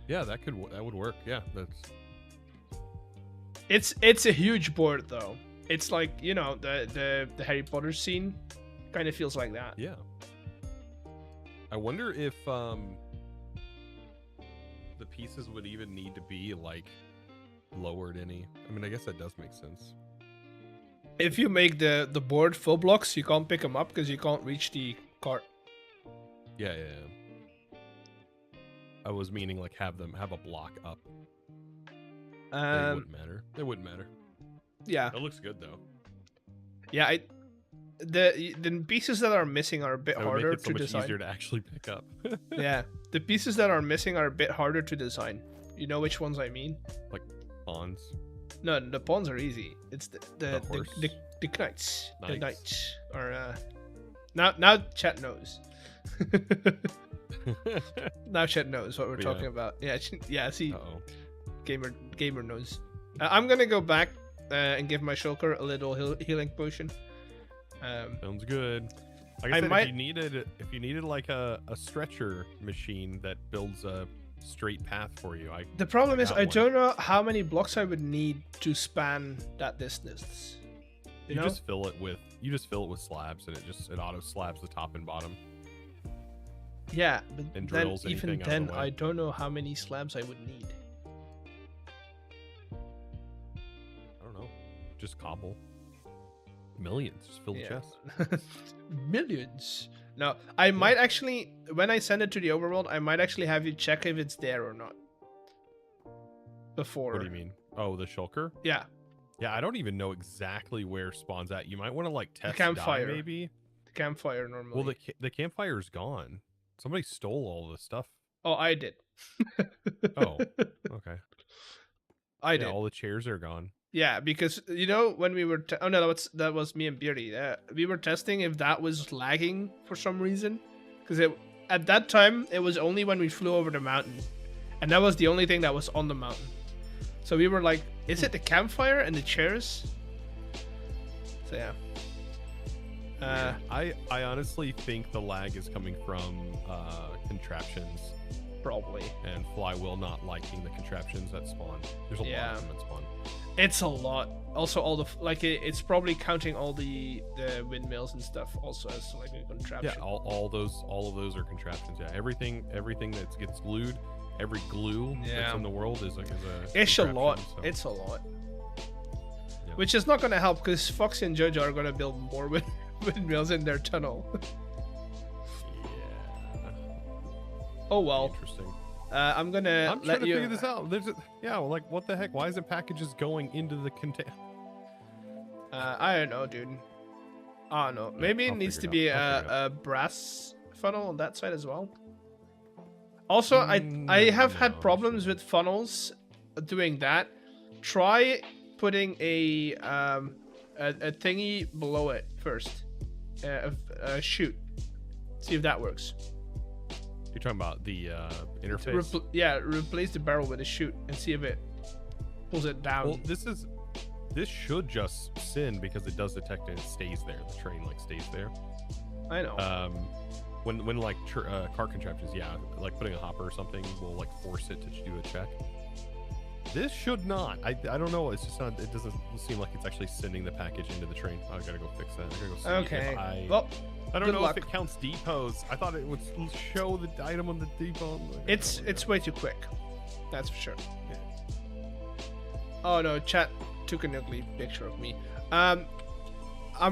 Yeah, that would work. Yeah, It's a huge board though. It's like, you know, the Harry Potter scene kind of feels like that. yeah. I wonder if the pieces would even need to be like lowered any. I mean, I guess that does make sense. If you make the board full blocks, you can't pick them up because you can't reach the cart. Yeah. I was meaning like have a block up. They wouldn't matter. They wouldn't matter. Yeah. It looks good though. Yeah, the pieces that are missing are a bit That would harder make it so to much design. easier to actually pick up. Yeah, the pieces that are missing are a bit harder to design. You know which ones I mean? Like pawns. No, the pawns are easy. It's the horse. the knights. The Knights. knights are now chat knows. Now chat knows what we're Yeah. talking about. Yeah, yeah. See, Uh-oh. gamer knows. I'm gonna go back and give my shulker a little healing potion. Sounds good. Like I I said, might- if you needed like a stretcher machine that builds a straight path for you, The problem is got I one. don't know how many blocks I would need to span that distance. You know? just fill it with slabs, and it auto slabs the top and bottom. Yeah, but and then drills even anything out of then the way. I don't know how many slabs I would need. I don't know. Just cobble. Millions. Just fill the Yeah. chest. Millions. No, I might actually, when I send it to the overworld, I might actually have you check if it's there or not. Before. What do you mean? Oh, the shulker? Yeah, Yeah, I don't even know exactly where spawn's at. You might want to like test campfire. dye, maybe. the campfire normally. Well, the campfire's gone. Somebody stole all the stuff. Oh, I did. Oh, okay. I Yeah, did. all the chairs are gone. Yeah, because you know when we were oh no, that was me and Beardy. We were testing if that was lagging for some reason, because at that time it was only when we flew over the mountain, and that was the only thing that was on the mountain. So we were like, is it the campfire and the chairs? So yeah. I honestly think the lag is coming from contraptions, Probably. and Fly will not liking the contraptions that spawn. There's a Yeah. lot of them that spawn. It's a lot. Also, all the it's probably counting all the windmills and stuff also as like a contraption. Yeah, all of those are contraptions. Yeah, everything that gets glued, every glue Yeah. that's in the world is a It's a lot. contraption, so- It's a lot. Yeah. Which is not going to help because Foxy and Jojo are going to build more windmills in their tunnel. Yeah. Oh well. Interesting. I'm gonna I'm trying let to you. figure this out. Well, like, what the heck? Why isn't packages going into the container? I don't know, dude. I don't know. Maybe it I'll needs to figure be it out. I'll a brass funnel on that side as well. Also, I have no, had problems with funnels doing that. Try putting a thingy below it first. A chute. See if that works. You're talking about the interface. Replace the barrel with a chute and see if it pulls it down. Well, this should just sin because it does detect and it stays there. The train like stays there. I know. When like car contraptions, yeah, like putting a hopper or something will like force it to do a check. This should not. I don't know. It's just not. It doesn't seem like it's actually sending the package into the train. I gotta go fix that. I gotta go see Okay. if Well, I don't good know luck. if it counts depots. I thought it would show the item on the depot. it's way too quick. That's for sure. Oh no, chat took an ugly picture of me. I'm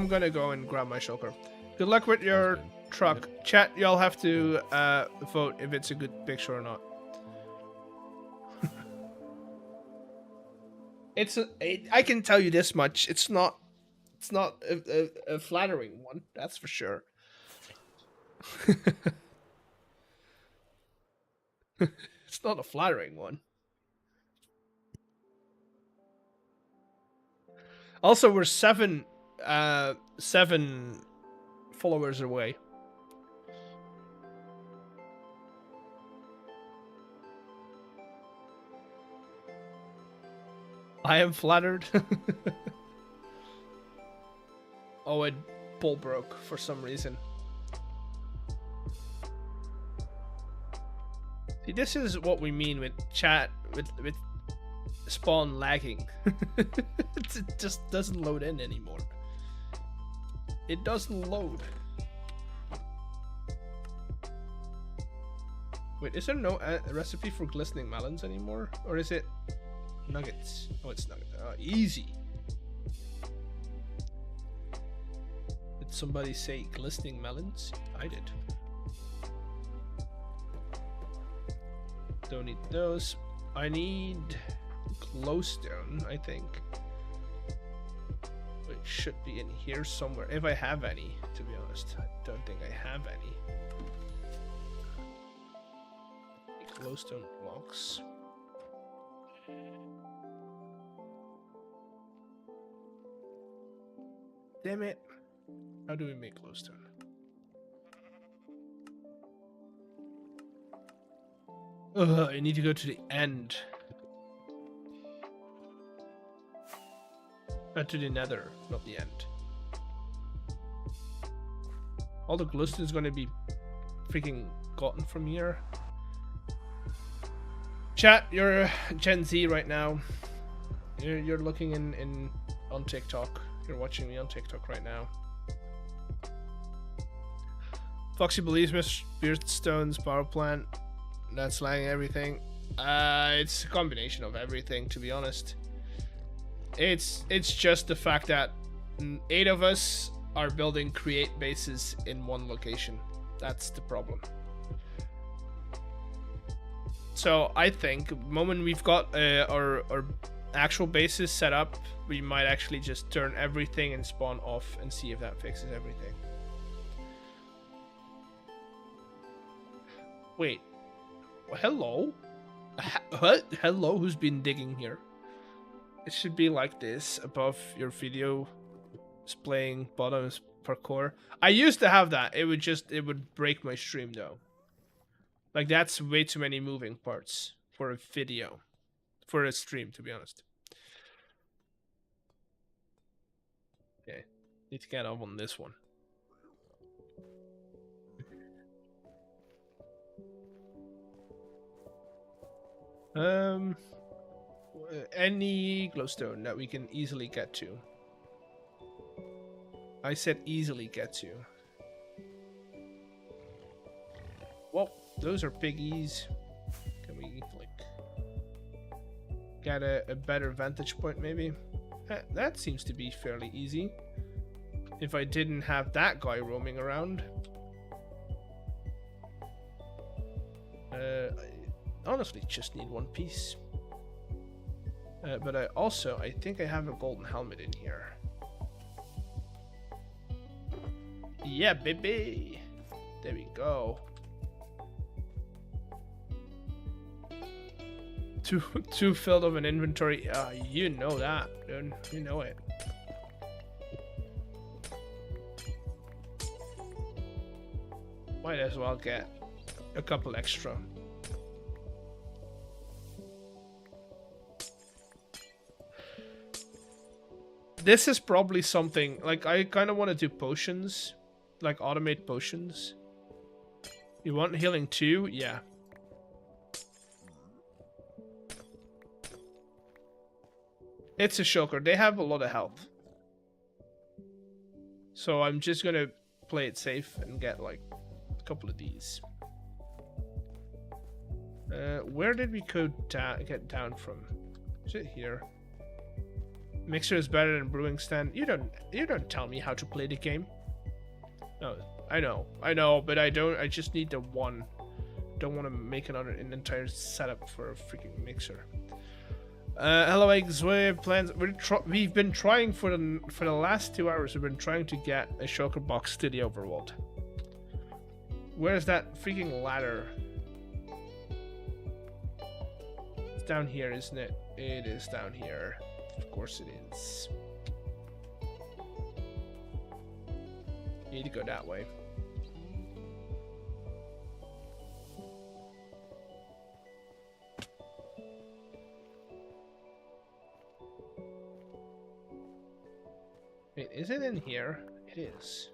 gonna go and grab my shulker. Good luck with your truck. Chat, y'all have to vote if it's a good picture or not. I can tell you this much. It's not a flattering one. That's for sure. It's not a flattering one. Also, we're seven followers away. I am flattered. Oh, it bull broke for some reason. See, this is what we mean with chat, with spawn lagging. It just doesn't load in anymore. It doesn't load. Wait, is there no recipe for glistening melons anymore? Or is it nuggets? Oh, it's nuggets. Easy. Did somebody say glistening melons? I did. Don't need those. I need glowstone, I think. It should be in here somewhere. If I have any, to be honest. I don't think I have any. Glowstone blocks. Damn it. How do we make glowstone? Ugh, I need to go to the end. To the nether, not the end. All the glowstone is going to be freaking gotten from here. Chat, you're Gen Z right now. You're looking in on TikTok. You're watching me on TikTok right now. Foxy believes Mr. Beardstone's power plant. That's lagging everything. It's a combination of everything, to be honest. It's just the fact that 8 of us are building create bases in one location. That's the problem. So I think the moment we've got our actual bases set up, we might actually just turn everything and spawn off and see if that fixes everything. Wait. Hello? Hello, who's been digging here? It should be like this above your video displaying bottoms parkour. I used to have that. It would break my stream though. Like that's way too many moving parts for a video, for a stream, to be honest. Okay, need to get up on this one. Any glowstone that we can easily get to. I said easily get to. Well, those are piggies. Can we like get a better vantage point maybe? That seems to be fairly easy. If I didn't have that guy roaming around. I honestly just need one piece. But I think I have a golden helmet in here. Yeah, baby. There we go. Too filled of an inventory. You know that, dude. You know it. Might as well get a couple extra. This is probably something, like, I kind of want to do potions. Like, automate potions. You want healing too? Yeah. It's a shulker. They have a lot of health. So I'm just gonna play it safe and get, like, a couple of these. Where did we go get down from? Is it here? Mixer is better than brewing stand. You don't tell me how to play the game. No, I know, but I don't. I just need the one. Don't want to make an entire setup for a freaking mixer. Hello, eggs. We have plans. We've been trying for the last 2 hours. We've been trying to get a shulker box to the overworld. Where's that freaking ladder? It's down here, isn't it? It is down here. Of course it is. Need to go that way. Wait, is it in here? It is.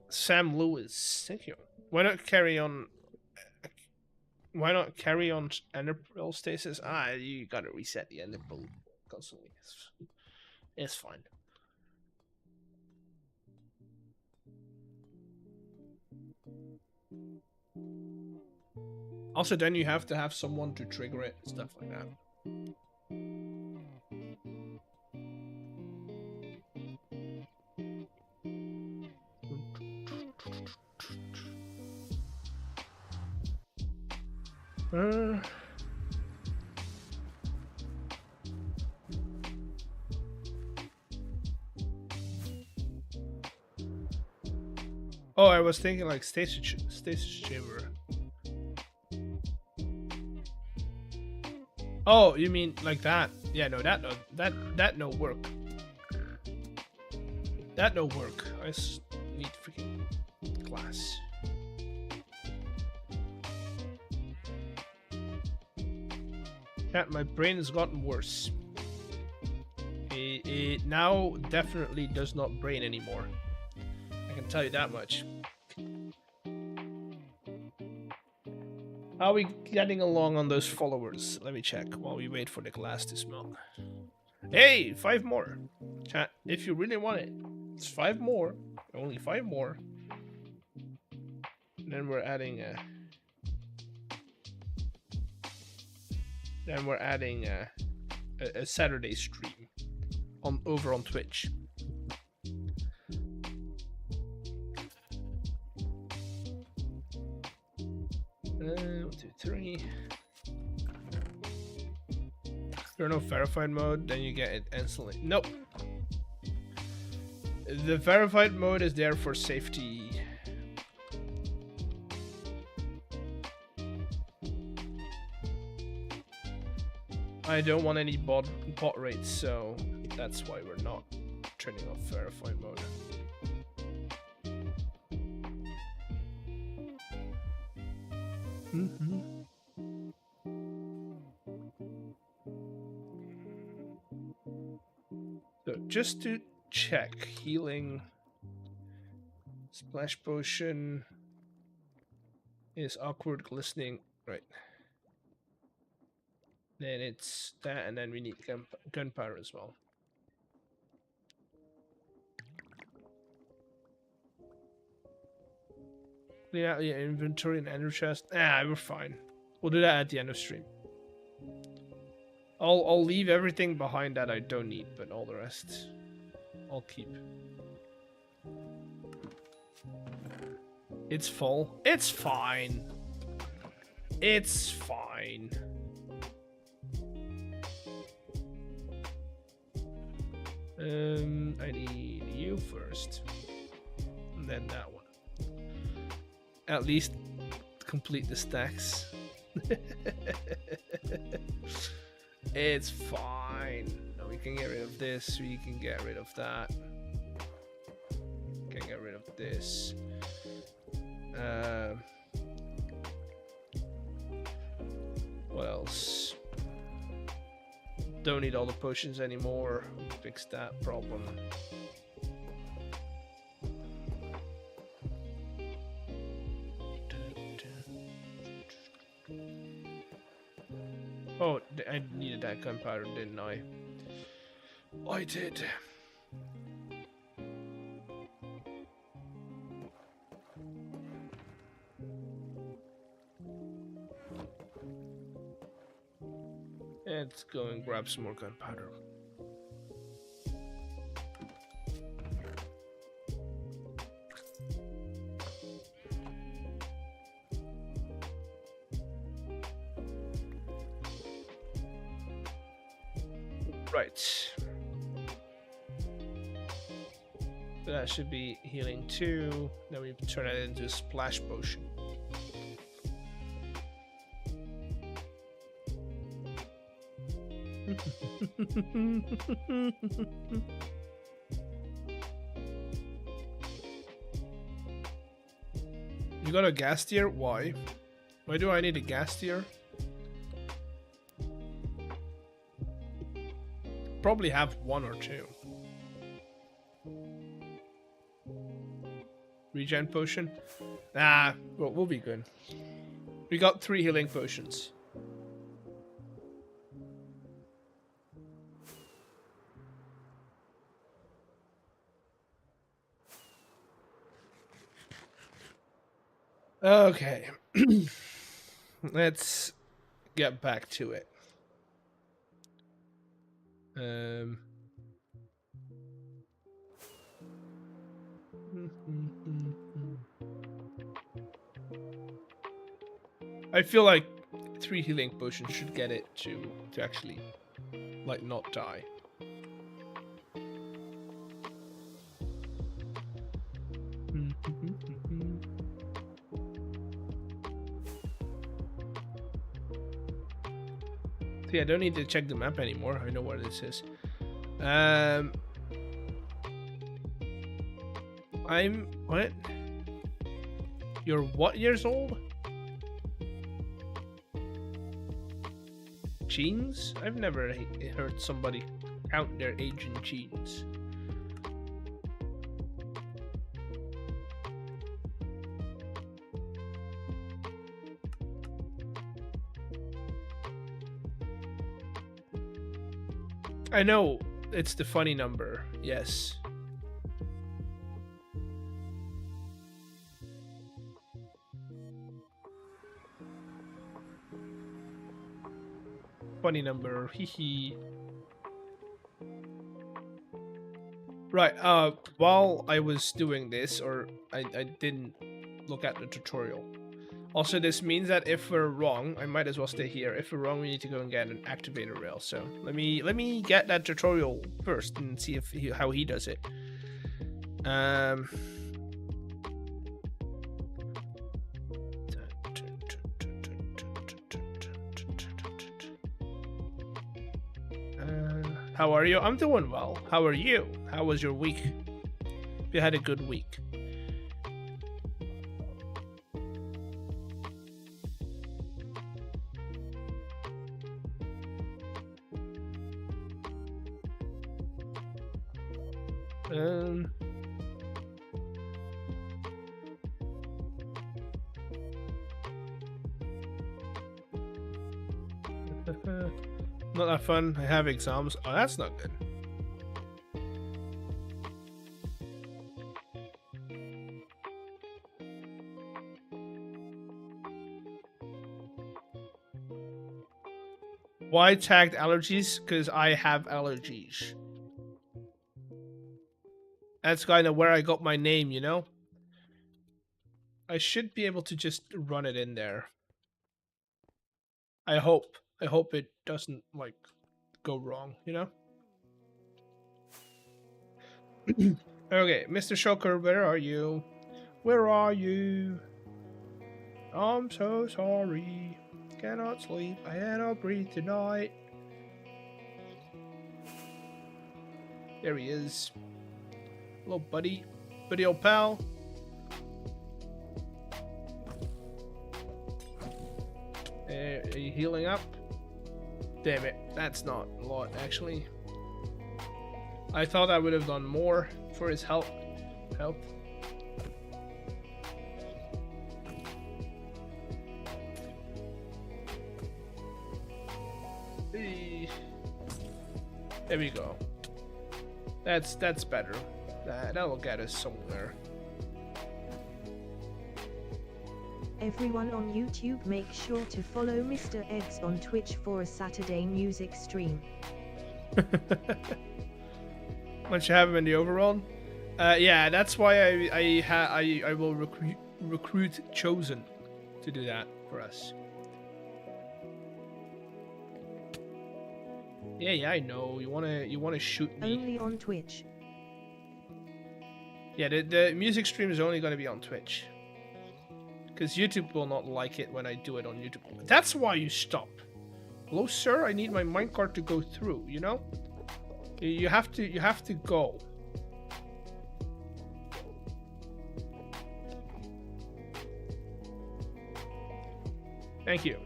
Sam Lewis, thank you. Why not carry on? Why not carry on ender pearl stasis? You gotta reset the ender pearl constantly. It's fine. Also, then you have to have someone to trigger it and stuff like that. Oh, I was thinking like stasis chamber. Oh, you mean like that? Yeah, no, that no work. That no work. I just need freaking glass. Yeah, my brain has gotten worse. It now definitely does not brain anymore. I can tell you that much. How are we getting along on those followers? Let me check while we wait for the glass to smell. Hey, 5 more. Chat, if you really want it. It's 5 more. Only 5 more. And then we're adding a Saturday stream over on Twitch. 1, 2, 3. There are no verified mode, then you get it instantly. Nope. The verified mode is there for safety. I don't want any bot rates, so that's why we're not turning off verified mode. So just to check, healing splash potion is awkward glistening, right? Then it's that, and then we need gunpowder as well. Clean out your inventory and ender chest. We're fine. We'll do that at the end of stream. I'll leave everything behind that I don't need, but all the rest I'll keep. It's full. It's fine. It's fine. I need you first, and then that one. At least complete the stacks. It's fine. No, we can get rid of this. We can get rid of that. We can get rid of this. What else? Don't need all the potions anymore. Fix that problem. Oh, I needed that gunpowder, didn't I? I did. Let's go and grab some more gunpowder. Right. That should be healing 2. Then we turn it into a splash potion. You got a gas tier? Why? Why do I need a gas tier? Probably have 1 or 2. Regen potion? Nah, well, we'll be good. We got 3 healing potions. Okay. Let's get back to it. I feel like 3 healing potions should get it to actually, like, not die. See, I don't need to check the map anymore. I know where this is. I'm what? You're what years old? Jeans? I've never heard somebody count their age in jeans. I know it's the funny number, yes. Funny number, hee. Right, while I was doing this, or I didn't look at the tutorial. Also, this means that if we're wrong, I might as well stay here. If we're wrong, we need to go and get an activator rail. So let me get that tutorial first and see if how he does it. How are you? I'm doing well. How are you? How was your week? You had a good week. Not that fun. I have exams. Oh, that's not good. Why tagged allergies? Because I have allergies. That's kind of where I got my name, you know? I should be able to just run it in there. I hope. I hope it doesn't, like, go wrong, you know? Okay, Mr. Shulker, where are you? Where are you? I'm so sorry. Cannot sleep. I cannot breathe tonight. There he is. Hello, buddy. Buddy old pal. Are you healing up? Damn it. That's not a lot, actually. I thought I would have done more for his health. There we go. That's better. That'll get us somewhere. Everyone on YouTube, make sure to follow Mr. Eggs on Twitch for a Saturday music stream. Once you have him in the overworld, yeah, that's why I will recruit Chosen to do that for us. Yeah, I know. You wanna shoot me. Only on Twitch. Yeah, the music stream is only gonna be on Twitch. Because YouTube will not like it when I do it on YouTube. That's why you stop. Hello, sir. I need my minecart to go through. You know, you have to go. Thank you.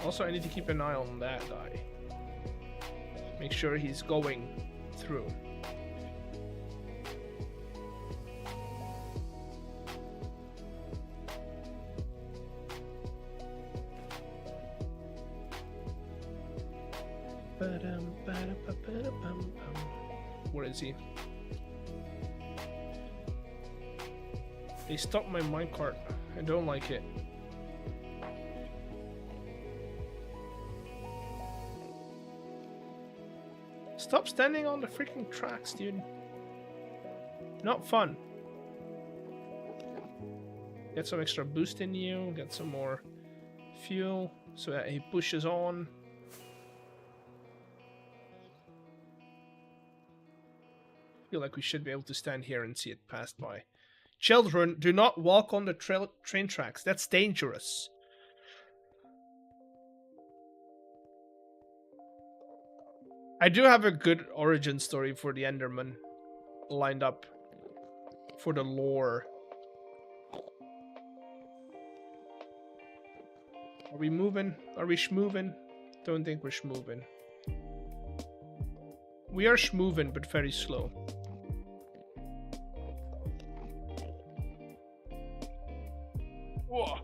Also, I need to keep an eye on that guy. Make sure he's going through. Where is he? They stopped my minecart. I don't like it. Stop standing on the freaking tracks, dude. Not fun. Get some extra boost in you, get some more fuel so that he pushes on. Feel like we should be able to stand here and see it pass by. Children, do not walk on the train tracks. That's dangerous. I do have a good origin story for the Enderman lined up for the lore. Are we moving? Are we schmoving? Don't think we're schmoving. We are schmoving, but very slow. Whoa.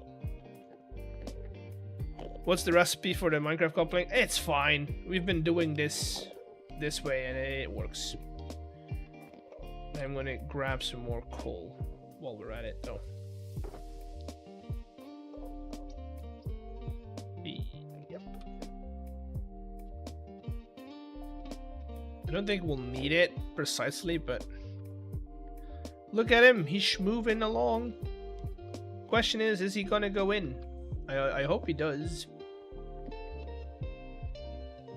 What's the recipe for the Minecraft coupling? It's fine. We've been doing this way and it works. I'm gonna grab some more coal while we're at it though. Yep. I don't think we'll need it precisely, but look at him. He's moving along. Question is he gonna go in? I hope he does.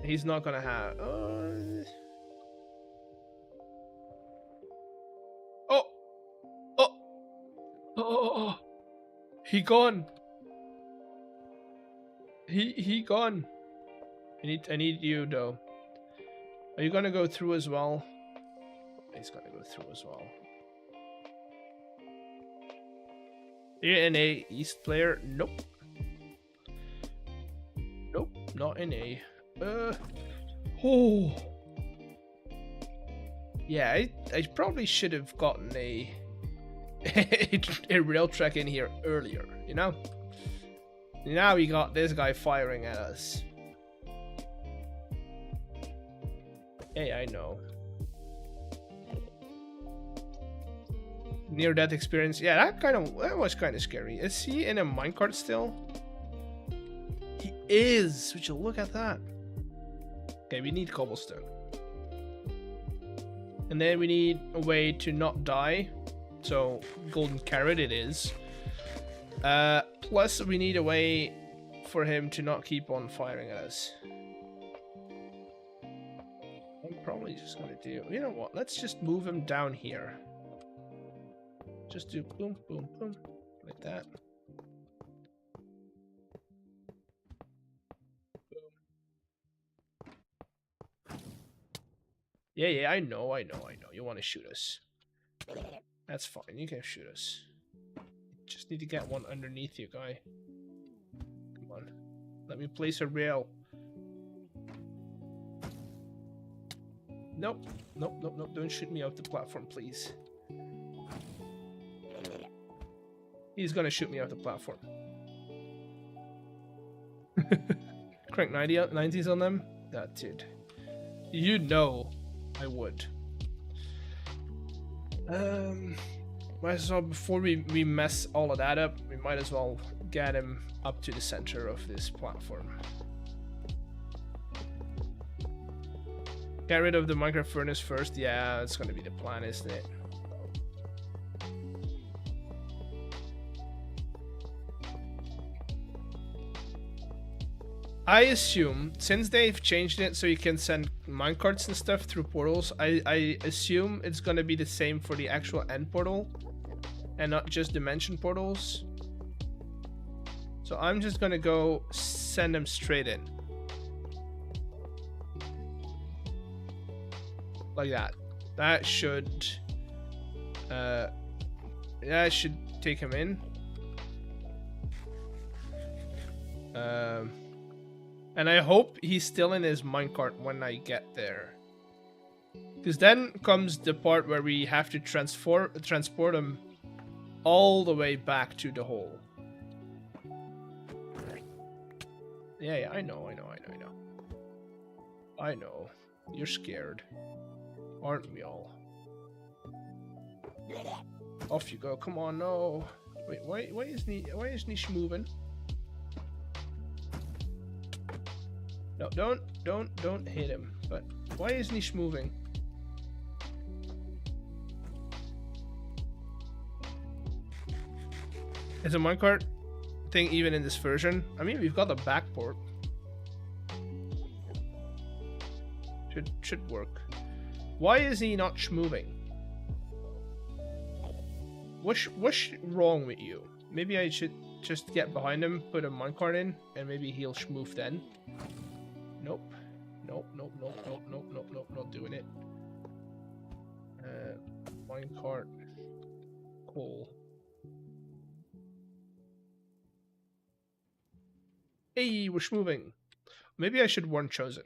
He's not gonna have. Oh! He gone. He gone. I need you though. Are you gonna go through as well? He's gonna go through as well. You're an A East player? Nope. Nope, not an A. Oh. Yeah, I probably should have gotten a rail track in here earlier, you know? Now we got this guy firing at us. Hey, I know. Near-death experience. Yeah, that was kind of scary. Is he in a minecart still? He is. Would you look at that? Okay, we need cobblestone. And then we need a way to not die. So, golden carrot it is. Plus, we need a way for him to not keep on firing at us. I'm probably just gonna do... You know what? Let's just move him down here. Just do boom, boom, boom. Like that. Yeah, I know. You want to shoot us. That's fine, you can shoot us. Just need to get one underneath you, guy. Come on. Let me place a rail. Nope. Don't shoot me off the platform, please. He's gonna shoot me off the platform. Crank 90s on them? That dude. You know I would. Might as well, before we mess all of that up, we might as well get him up to the center of this platform. Get rid of the Minecraft furnace first. Yeah, that's gonna be the plan, isn't it? I assume, since they've changed it so you can send minecarts and stuff through portals, I assume it's gonna be the same for the actual end portal and not just dimension portals. So I'm just gonna go send them straight in. Like that. That should take him in. And I hope he's still in his minecart when I get there. Because then comes the part where we have to transport him all the way back to the hole. Yeah, I know. I know. You're scared. Aren't we all? Off you go. Come on, no. Wait, why isn't he moving? No, don't hit him. But why isn't he moving? Is a minecart thing even in this version? I mean, we've got a backport. Should work. Why is he not moving? What's wrong with you? Maybe I should just get behind him, put a minecart in, and maybe he'll move then. Nope, not doing it. Minecart, coal. Hey, we're moving. Maybe I should warn Chosen.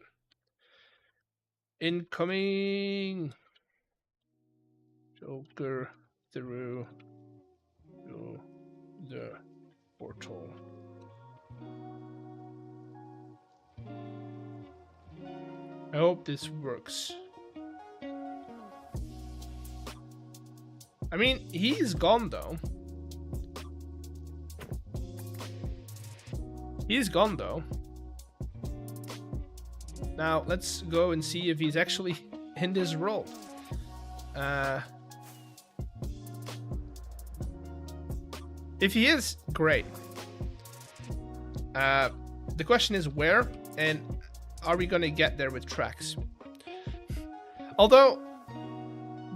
Incoming. Shulker through the portal. I hope this works. I mean, he's gone though. He's gone though. Now let's go and see if he's actually in this role. If he is, great. The question is where, and are we gonna get there with tracks? Although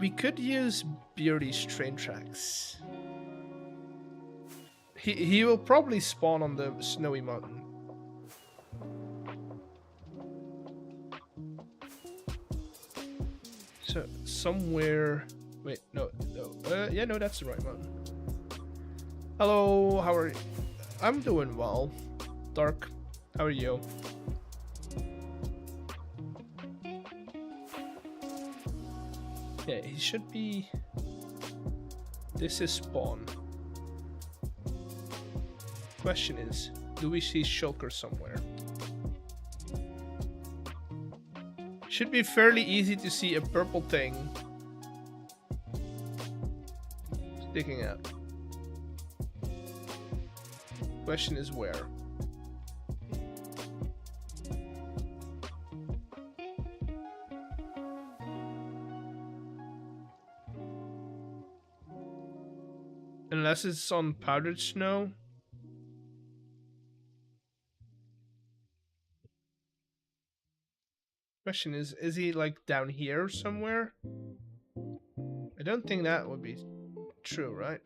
we could use Beardy's train tracks. He will probably spawn on the snowy mountain. So somewhere. Wait, no. Yeah, no, that's the right mountain. Hello, how are you? I'm doing well. Dark, how are you? Yeah, he should be. This is spawn. Question is, do we see shulker somewhere? Should be fairly easy to see a purple thing sticking out. Question is where? Unless it's on powdered snow. Question is he like down here somewhere? I don't think that would be true, right?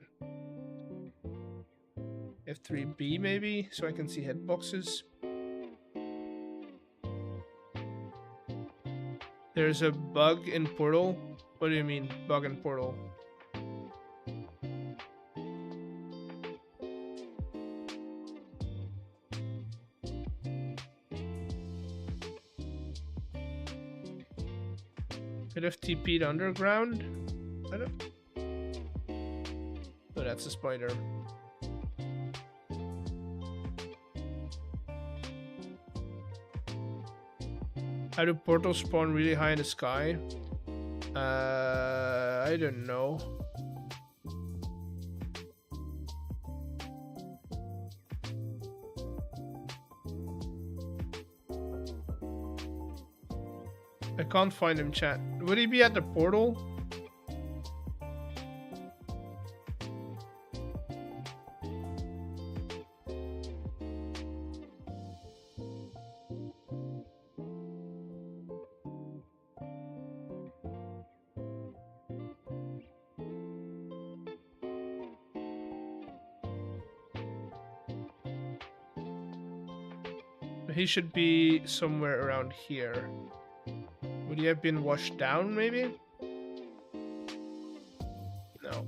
F3B maybe, so I can see hitboxes. There's a bug in Portal. What do you mean, bug in Portal? Could have TP'd underground? I don't. Oh, that's a spider. How do portals spawn really high in the sky? I don't know. I can't find him, chat. Would he be at the portal? He should be somewhere around here. Would he have been washed down, maybe? No.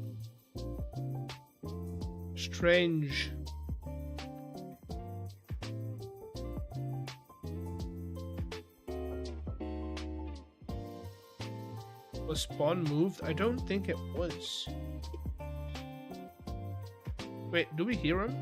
Strange. Was spawn moved? I don't think it was. Wait, do we hear him?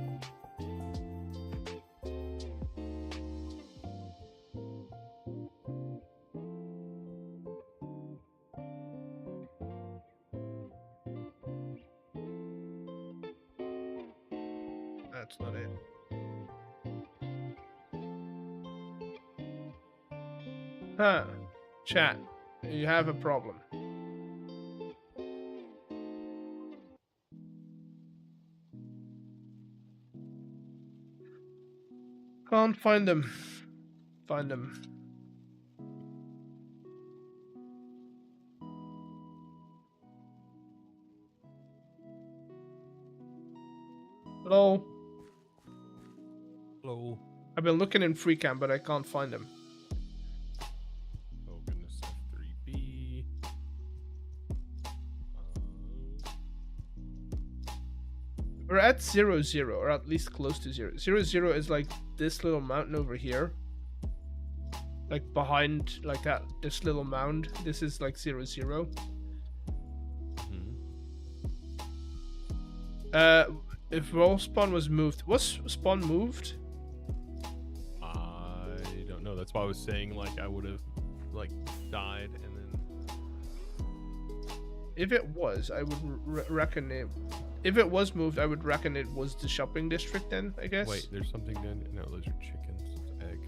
That's not it. Huh. Chat, you have a problem. Can't find them. Find them. Hello? Hello. I've been looking in FreeCam, but I can't find them. Oh goodness, F3B. We're at 0, 0, or at least close to 0. 0, 0 is like this little mountain over here. Like behind, like that, this little mound. This is like 0, 0. If roll spawn was moved, was spawn moved? I don't know. That's why I was saying like I would have like died and then. If it was, I would reckon it. If it was moved, I would reckon it was the shopping district. Then I guess. Wait, there's something then. No, those are chickens. It's egg.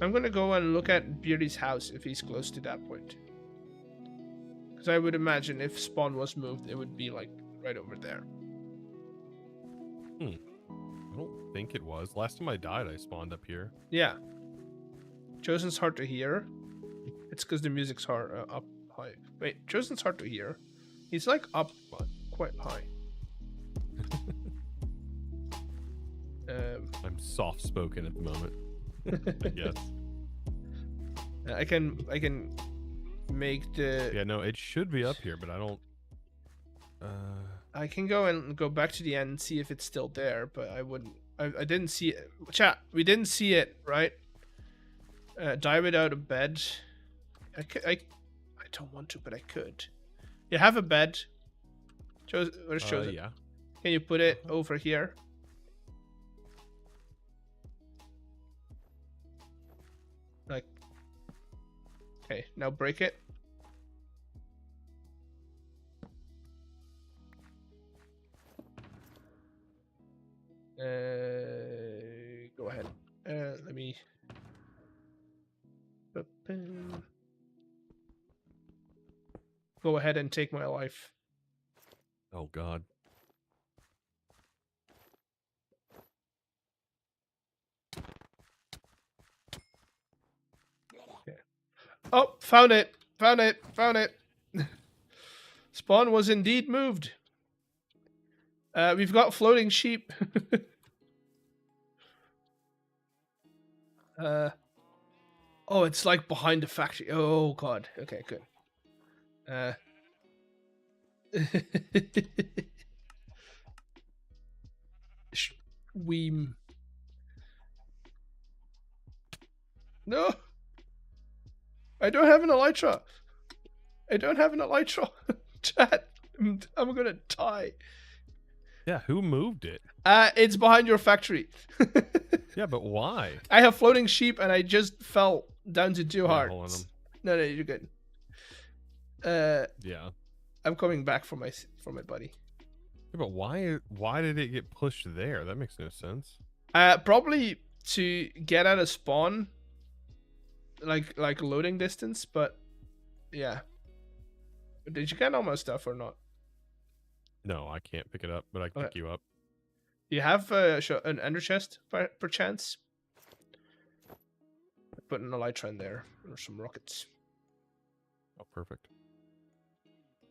I'm gonna go and look at Beardy's house if he's close to that point. Because I would imagine if spawn was moved, it would be like right over there. I don't think it was. Last time I died, I spawned up here. Yeah. Chosen's hard to hear. It's because the music's hard up high. Wait, Chosen's hard to hear. He's like up quite high. I'm soft spoken at the moment. I guess. I can make the. Yeah, no, it should be up here, but I don't. I can go back to the end and see if it's still there, but I wouldn't. I didn't see it. Chat, we didn't see it, right? Die without a bed. I don't want to, but I could. You have a bed. Where's Chosen? Yeah. Can you put it over here? Like. Okay, now break it. Go ahead. Let me. Go ahead and take my life. Oh God. Okay. Oh, found it! Found it! Found it! Spawn was indeed moved. We've got floating sheep. Oh, it's like behind the factory. Oh God. Okay, good. Weem. No. I don't have an elytra. I don't have an elytra. Chat. I'm gonna die. Yeah, who moved it? It's behind your factory. Yeah, but why? I have floating sheep and I just fell down to 2 Yeah, hearts. hold on. No, you're good. Yeah. I'm coming back for my buddy. Yeah, but why did it get pushed there? That makes no sense. Probably to get out of spawn. like loading distance, but yeah. Did you get all my stuff or not? No, I can't pick it up, but I can Okay. pick you up. You have an ender chest per chance? Put in a light trend there, or some rockets. Oh, perfect.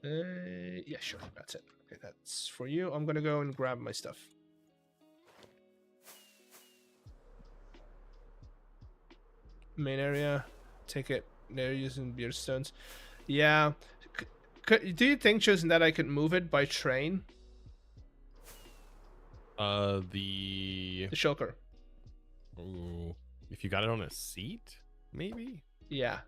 Yeah, sure, that's it. Okay, that's for you. I'm gonna go and grab my stuff. Main area, take it. They're using beer stones. Yeah. Do you think, chosen that I could move it by train? The The shulker. Ooh, if you got it on a seat, maybe. Yeah,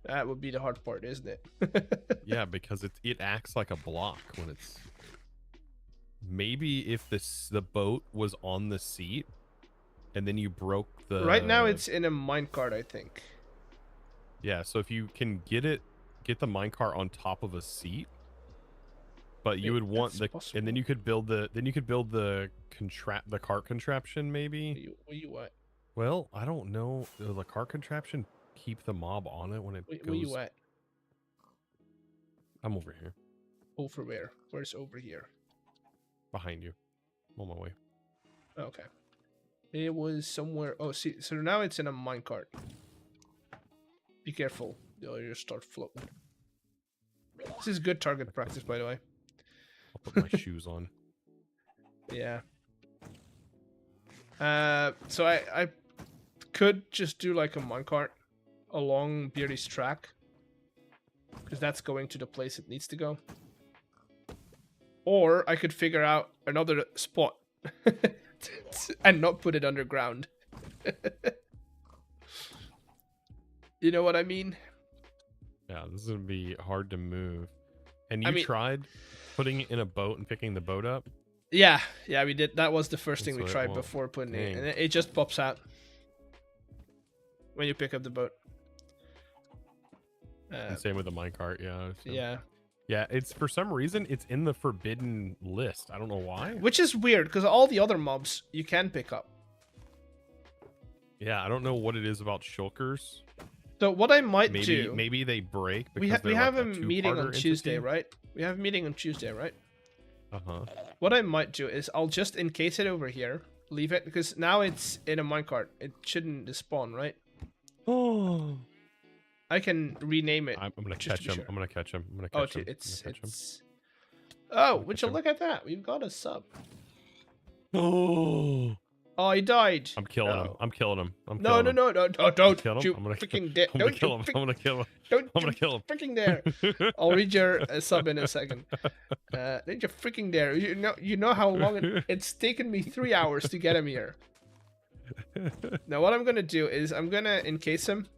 that would be the hard part, isn't it? Yeah, because it acts like a block when it's. Maybe if the boat was on the seat, and then you broke the. Right now, it's in a minecart, I think. Yeah, so if you can get the minecart on top of a seat, but you would want the possible. and then you could build the cart contraption maybe. Where you at? Well, I don't know. Will the cart contraption keep the mob on it when it goes? Where you at? I'm over here. Over where? Where's over here? Behind you. I'm on my way. Okay. It was somewhere. Oh, see. So now it's in a minecart. Be careful. Or you'll start floating. This is good target practice, by the way. I'll put my shoes on. Yeah. So I could just do like a minecart along Beardy's track, because that's going to the place it needs to go. Or I could figure out another spot and not put it underground. You know what I mean? Yeah, this is gonna be hard to move. And you tried putting it in a boat and picking the boat up? Yeah, we did. That was the first thing we So it tried won't. before putting it, Dang. and it just pops out when you pick up the boat. And same with the minecart, yeah. So. Yeah. Yeah, it's for some reason it's in the forbidden list. I don't know why. Which is weird, because all the other mobs you can pick up. Yeah, I don't know what it is about shulkers. So what I might do... Maybe they break We because have like a meeting on two-parter Tuesday, entity. right? We have a meeting on Tuesday, right? Uh-huh. What I might do is I'll just encase it over here, leave it, because now it's in a minecart. It shouldn't despawn, right? Oh. I can rename it. I'm gonna just to catch be him. sure. I'm gonna catch him. I'm gonna Oh, catch him. it's... Oh, would catch you him. look at that? We've got a sub. Oh. Oh, he died. I'm killing him. Oh. I'm killing him. No, don't Kill him. you I'm gonna freaking dare. I'm gonna Don't kill you him. frick- I'm gonna kill him. Don't I'm you gonna kill him. freaking dare. I'll read your sub in a second. Don't you freaking dare. You know how long it's taken me 3 hours to get him here. Now what I'm gonna do is I'm gonna encase him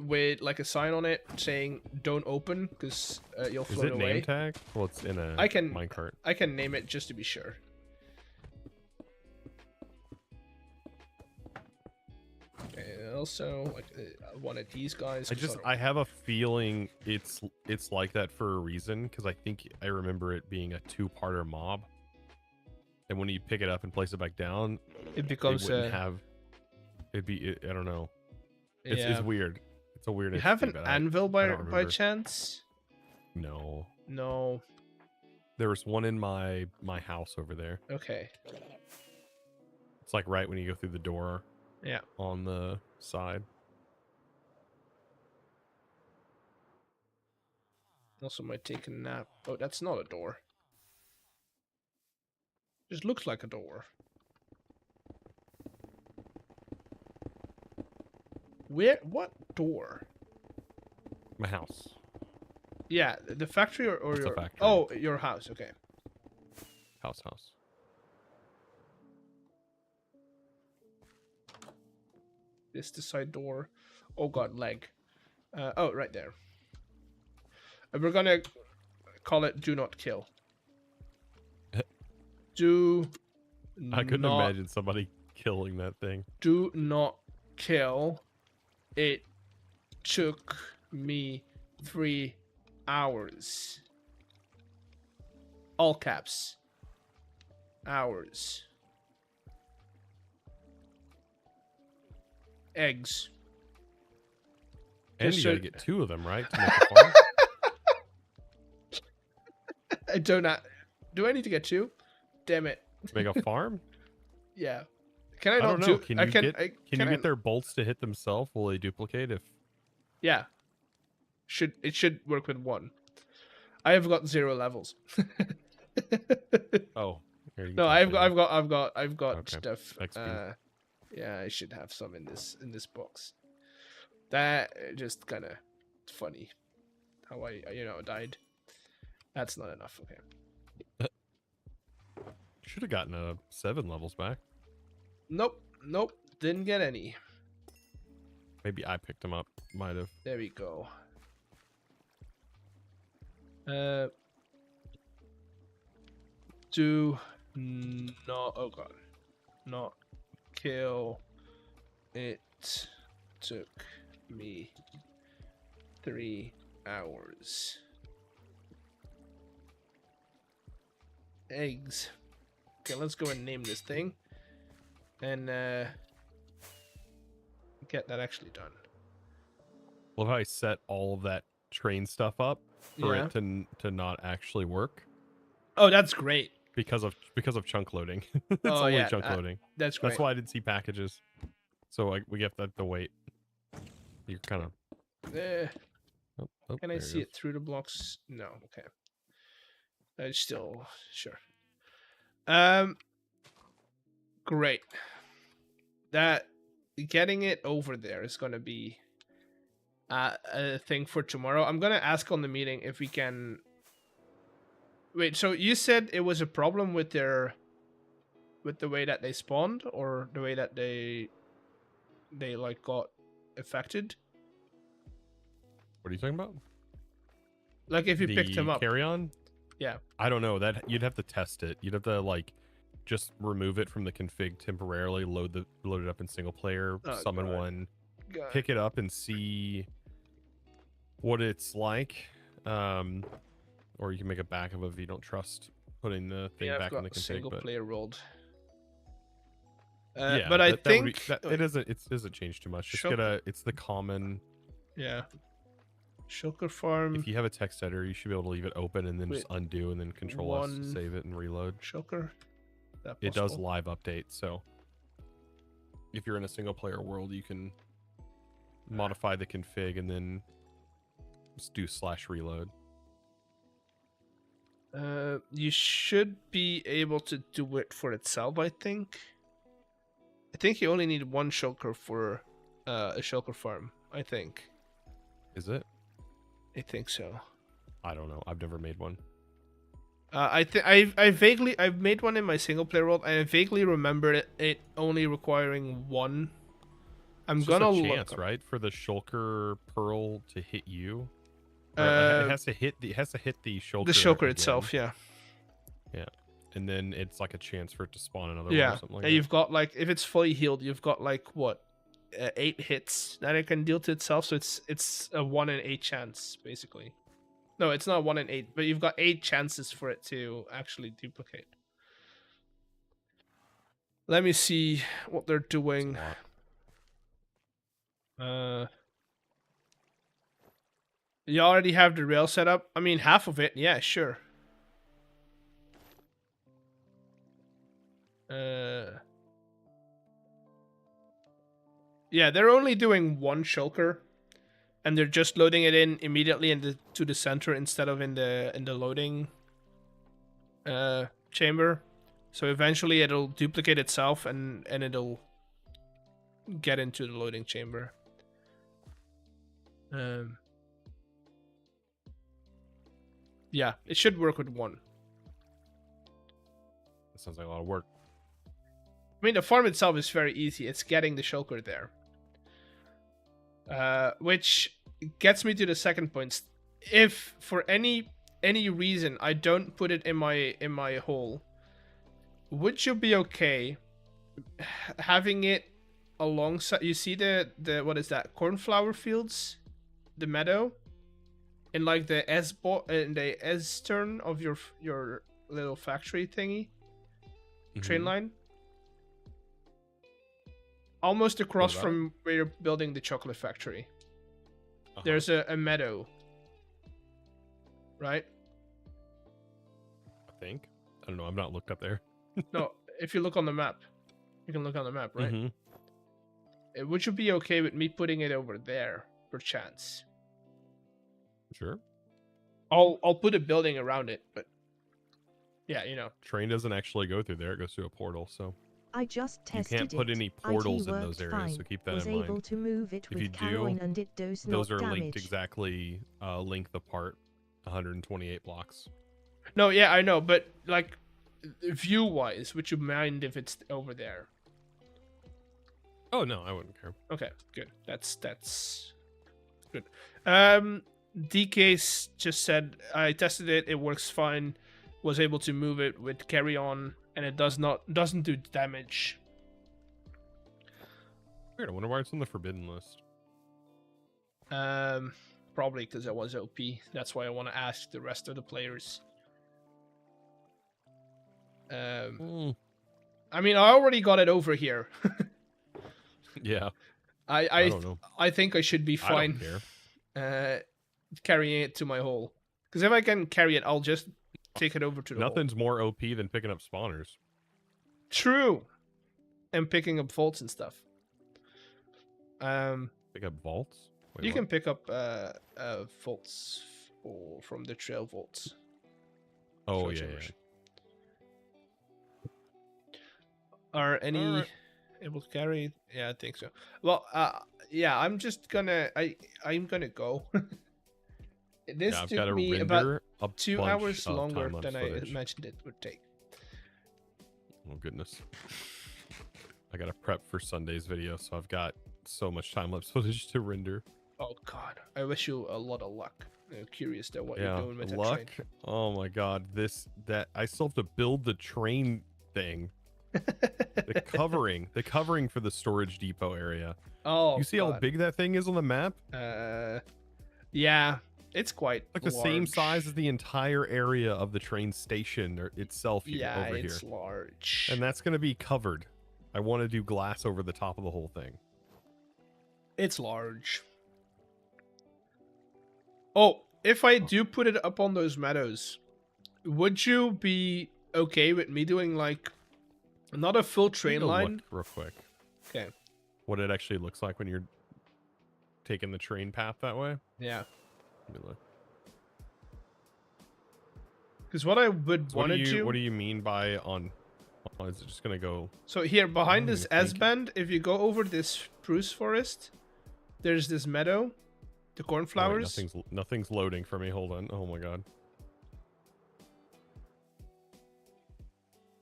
with like a sign on it saying "Don't open" because you'll Is float it away. name tag? Well, it's in a minecart. I can name it just to be sure. And also, like one of these guys. I have a feeling it's like that for a reason because I think I remember it being a two-parter mob, and when you pick it up and place it back down, it becomes I don't know. It's yeah. weird. It's a weird. You have an entity, but anvil I don't by remember. chance? No. No. There was one in my house over there. Okay. It's like right when you go through the door. Yeah. On the side. Also might take a nap. Oh, that's not a door. Just looks like a door. Where? What door? My house. Yeah, the factory or What's the your... factory? Oh, your house. Okay. House. This the side door. Oh god, leg. Oh, right there. We're gonna call it "Do Not Kill." Do. I couldn't not, imagine somebody killing that thing. Do not kill. It took me 3 hours. All caps. Hours. eggs. And Just you so- gotta get 2 of them, right? To make a farm? I do not. Do I need to get 2? Damn it. To make a farm? Yeah. Can I I not don't know. do? Can I you can. get I, can you get their bolts to hit themselves? Will they duplicate if Yeah. It should work with 1. I have got 0 levels. Oh, here, you No, can test I've got Okay. stuff. XP. Yeah, I should have some in this box. That just kind of funny how I died. That's not enough. Okay. Should have gotten 7 levels back. Nope. Didn't get any. Maybe I picked them up. Might have. There we go. Do not. Oh god. Not kill. It took me 3 hours. Eggs. Okay, let's go and name this thing. And get that actually done. Love how I set all of that train stuff up for Yeah. it to not actually work Oh, that's great. because of chunk loading. It's Oh, only yeah, chunk loading. That's great. That's why I didn't see packages. So we have to wait. You're kind of. Can I see it through the blocks? No. Okay. I still sure. Great. That getting it over there is gonna be a thing for tomorrow. I'm gonna ask on the meeting if we can. Wait. So you said it was a problem with the way that they spawned, or the way that they like got affected? What are you talking about? Like if you picked him up. Carry on? Yeah. I don't know. That you'd have to test it. You'd have to like just remove it from the config temporarily, load it up in single player, Oh, summon God. one, God. pick it up and see what it's like. Or you can make a backup if you don't trust putting the thing Yeah, I've back in got the config. single But player rolled. yeah, but I that would be- think it doesn't change too much. Just Shulker- it's the common. yeah. Shulker farm. If you have a text editor, you should be able to leave it open and then just Wait, undo and then control S to one- save it and reload. Shulker. That It does possible? live update, so if you're in a single player world, you can modify the config and then just do /reload. You should be able to do it for itself, I think. I think you only need 1 shulker for a shulker farm, I think. Is it? I think so. I don't know. I've never made one. I've made one in my single player world, and I vaguely remember it only requiring 1. I'm It's just gonna a look. chance, right, for the shulker pearl to hit you. Or, Uh, it has to hit the shulker. The shulker again, itself, yeah. and then it's like a chance for it to spawn another one Yeah, or something like and that. you've got like, if it's fully healed, you've got like what, 8 hits that it can deal to itself. So it's a 1 in 8 chance, basically. No, it's not 1 in 8, but you've got 8 chances for it to actually duplicate. Let me see what they're It's a doing. lot. You already have the rail set up. I mean, half of it, yeah, sure. Yeah, they're only doing 1 shulker, and they're just loading it in immediately to the center instead of in the loading chamber. So eventually it'll duplicate itself and it'll get into the loading chamber. Yeah, it should work with 1. That sounds like a lot of work. I mean, the farm itself is very easy. It's getting the shulker there. Which gets me to the second point. If for any reason I don't put it in my hole, would you be okay having it alongside? You see the what is that? Cornflower fields, the meadow, in like the in the S turn of your little factory thingy, train Mhm. line. almost across about from where you're building the chocolate factory. Uh-huh. There's a meadow. Right? I think. I don't know. I've not looked up there. No, if you look on the map. You can look on the map, right? Mm-hmm. Would you be okay with me putting it over there, perchance? Sure. I'll put a building around it, but yeah, Train doesn't actually go through there. It goes through a portal, so I just you tested can't put it. any IT portals in worked those areas, so fine. keep that Was in able mind. to move it If with you do, Caroline and it does Those not are linked damage. exactly length apart, 128 blocks. No, yeah, I know, but like view-wise, would you mind if it's over there? Oh no, I wouldn't care. Okay, good. That's good. DK just said I tested it. It works fine. Was able to move it with carry on, and it doesn't do damage. Weird. I wonder why it's on the forbidden list. Probably because it was OP. That's why I want to ask the rest of the players. I mean, I already got it over here. Yeah. I don't know. I think I should be I fine. don't care. Carrying it to my hole. Because if I can carry it, I'll just take it over to the hole. Nothing's more OP than picking up spawners. True. And picking up vaults and stuff. Pick up vaults? Wait, You what? can pick up vaults from the trail vaults. Oh, trail yeah, chambers. yeah. Are any Alright. able to carry? Yeah, I think so. Well, yeah, I'm just gonna I'm gonna go. This Yeah, I've took got to me render about a 2 bunch hours of longer time-lapse than I footage. imagined it would take. Oh, goodness. I got to prep for Sunday's video, so I've got so much time-lapse footage to render. Oh God, I wish you a lot of luck. I'm curious to what Yeah, you're doing with that luck. train. Oh my god, that I still have to build the train thing. The covering for the storage depot area. Oh, You see how God. big that thing is on the map? Yeah, it's quite Like the same size as the entire area of the train station itself Yeah, over it's here. large. And that's going to be covered. I want to do glass over the top of the whole thing. It's large. Oh, if I do put it up on those meadows, would you be okay with me doing like not a full train Take a line? look real quick. Okay. What it actually looks like when you're taking the train path that way. Yeah. Let me look. Because what I would So want to do. what do you mean by on? Is it just gonna go? So here behind Oh, this you're S thinking. bend, if you go over this spruce forest, there's this meadow, the Oh, wait, cornflowers. nothing's loading for me. Hold on. Oh my god.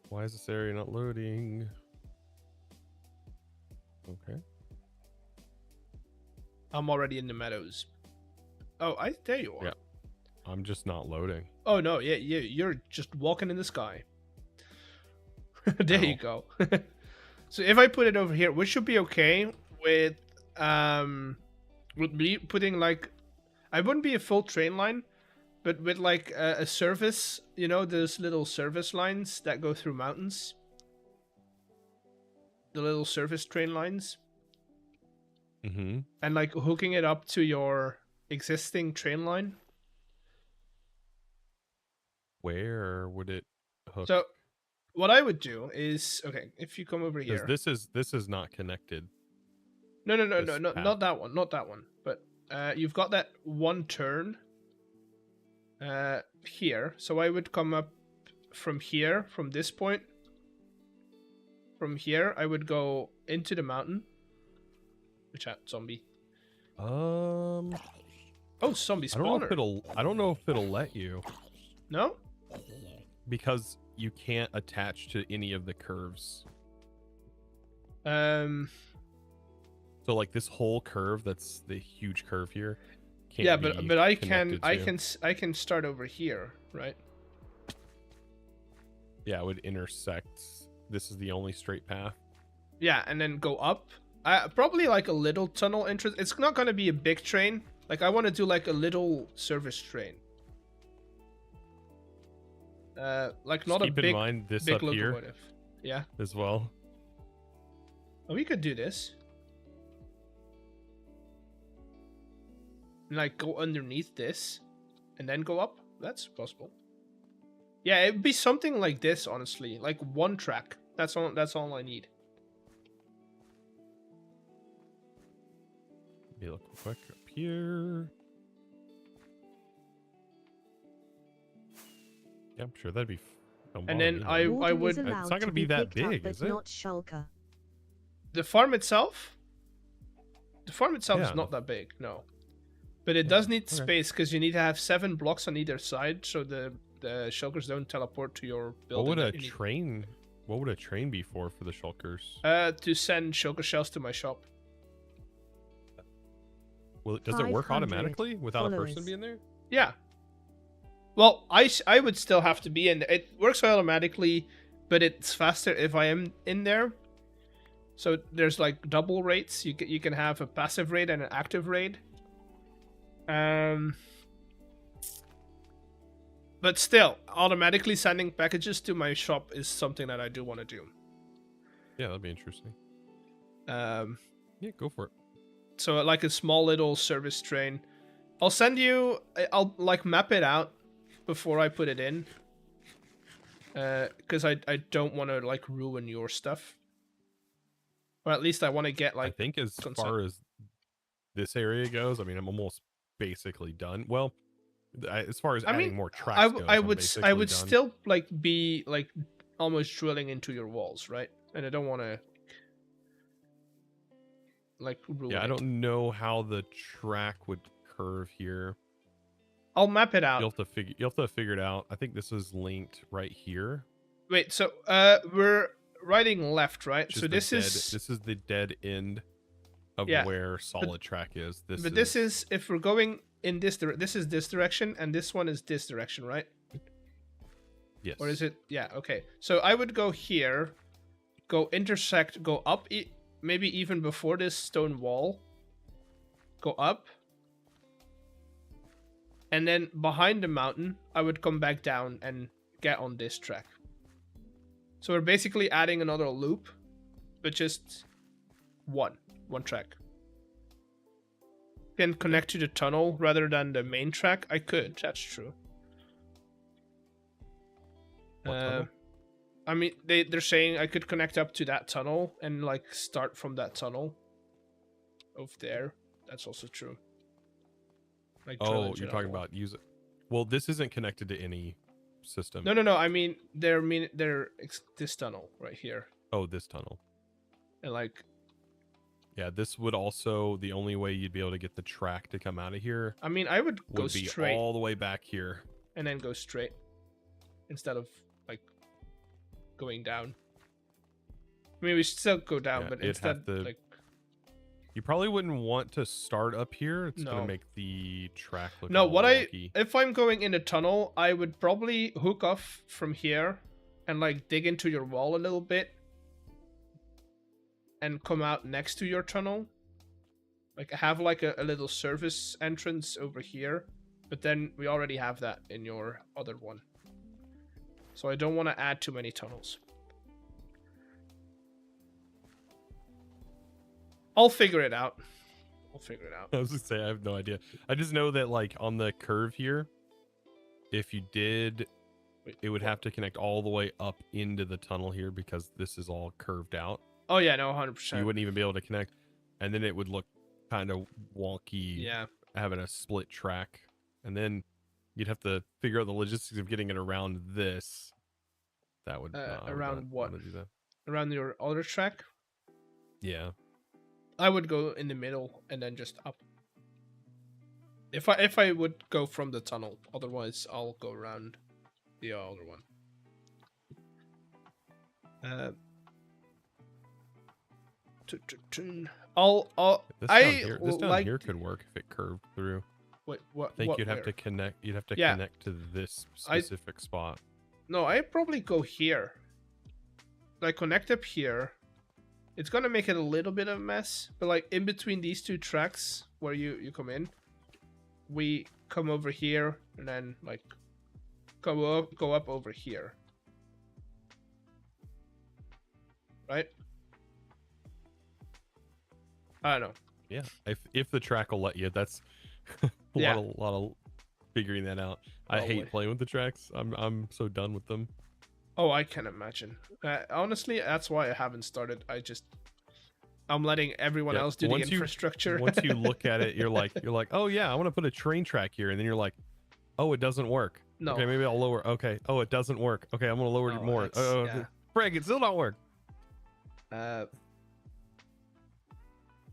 Why is this area not loading? Okay. I'm already in the meadows. Oh, there you are. Yeah. I'm just not loading. Oh no, yeah, you're just walking in the sky. There you go. So if I put it over here, which should be okay with me putting like, I wouldn't be a full train line, but with like a service, those little service lines that go through mountains. The little service train lines. Mm-hmm. And like hooking it up to your existing train line. Where would it hook? So what I would do is, okay, if you come over here. Because this is not connected. No, this path. not that one, not that one. But you've got that one turn here. So I would come up from here, from this point. From here, I would go into the mountain. Which zombie? Oh, zombie spawner. I don't know if it'll let you, No? because you can't attach to any of the curves. Um. So like this whole curve, that's the huge curve here. Can't Yeah, be but I connected to. I can start over here, right? Yeah, it would intersect. This is the only straight path. Yeah, and then go up. Probably like a little tunnel entrance. It's not gonna be a big train. Like I want to do like a little service train. Like Just not a keep big, in mind this big up here locomotive. Yeah. as well. we could do this. Like go underneath this and then go up. That's possible. Yeah, it'd be something like this, honestly. Like one track. That's all I need. Let me look real quick up here. Yeah, I'm sure that'd be. And then I would. It's not gonna be that big, is it? Not shulker. The farm itself. The farm itself Yeah, is not that big, no. But it does need okay. space because you need to have 7 blocks on either side, so the shulkers don't teleport to your building. What would a train be for the shulkers? To send shulker shells to my shop. Well, does it work 500 automatically without a person followers. being there? Yeah. Well, I would still have to be in there. It works automatically, but it's faster if I am in there. So there's like double rates. You can have a passive raid and an active raid. But still, automatically sending packages to my shop is something that I do want to do. Yeah, that'd be interesting. Yeah, go for it. So like a small little service train. I'll send you. I'll like map it out before I put it in. Because I don't want to like ruin your stuff. Or at least I want to get like. I think as far as this area goes, I mean, I'm almost basically done. Well, as far as adding more tracks goes, I would done. still like be like almost drilling into your walls, right? And I don't want to like ruin I don't know how the track would curve here. I'll map it out. You'll have to figure it out. I think this is linked right here. Wait, so we're riding left, right? So this is the dead end of where solid track is. This is if we're going in this this is this direction and this one is this direction, right? Yes. Or is it? Yeah, okay. So I would go here, go intersect, go up, maybe even before this stone wall. Go up. And then behind the mountain, I would come back down and get on this track. So we're basically adding another loop, but just one track. Can connect to the tunnel rather than the main track. I could, that's true. I mean, they're saying I could connect up to that tunnel and like start from that tunnel over there. That's also true. Like you're talking about use it. Well, this isn't connected to any system. No. I mean, they're this tunnel right here. Oh, this tunnel. And like. Yeah, this would also the only way you'd be able to get the track to come out of here. I mean, I would go be straight all the way back here, and then go straight instead of like going down. I mean, we still go down, but instead, like. You probably wouldn't want to start up here. It's gonna make the track look. No, wonky. If I'm going in a tunnel, I would probably hook off from here and like dig into your wall a little bit and come out next to your tunnel. Like have like a little service entrance over here, but then we already have that in your other one. So I don't want to add too many tunnels. I'll figure it out. I was gonna say I have no idea. I just know that like on the curve here, if you did, it would have to connect all the way up into the tunnel here because this is all curved out. Oh yeah, no, 100%. You wouldn't even be able to connect, and then it would look kind of wonky. Yeah, having a split track, and then you'd have to figure out the logistics of getting it around this. That would around what? Do that. Around your other track? Yeah. I would go in the middle and then just up. If I would go from the tunnel, otherwise I'll go around the other one. This down here could work if it curved through. Wait, what? I think you'd have to connect. You'd have to connect to this specific spot. No, I'd probably go here. Like connect up here. It's gonna make it a little bit of a mess, but like in between these two tracks where you come in, we come over here and then like go up over here. Right? I don't know. Yeah, if the track will let you, that's a Yeah. lot of figuring that out. I Probably. hate playing with the tracks. I'm so done with them. Oh, I can imagine. Honestly, that's why I haven't started. I'm letting everyone else do the infrastructure. Once you look at it, you're like, oh yeah, I want to put a train track here, and then you're like, oh, it doesn't work. No. Okay, maybe I'll lower. Okay, oh, it doesn't work. Okay, I'm gonna lower it more. Oh, yeah. Frig, it still don't work.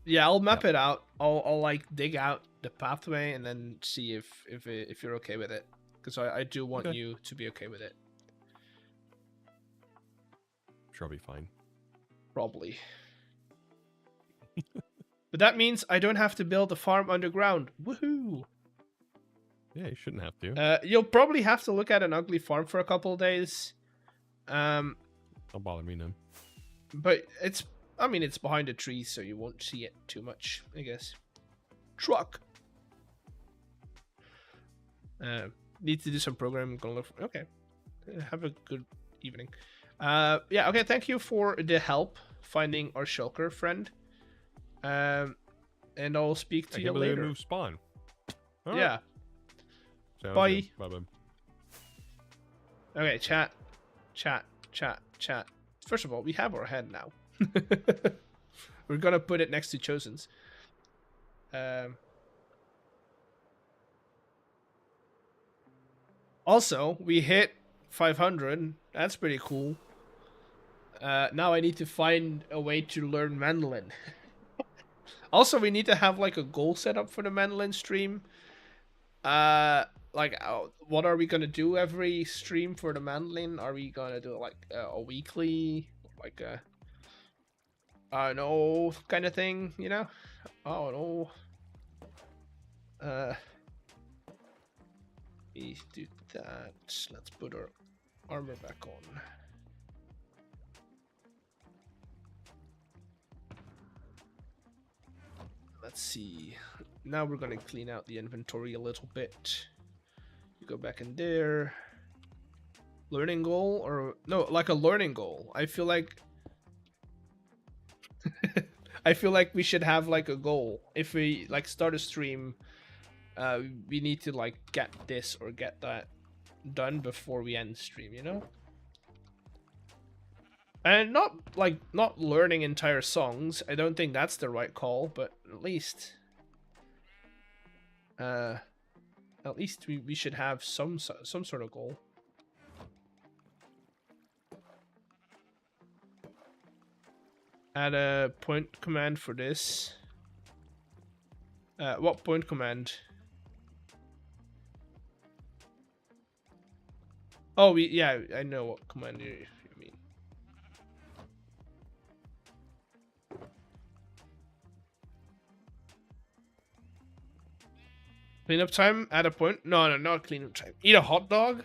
Yeah, I'll map it out. I'll like dig out the pathway and then see if you're okay with it, because I do want you to be okay with it. Sure, I'll be fine. Probably. But that means I don't have to build a farm underground. Woohoo! Yeah, you shouldn't have to. You'll probably have to look at an ugly farm for a couple of days. Don't bother me now. But it's behind a tree, so you won't see it too much, I guess. Truck. Need to do some programming. Gonna look for, okay. Have a good evening. Yeah. Okay. Thank you for the help finding our shulker friend. And I'll speak to you later. Move spawn. All yeah. Right. Bye. Bye. Bye. Okay. Chat. First of all, we have our head now. We're gonna put it next to Chosen's. Also, we hit 500. That's pretty cool. Now I need to find a way to learn mandolin. Also, we need to have like a goal set up for the mandolin stream. Like, what are we gonna do every stream for the mandolin? Are we gonna do like a weekly, like a, I don't know, kind of thing? You know? I don't know. We do that. Let's put our armor back on. Let's see. Now we're gonna clean out the inventory a little bit. You go back in there. Learning goal, or no, like a learning goal. I feel like I feel like we should have like a goal. If we like start a stream, we need to like get this or get that done before we end stream, you know? And not learning entire songs. I don't think that's the right call, but at least we should have some sort of goal. Add a point command for this. What point command? Oh, yeah, I know what command you mean. Cleanup time? Add a point? No, not cleanup time. Eat a hot dog?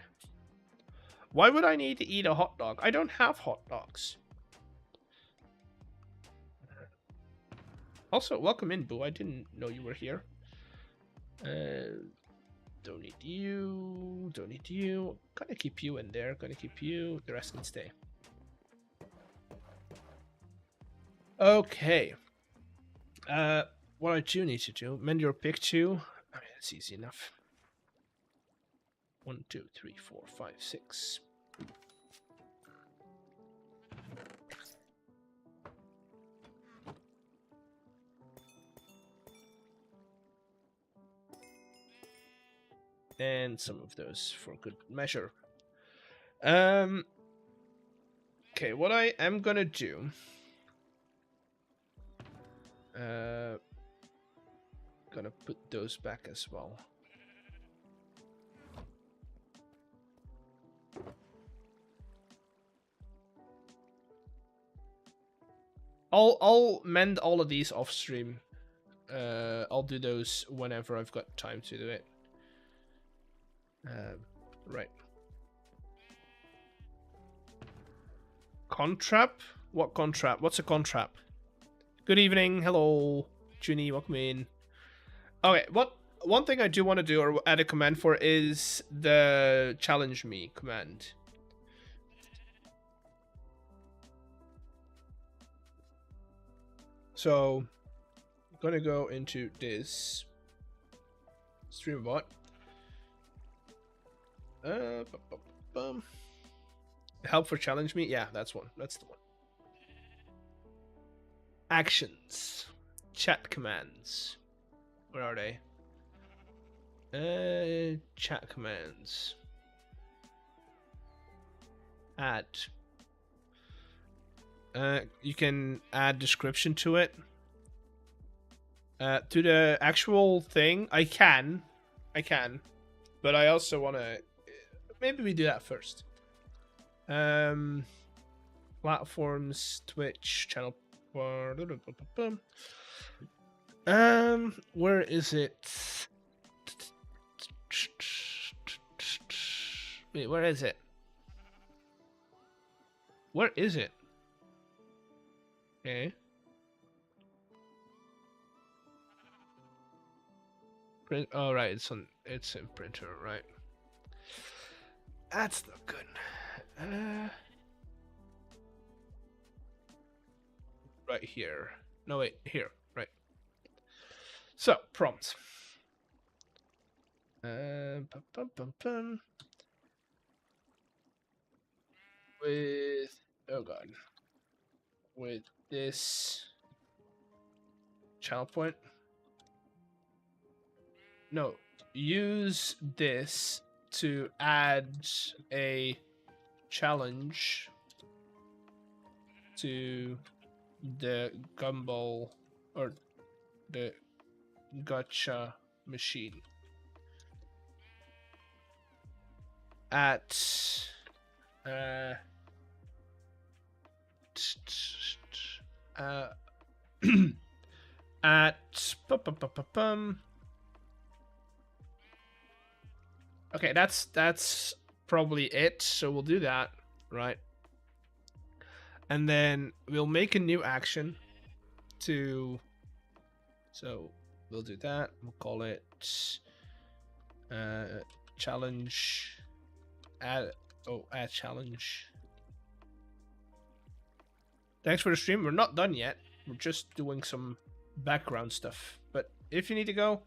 Why would I need to eat a hot dog? I don't have hot dogs. Also, welcome in, Boo. I didn't know you were here. Don't need you. Don't need you. Gonna keep you in there. Gonna keep you. The rest can stay. Okay. What I do need to do, mend your pick too. I mean, that's easy enough. 1, 2, 3, 4, 5, 6. And some of those for good measure. Okay, what I am gonna do. Gonna put those back as well. I'll mend all of these off stream. I'll do those whenever I've got time to do it. Right. Contrap? What contrap? What's a contrap? Good evening. Hello. Junie, welcome in. Okay, one thing I do want to do or add a command for is the challenge me command. So gonna go into this stream bot. Help for challenge me. Yeah, that's one. That's the one. Actions, chat commands. Where are they? Chat commands. Add. You can add description to it. To the actual thing, I can, but I also want to. Maybe we do that first. Platforms, Twitch, channel. Where is it? Wait, where is it? Where is it? Okay. Print. Oh, right. It's in printer, right? That's not good. Right here. No, wait. Here. Right. So, prompts. With... Oh, God. With this... channel point. No. Use this to add a challenge to the gumball or the gotcha machine at okay, that's probably it, so we'll do that, right? And then we'll make a new action to, so we'll do that. We'll call it challenge, add challenge. Thanks for the stream. We're not done yet. We're just doing some background stuff. But if you need to go,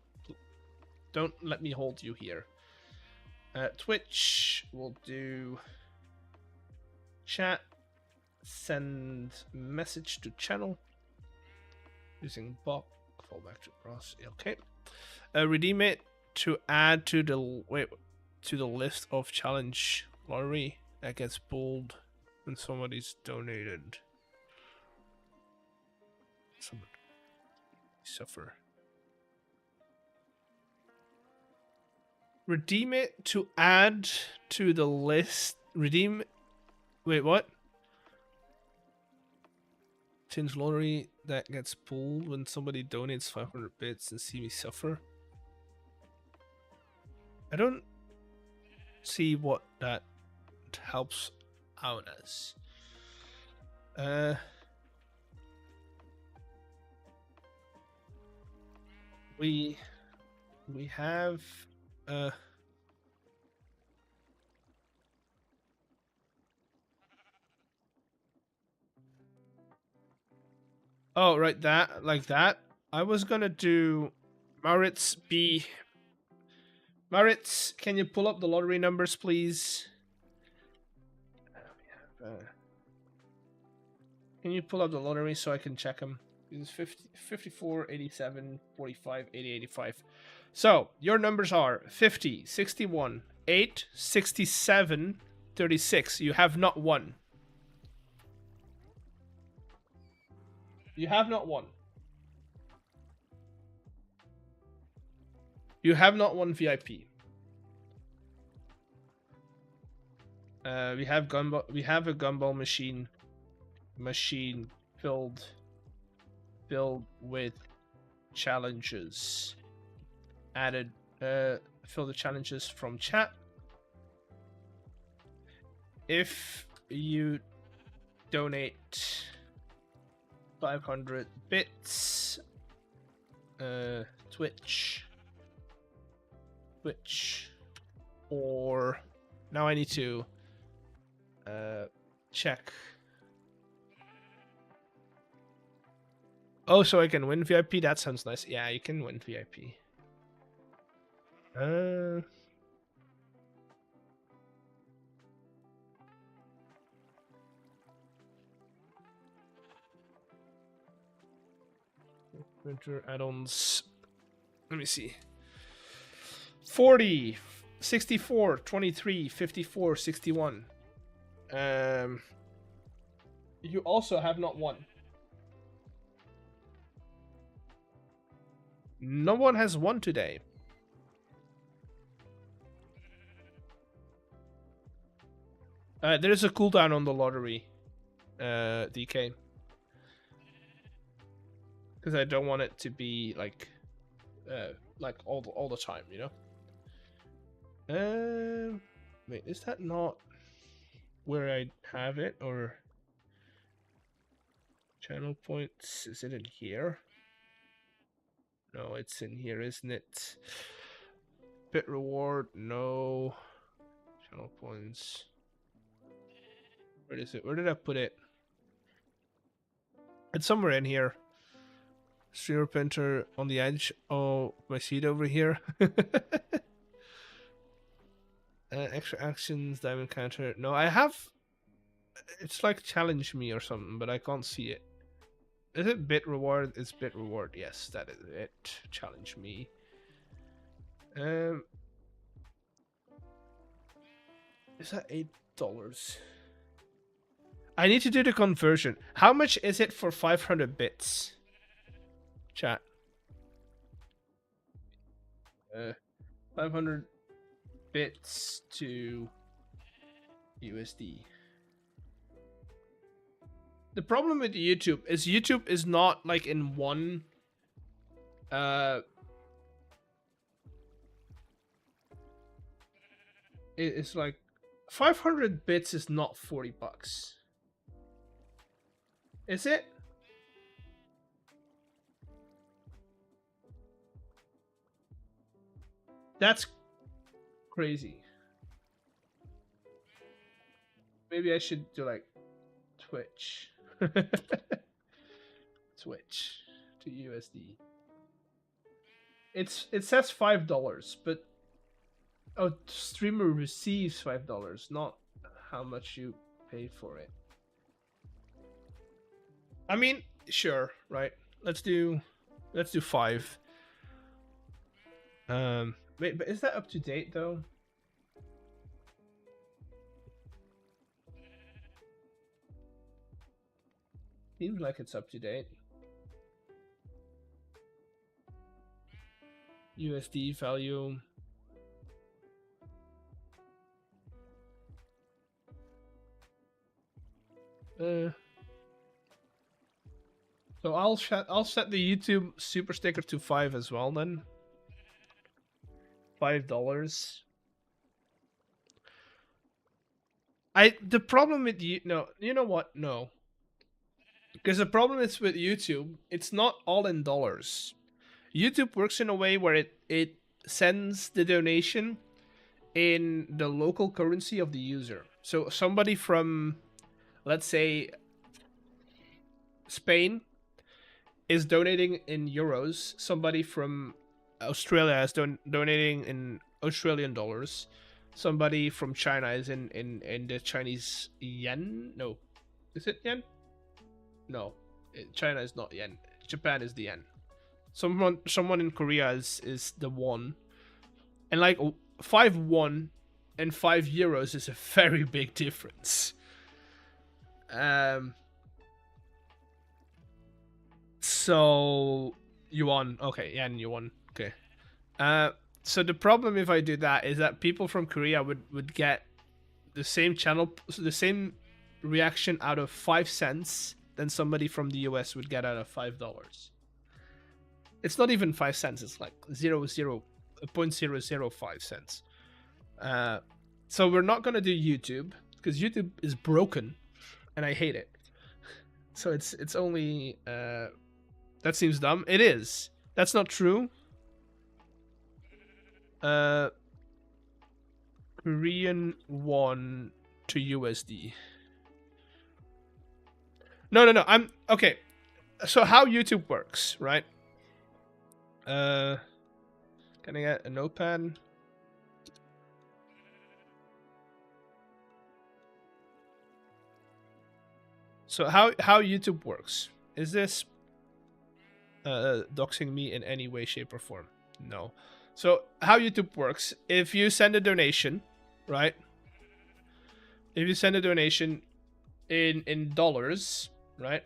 don't let me hold you here. Twitch, we'll do chat, send message to channel using bot, fall back to cross. Okay. Redeem it to add to the list of challenge lottery that gets pulled when somebody's donated. Somebody suffer. Redeem it to add to the list. Redeem. Wait, what? Change lottery that gets pulled when somebody donates 500 bits and see me suffer. I don't see what that helps out as. We have oh, right, that, like that. I was gonna do Maritz B. Maritz, can you pull up the lottery numbers, please? Can you pull up the lottery so I can check them? It's 50, 54, 87, 45, 80, 85. So, your numbers are 50, 61, 8, 67, 36. You have not won. You have not won. You have not won VIP. We have gumball. We have a gumball machine filled with challenges. Added. Fill the challenges from chat. If you donate 500 bits, Twitch, or now I need to check. Oh, so I can win VIP? That sounds nice. Yeah, you can win VIP. Winter add-ons. Let me see. 40, 64, 23, 54, 61. You also have not won. No one has won today. There is a cooldown on the lottery, DK. Because I don't want it to be like all the time, you know. Wait, is that not where I have it, or channel points? Is it in here? No, it's in here, isn't it? Bit reward, no. Channel points. Where is it? Where did I put it? It's somewhere in here. Streamer printer on the edge. Oh, my seat over here. Extra actions, diamond counter. No, I have. It's like challenge me or something, but I can't see it. Is it bit reward? It's bit reward. Yes, that is it. Challenge me. Is that $8? I need to do the conversion. How much is it for 500 bits? Chat. 500 bits to USD. The problem with YouTube is not like in one it's like 500 bits is not $40. Is it? That's crazy. Maybe I should do like Twitch. Twitch to USD. It says $5, but oh, streamer receives $5, not how much you pay for it. I mean, sure, right? Let's do 5. Wait, but is that up to date though? Seems like it's up to date. USD value. So I'll set the YouTube super sticker to 5 as well then. $5. The problem with you know what? No. Because the problem is with YouTube, it's not all in dollars. YouTube works in a way where it sends the donation in the local currency of the user. So somebody from, let's say, Spain is donating in euros. Somebody from Australia is donating in Australian dollars. Somebody from China is in the Chinese yen. No, is it yen? No, China is not yen. Japan is the yen. Someone in Korea is the won. And like 5 won and 5 euros is a very big difference. So yuan, okay, yen, yuan, okay. So the problem if I do that is that people from Korea would get the same reaction out of 5 cents than somebody from the US would get out of $5. It's not even 5 cents, it's like 0.005 cents. So we're not gonna do YouTube because YouTube is broken and I hate it. So it's only that seems dumb. It is. That's not true. Korean won to USD. No. I'm okay. So how YouTube works, right? Can I get a notepad? So how YouTube works? Is this doxing me in any way, shape, or form? No. So how YouTube works, if you send a donation, right? If you send a donation in dollars, right?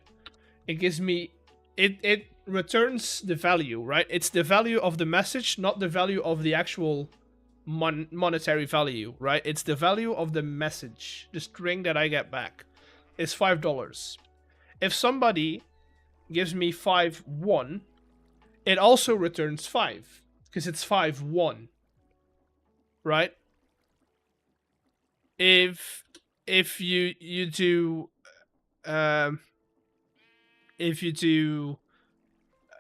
It gives me, it returns the value, right? It's the value of the message, not the value of the actual monetary value, right? It's the value of the message, the string that I get back is $5. If somebody gives me 5-1, it also returns 5 because it's 5-1, right? If you do if you do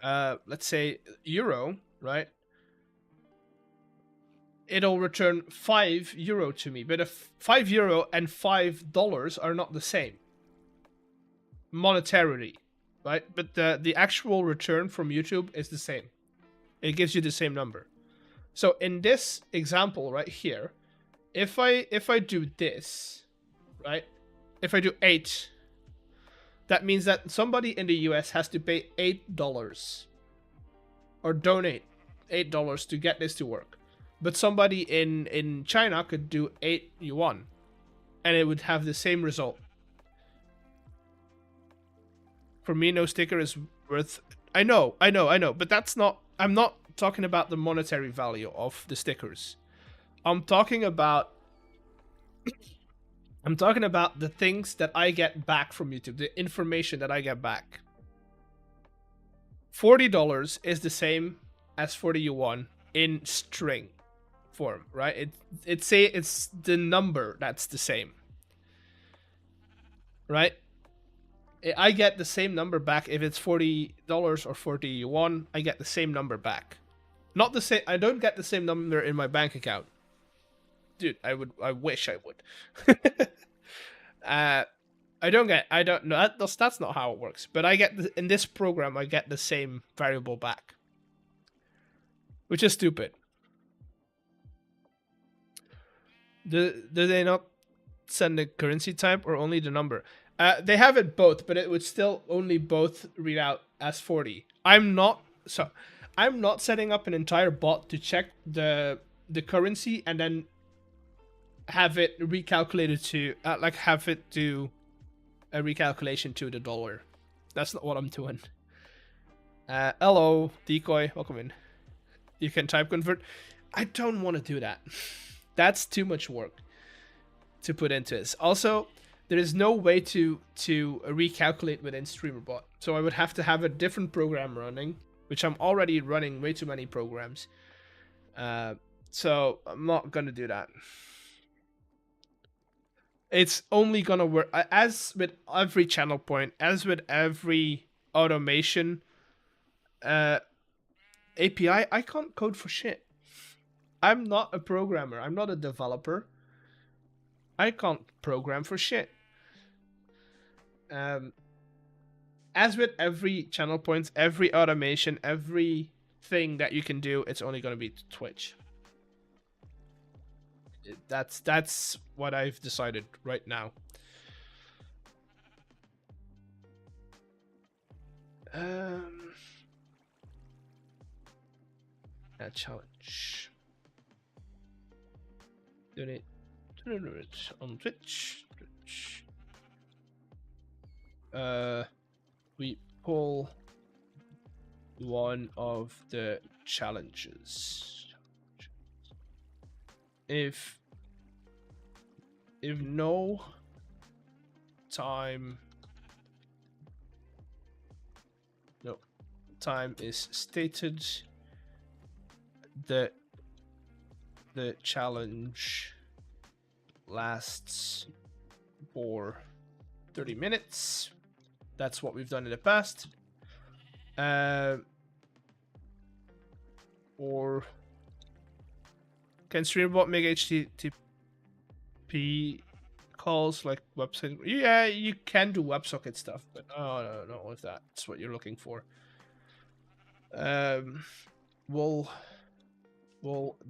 let's say euro, right? It'll return €5 to me, but if €5 and $5 are not the same monetarily, right? But the actual return from YouTube is the same. It gives you the same number. So in this example right here, if I do this, right? If I do 8, that means that somebody in the US has to pay $8 or donate $8 to get this to work. But somebody in China could do 8 yuan and it would have the same result. For me, no sticker is worth... I know, but that's not... I'm not talking about the monetary value of the stickers. I'm talking about the things that I get back from YouTube, the information that I get back. $40 is the same as 40 yuan in string form, right? It's the number that's the same, right? I get the same number back if it's $40 or 40 yuan. I get the same number back. Not the same. I don't get the same number in my bank account. Dude, I wish I would. I don't know. That's not how it works. But I get in this program, I get the same variable back, which is stupid. Do they not send the currency type or only the number? They have it both, but it would still only both read out as 40. I'm not setting up an entire bot to check the currency and then have it recalculated to have it do a recalculation to the dollar. That's not what I'm doing. Hello, decoy, welcome in. You can type convert. I don't want to do that. That's too much work to put into this. Also, there is no way to recalculate within StreamerBot. So I would have to have a different program running, which I'm already running way too many programs. So I'm not going to do that. It's only going to work, as with every channel point, as with every automation API, I can't code for shit. I'm not a programmer. I'm not a developer. I can't program for shit. As with every channel points, every automation, everything that you can do, it's only going to be Twitch. That's what I've decided right now. A challenge. Donate on Twitch. We pull one of the challenges. If no time is stated, the challenge lasts for 30 minutes. That's what we've done in the past. Or can StreamBot make HTTP calls like website. Yeah, you can do WebSocket stuff, but I don't know if that's what you're looking for. We'll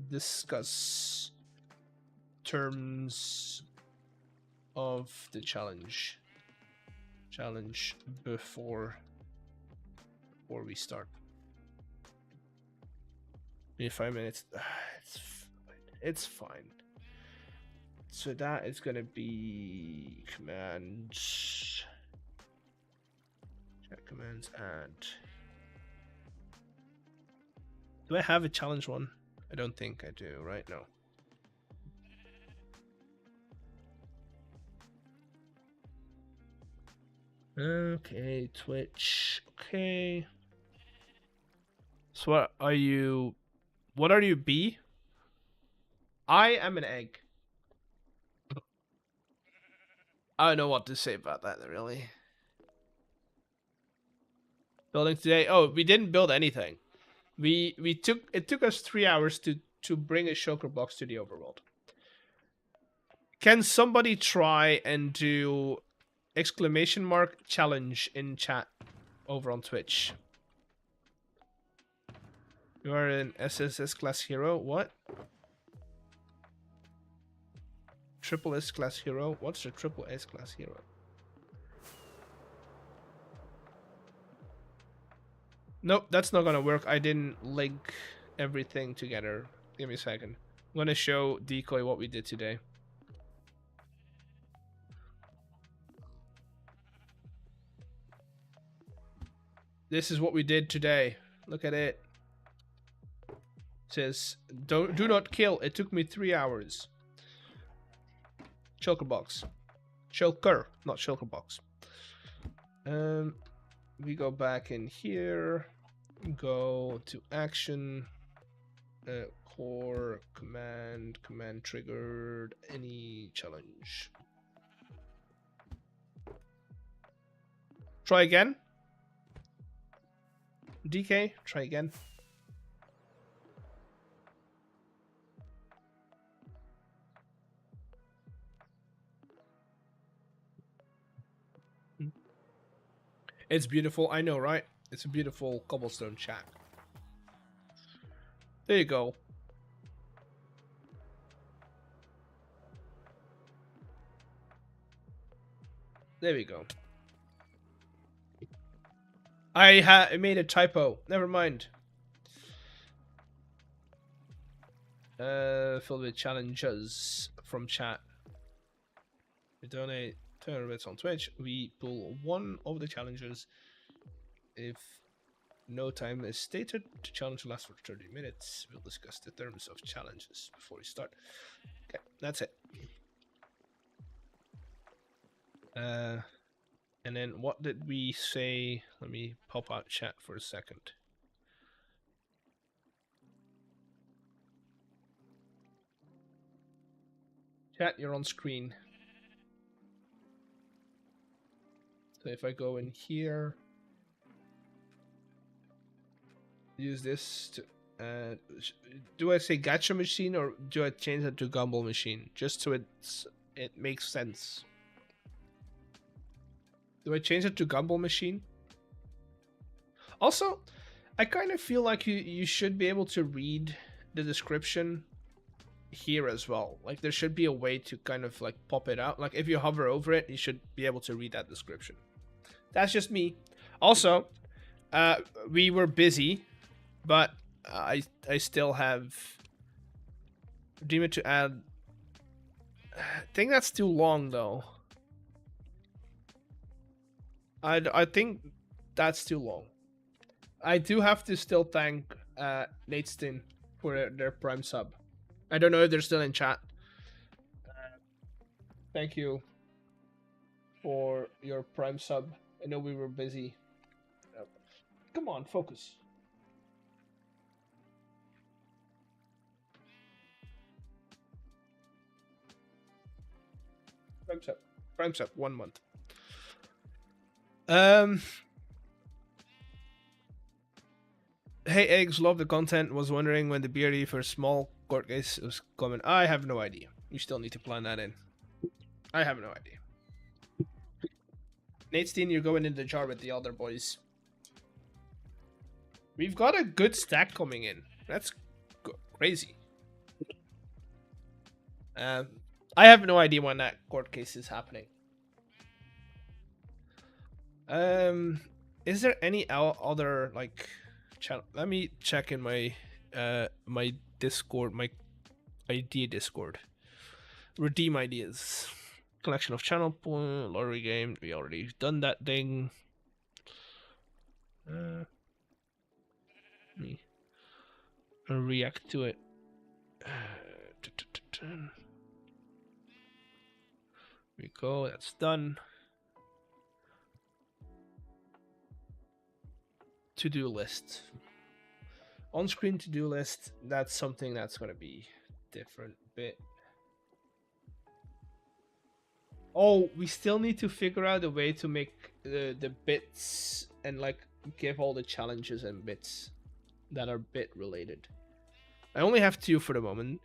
discuss terms of the challenge before we start. 5 minutes. It's fine. So that is gonna be commands. Chat commands and. Do I have a challenge one? I don't think I do, right? No. Okay, Twitch. Okay. So what are you? What are you, B? I am an egg. I don't know what to say about that, really. Building today. Oh, we didn't build anything. It took us 3 hours to bring a shulker box to the overworld. Can somebody try and do !challenge in chat over on Twitch? You are an SSS class hero. What? Triple S class hero? What's the triple S class hero? Nope, that's not gonna work. I didn't link everything together. Give me a second. I'm gonna show Decoy what we did today. This is what we did today. Look at it. It says, do not kill. It took me 3 hours. Shulker box. Shulker, not shulker box. We go back in here. Go to action. Core command triggered any challenge. Try again. DK, try again. It's beautiful, I know, right? It's a beautiful cobblestone shack. There you go. There we go. I made a typo. Never mind. Filled with challenges from chat. We donate 200 bits on Twitch. We pull one of the challenges if no time is stated. The challenge lasts for 30 minutes. We'll discuss the terms of challenges before we start. Okay, that's it. And then what did we say? Let me pop out chat for a second. Chat, you're on screen. So if I go in here, use this to, do I say gacha machine or do I change it to gumball machine? Just so it makes sense. Do I change it to gumball machine? Also, I kind of feel like you should be able to read the description here as well. Like there should be a way to kind of like pop it out. Like if you hover over it, you should be able to read that description. That's just me. Also, we were busy, but I still have Demon to add. I think that's too long though. I think that's too long. I do have to still thank Natestin for their Prime sub. I don't know if they're still in chat. Thank you for your Prime sub. I know we were busy. Come on, focus. Prime sub, 1 month. Hey Eggs, love the content. Was wondering when the BRD for small court case was coming. I have no idea. We still need to plan that in. I have no idea. Nate Steen, you're going in the jar with the other boys. We've got a good stack coming in. That's crazy. I have no idea when that court case is happening. Is there any other like channel? Let me check in my my Discord, my idea Discord. Redeem ideas. Collection of channel point, lottery game. We already done that thing. Me react to it. We go. That's done. To-do list. On-screen to-do list. That's something that's gonna be different bit. Oh, we still need to figure out a way to make the bits and like give all the challenges and bits that are bit related. I only have 2 for the moment.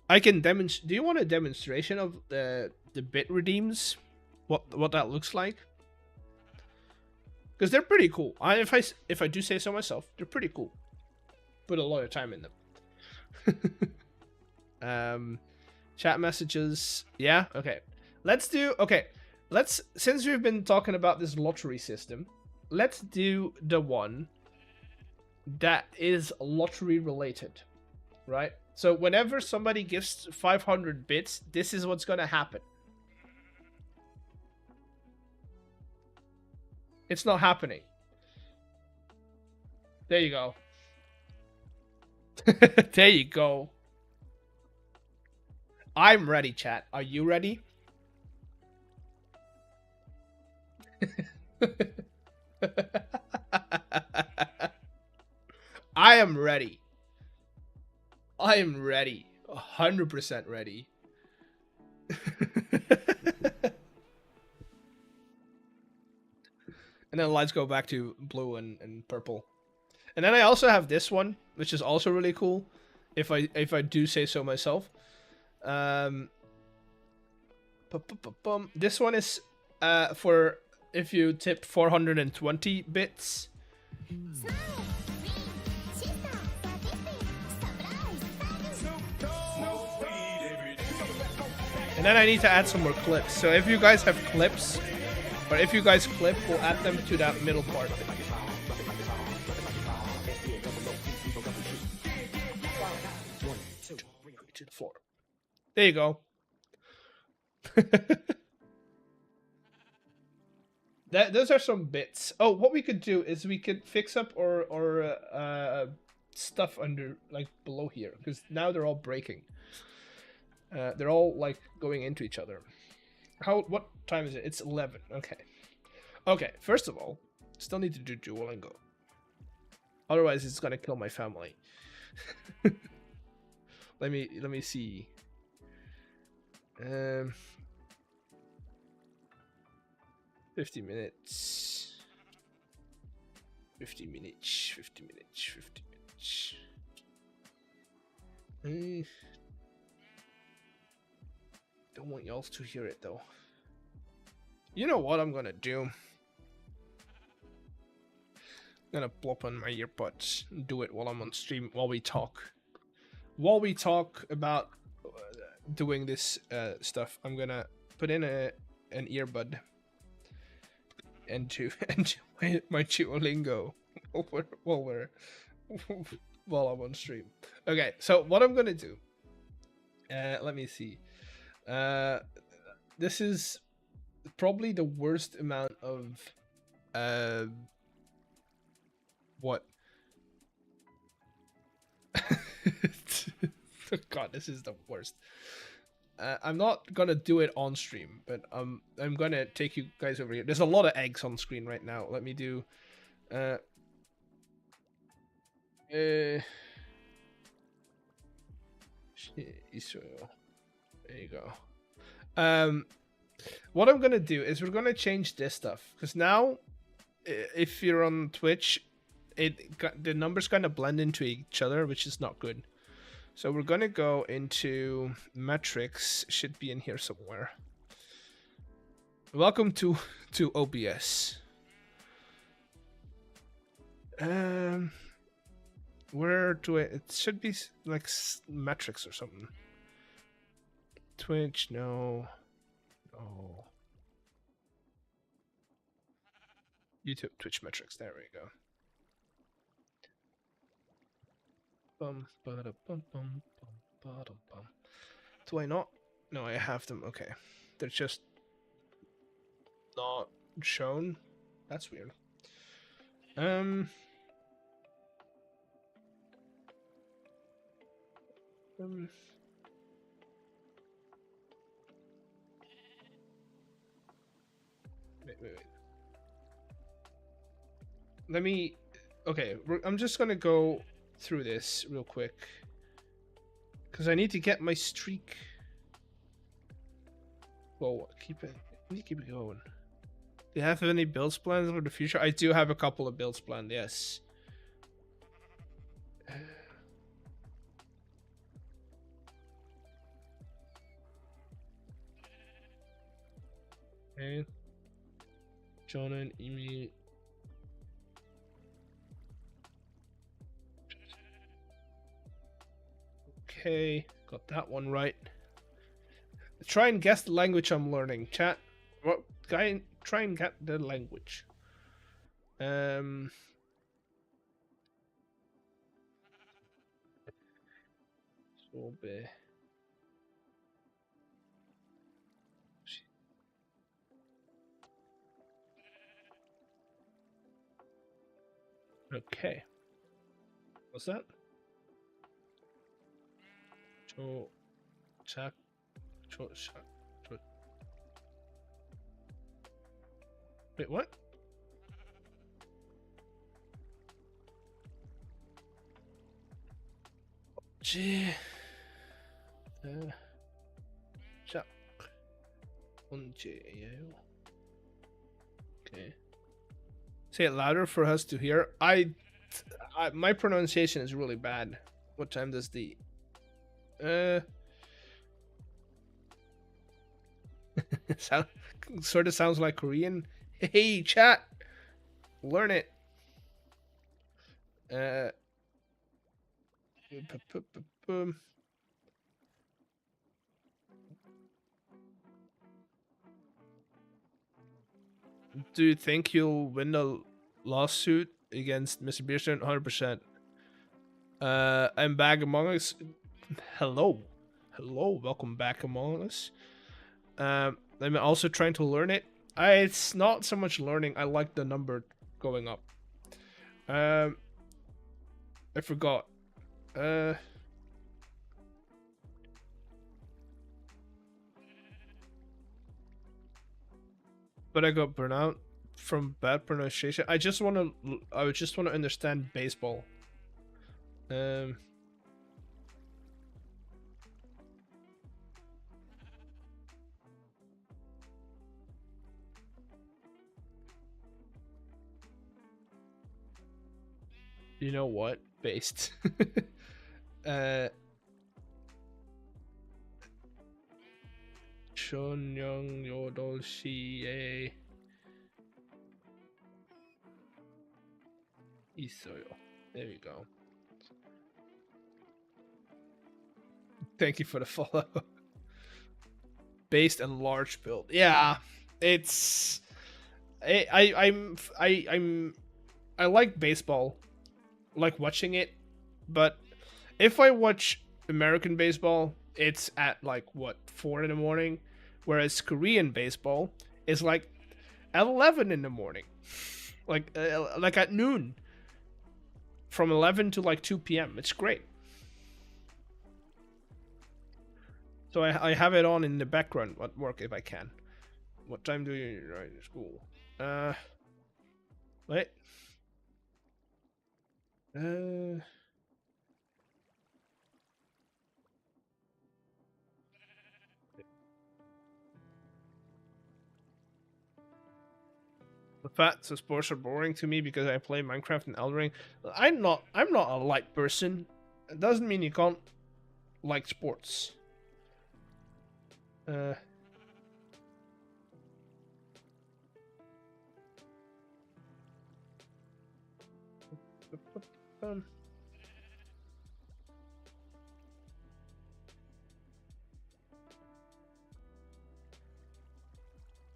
I can demonstrate. Do you want a demonstration of the bit redeems? What that looks like? Because they're pretty cool. If I do say so myself, they're pretty cool. Put a lot of time in them. Chat messages. Yeah. Okay. Let's do. Okay. Since we've been talking about this lottery system, let's do the one that is lottery related, right? So whenever somebody gives 500 bits, this is what's gonna happen. It's not happening. There you go. There you go. I'm ready, chat. Are you ready? I am ready. I am ready. 100% ready. And then lights go back to blue and purple. And then I also have this one, which is also really cool, if I do say so myself. This one is for if you tip 420 bits. And then I need to add some more clips. So if you guys have clips, or if you guys clip, we'll add them to that middle part. 1, 2, 3, 4. There you go. Those are some bits. Oh, what we could do is we could fix up or stuff under, like, below here, because now they're all breaking. They're all like going into each other. What time is it? It's 11. Okay. Okay, first of all, still need to do Duolingo. Otherwise it's gonna kill my family. let me see. 50 minutes. 50 minutes. 50 minutes. 50 minutes. Don't want y'all to hear it though. You know what I'm gonna do? I'm gonna plop on my earbuds and do it while I'm on stream, while we talk. While we talk about doing this stuff, I'm gonna put in an earbud into my Duolingo while I'm on stream. Okay, so what I'm gonna do? Let me see. This is probably the worst amount of what? God, this is the worst. I'm not gonna do it on stream, but I'm gonna take you guys over here. There's a lot of eggs on screen right now. Let me do Israel. There you go. What I'm gonna do is we're gonna change this stuff, because now if you're on Twitch, the numbers kind of blend into each other, which is not good. So we're gonna go into metrics. Should be in here somewhere. Welcome to OBS. Where do it should be like metrics or something. Twitch, no. Oh. YouTube, Twitch metrics. There we go. Bum, bada, bum, bum, bum, bada, bum. Do I not? No, I have them. Okay. They're just not shown. That's weird. Wait. Let me. Okay, I'm just gonna go through this real quick because I need to get my streak. Well, keep it. I need to keep it going. Do you have any builds plans for the future? I do have a couple of builds planned. Yes. Okay. Jonah and Emi. Okay, got that one right. Try and guess the language I'm learning. Chat. What? Try and get the language. Sobe. Okay. What's that? Wait, what? Okay. Say it louder for us to hear. My pronunciation is really bad. What time does the sort of sounds like Korean. Hey, chat, learn it. Do you think you'll win the lawsuit against Mr. Beerstein? 100%. I'm back among us. Hello, welcome back among us. I'm also trying to learn it. It's not so much learning. I like the number going up. I forgot. But I got burnout from bad pronunciation. I just want to understand baseball. You know what? Based. Chonyoung Yodol Shie Isoyo. There you go. Thank you for the follow. Based and large build. Yeah, it's I like baseball, like watching it, but if I watch American baseball, it's at like what 4 in the morning, whereas Korean baseball is like 11 in the morning, like at noon, from 11 to like 2 p.m. It's great. So I have it on in the background at work if I can. What time do you write in school? Wait. The fact that sports are boring to me because I play Minecraft and Elden Ring. I'm not a light person. It doesn't mean you can't like sports.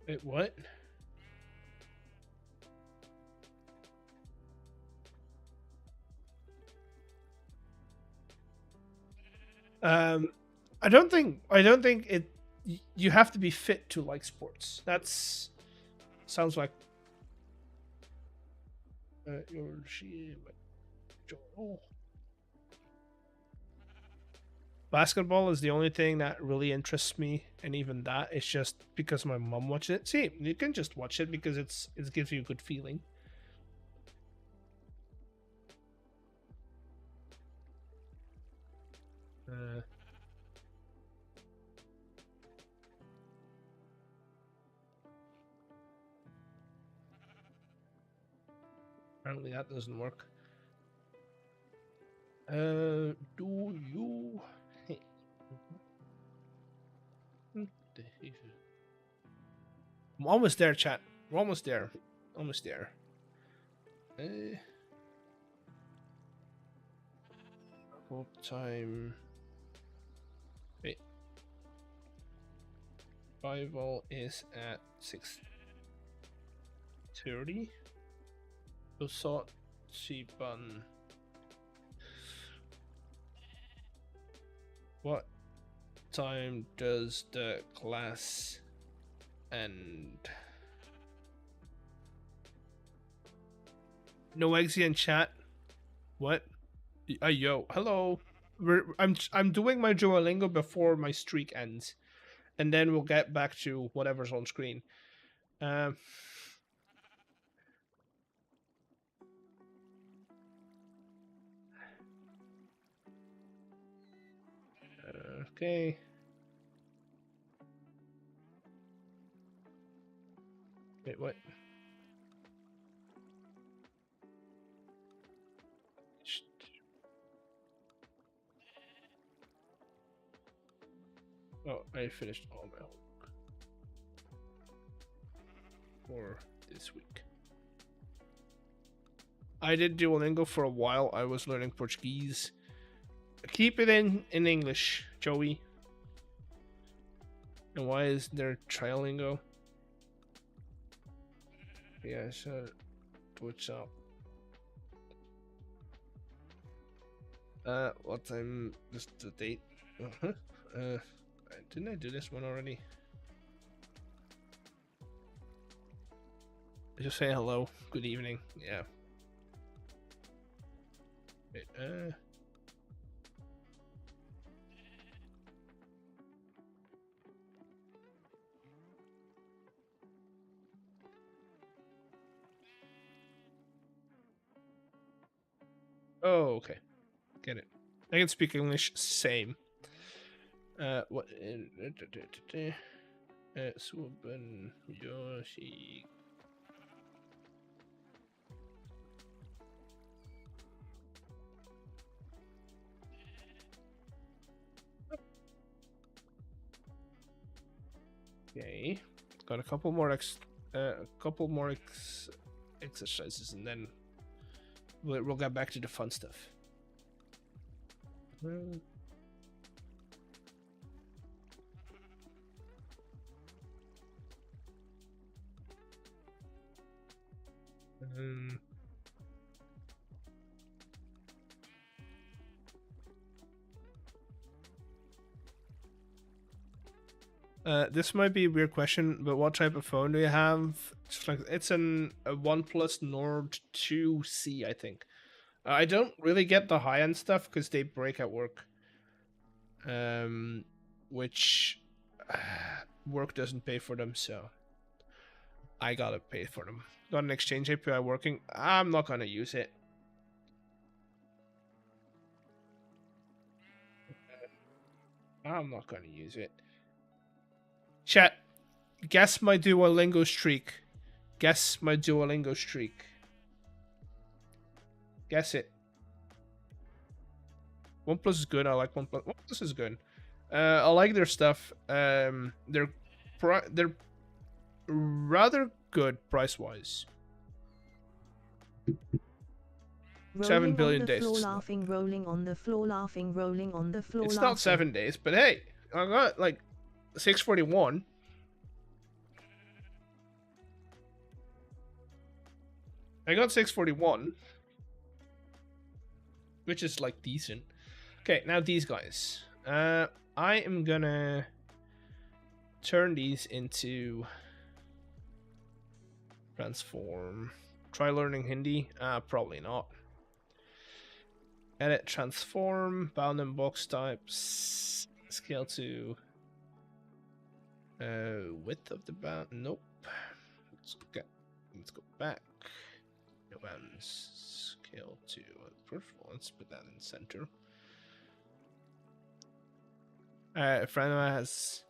Wait, what? I don't think it. You have to be fit to like sports. That's sounds like. Basketball is the only thing that really interests me, and even that is just because my mom watched it. See, you can just watch it because it gives you a good feeling. Apparently that doesn't work. Do you? Hey. I'm almost there, chat. We're almost there. Almost there. What time? Wait. Survival is at 6:30. So sort bun. What time does the class end? No exy in chat. What? Yo, hello. I'm doing my Duolingo before my streak ends, and then we'll get back to whatever's on screen. Okay. Wait, what? Oh, I finished all my homework for this week. I did Duolingo for a while. I was learning Portuguese. Keep it in English, Joey. And why is there Trilingo? Yeah, so what's up? What time? Just the date. Didn't I do this one already? Just say hello. Good evening. Yeah. Wait, Oh, okay. Get it. I can speak English. Same. What? Suben Yoshi. Okay. Got a couple more exercises, and then we'll get back to the fun stuff. This might be a weird question, but what type of phone do you have? It's a OnePlus Nord 2C, I think. I don't really get the high-end stuff because they break at work. Which work doesn't pay for them, so I gotta pay for them. Got an Exchange API working. I'm not gonna use it. I'm not gonna use it. Chat, guess my Duolingo streak. Guess my Duolingo streak. Guess it. OnePlus is good. I like OnePlus. OnePlus is good. I like their stuff. They're rather good price-wise. 7 billion on the days. floor, It's not- laughing, rolling on the floor, laughing, rolling on the floor. It's laughing. not 7 days, but hey, I got like 641. I got 641, which is like decent. Okay, now these guys. I am gonna turn these into transform. Try learning Hindi. Probably not. Edit transform, bound and box types, scale to width of the bound. Nope. Let's go back. No bounds. Scale to peripheral. Let's put that in center. A friend of mine has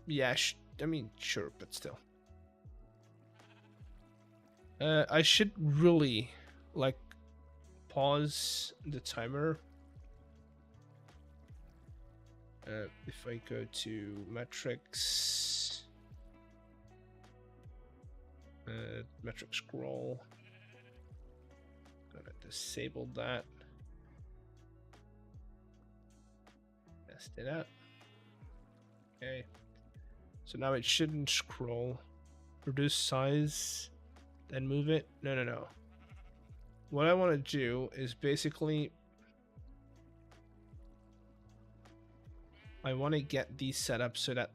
yeah, I mean sure, but still. I should really like pause the timer. If I go to metrics, metric scroll, gonna disable that. Test it out. Okay. So now it shouldn't scroll. Reduce size, then move it. No. What I want to do is basically I want to get these set up so that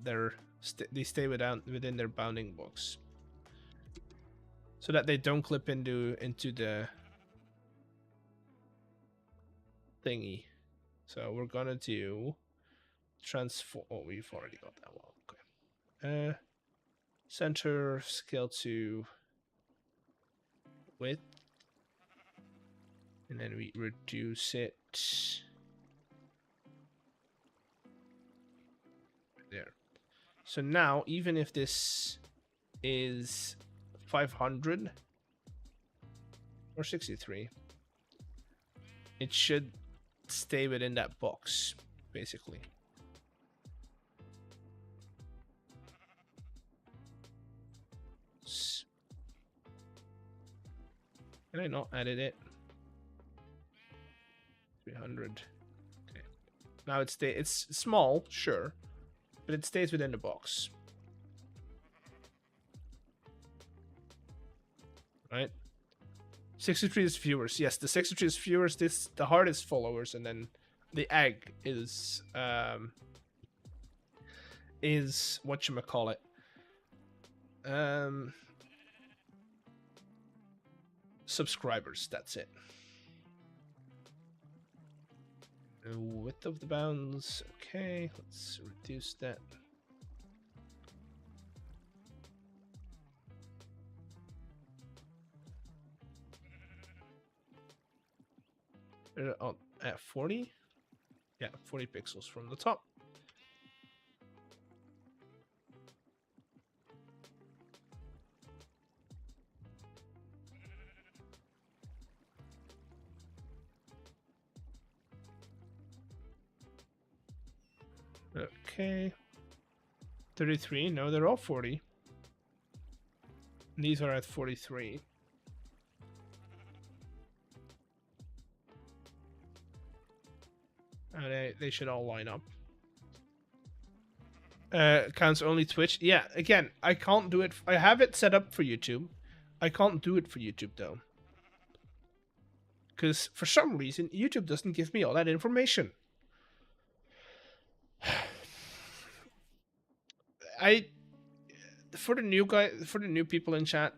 they stay within their bounding box, so that they don't clip into the thingy. So we're gonna do transform. Oh, we've already got that one. Okay. Center, scale to width, and then we reduce it there. So now, even if this is 500 or 63, it should stay within that box, basically. Can I not edit it? 300. Okay. Now it's small, sure, but it stays within the box. Right? 63 is viewers. Yes, the 63 is viewers. The heart is followers, and then the egg is whatchamacallit. Subscribers, that's it. Width of the bounds, okay, let's reduce that. At 40? Yeah, 40 pixels from the top. Okay. 33. No, they're all 40. And these are at 43. They should all line up. Counts only Twitch. Yeah, again, I can't do it. I have it set up for YouTube. I can't do it for YouTube, though. Because for some reason, YouTube doesn't give me all that information. For the new people in chat,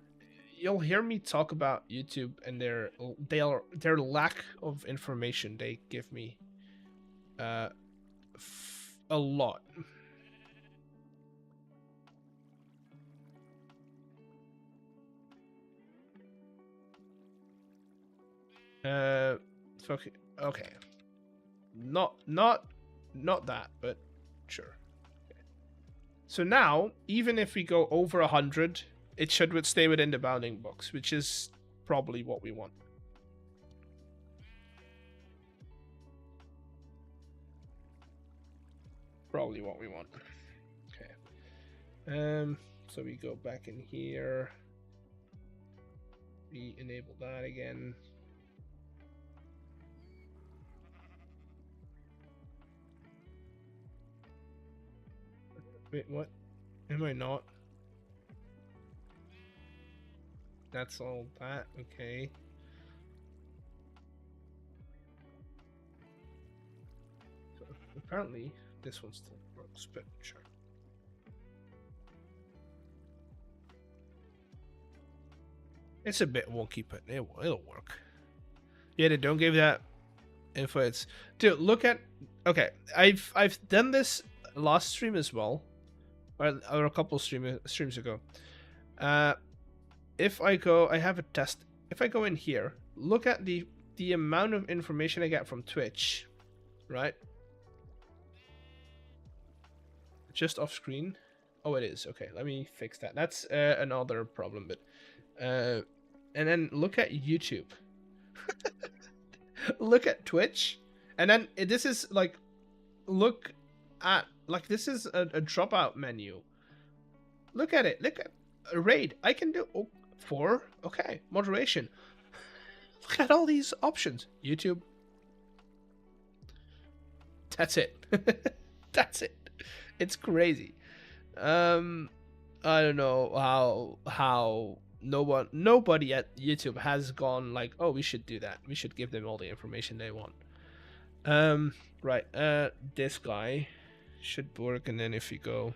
you'll hear me talk about YouTube and their lack of information they give me a lot. Okay. Not that, but sure. Okay. So now, even if we go over 100, it should stay within the bounding box, which is probably what we want. Probably what we want. Okay. So we go back in here. me enable that again. Wait, what? Am I not? That's all that, okay. So apparently this one still works, but sure. It's a bit wonky, but it'll work. Yeah, they don't give that info. It's dude, look at okay. I've done this last stream as well, or a couple streams ago. If I go, I have a test. If I go in here, look at the amount of information I get from Twitch, right? Just off screen. Oh, it is. Okay, let me fix that. That's another problem, but and then look at YouTube. Look at Twitch, and then this is like, look at like this is a dropout menu. Look at it. Look at a raid. I can do 4. Okay, moderation. Look at all these options. YouTube. That's it. That's it. It's crazy. I don't know how nobody at YouTube has gone like, oh, we should do that. We should give them all the information they want. Right. This guy should work, and then if you go,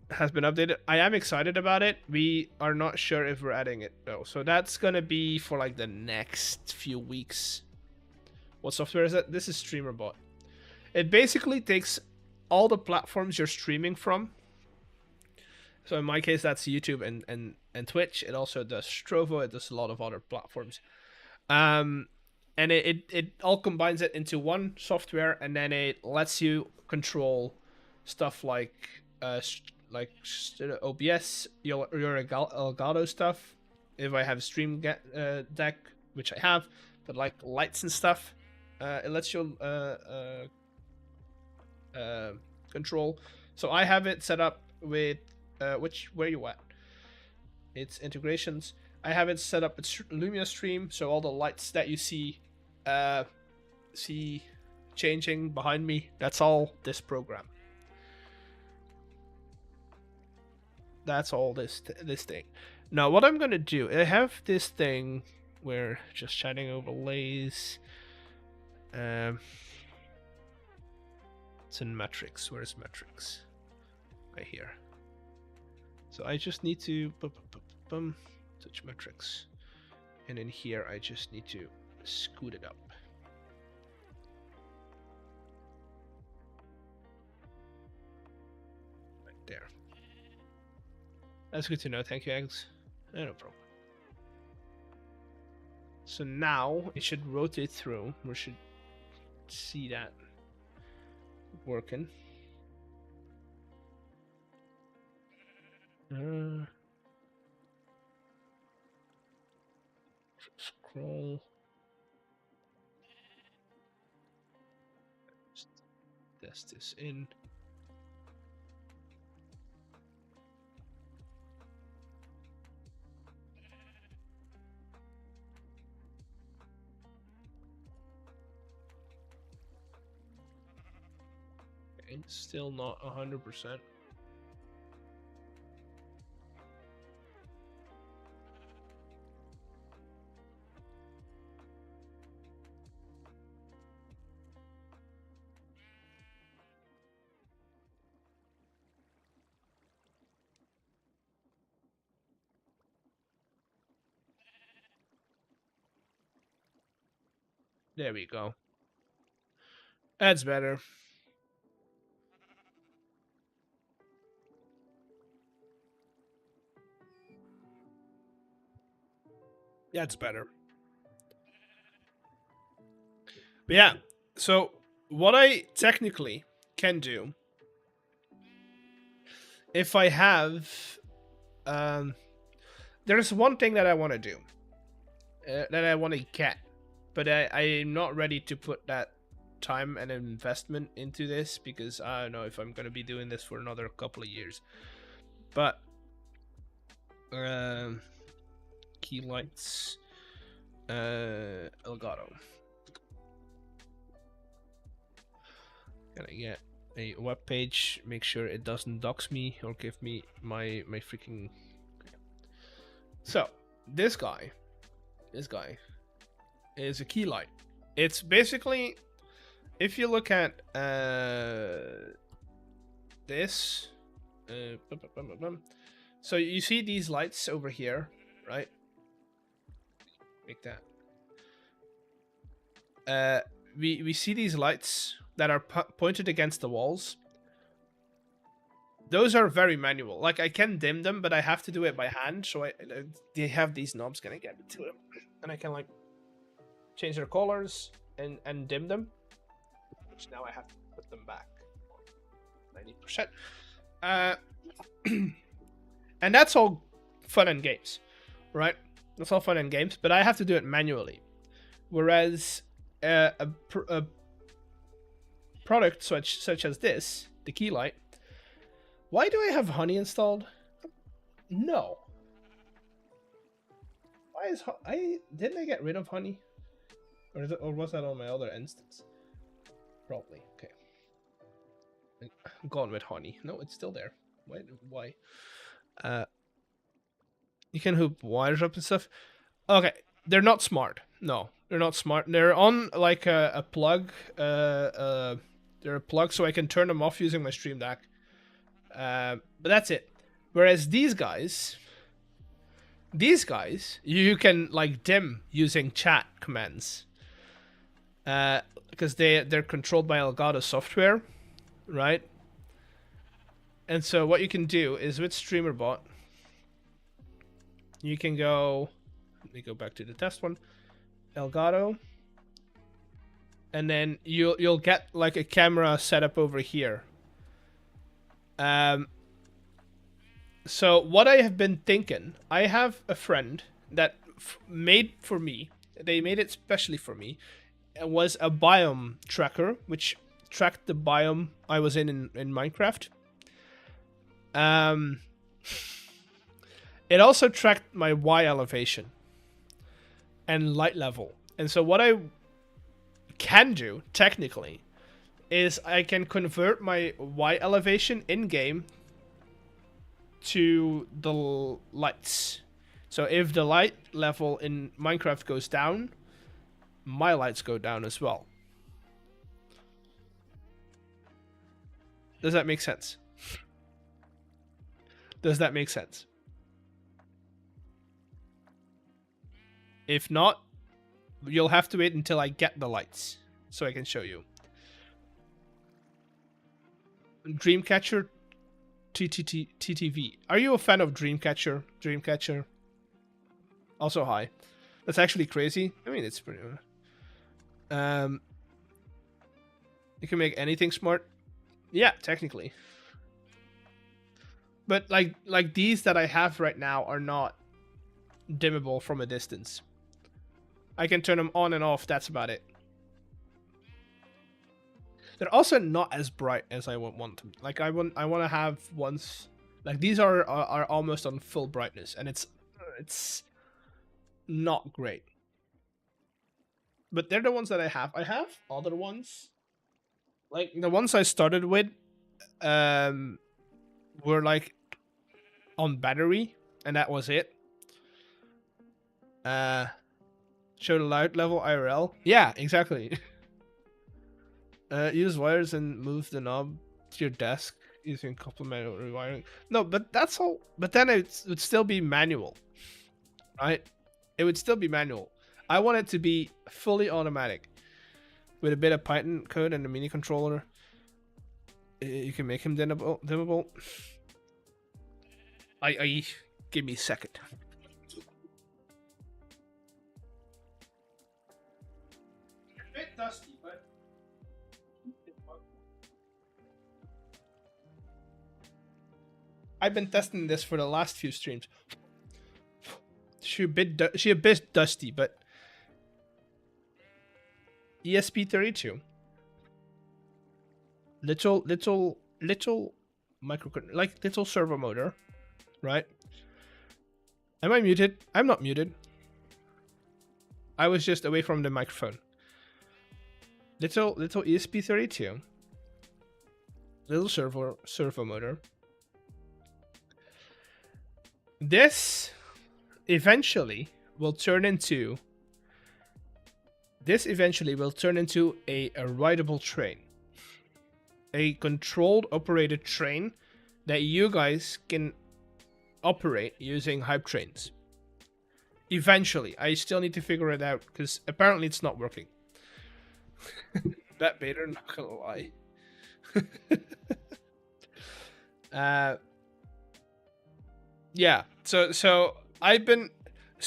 has been updated. I am excited about it. We are not sure if we're adding it though, so that's gonna be for like the next few weeks. What software is it? This is StreamerBot. It basically takes all the platforms you're streaming from. So in my case, that's YouTube and Twitch. It also does Strovo. It does a lot of other platforms. And it all combines it into one software, and then it lets you control stuff like OBS, your Elgato stuff. If I have Stream Deck, which I have, but like lights and stuff, it lets you control. So I have it set up with where you at? It's integrations. I have it set up with Lumia Stream, so all the lights that you see changing behind me, that's all this program. That's all this thing. Now what I'm gonna do, I have this thing where just chatting overlays. It's in metrics. Where's metrics? Right here. So I just need to touch metrics, and in here I just need to scoot it up. Right there. That's good to know. Thank you, Eggs. No problem. So now it should rotate through. We should see that working. Scroll. Just test this in. Okay, still not 100%. There we go. That's better. That's better. But yeah, so what I technically can do, if I have, there's one thing that I want to do, that I want to get, but I'm not ready to put that time and investment into this because I don't know if I'm going to be doing this for another couple of years. But key lights. Elgato. Can I get a web page? Make sure it doesn't dox me or give me my freaking. So this guy is a key light. It's basically, if you look at this, so you see these lights over here, right? Make that. We see these lights that are pointed against the walls. Those are very manual. Like, I can dim them, but I have to do it by hand. So they have these knobs. Can I get to them? And I can like change their colors and dim them. Which now I have to put them back 90%. And that's all fun and games, right? That's all fun and games, but I have to do it manually. Whereas a product such as this, the key light. Why do I have honey installed? No. Why is didn't I get rid of honey, or was that on my other instance? Probably. Okay. I'm gone with honey. No, it's still there. Why? You can hoop wires up and stuff. Okay, they're not smart. No, they're not smart. They're on like a plug. They're a plug, so I can turn them off using my Stream Deck. But that's it. Whereas these guys, you can like dim using chat commands. Because they're controlled by Elgato software, right? And so what you can do is with StreamerBot, you can go. Let me go back to the test one. Elgato, and then you'll get like a camera set up over here. So what I have been thinking, I have a friend that made for me. They made it specially for me. It was a biome tracker, which tracked the biome I was in Minecraft. It also tracked my Y elevation and light level. And so what I can do, technically, is I can convert my Y elevation in-game to the lights. So if the light level in Minecraft goes down, my lights go down as well. Does that make sense? Does that make sense? If not, you'll have to wait until I get the lights so I can show you. Dreamcatcher TTV. Are you a fan of Dreamcatcher? Dreamcatcher. Also hi. That's actually crazy. I mean, it's pretty. You can make anything smart. Yeah, technically. But like these that I have right now are not dimmable from a distance. I can turn them on and off. That's about it. They're also not as bright as I would want them. Like I want to have ones like these are almost on full brightness, and it's not great. But they're the ones that I have. I have other ones. Like the ones I started with were like on battery, and that was it. Show the light level IRL. Yeah, exactly. Use wires and move the knob to your desk using complementary rewiring. No, but that's all. But then it would still be manual, right? It would still be manual. I want it to be fully automatic with a bit of Python code and a mini controller. You can make him dimmable. I give me a second. A bit dusty, but I've been testing this for the last few streams. She a bit dusty, but ESP32. Little micro, like little servo motor, right? Am I muted? I'm not muted. I was just away from the microphone. Little ESP32. Little servo motor. This eventually will turn into a rideable train. A controlled operated train that you guys can operate using hype trains. Eventually. I still need to figure it out because apparently it's not working. Bet Bader, not gonna lie. Yeah. So I've been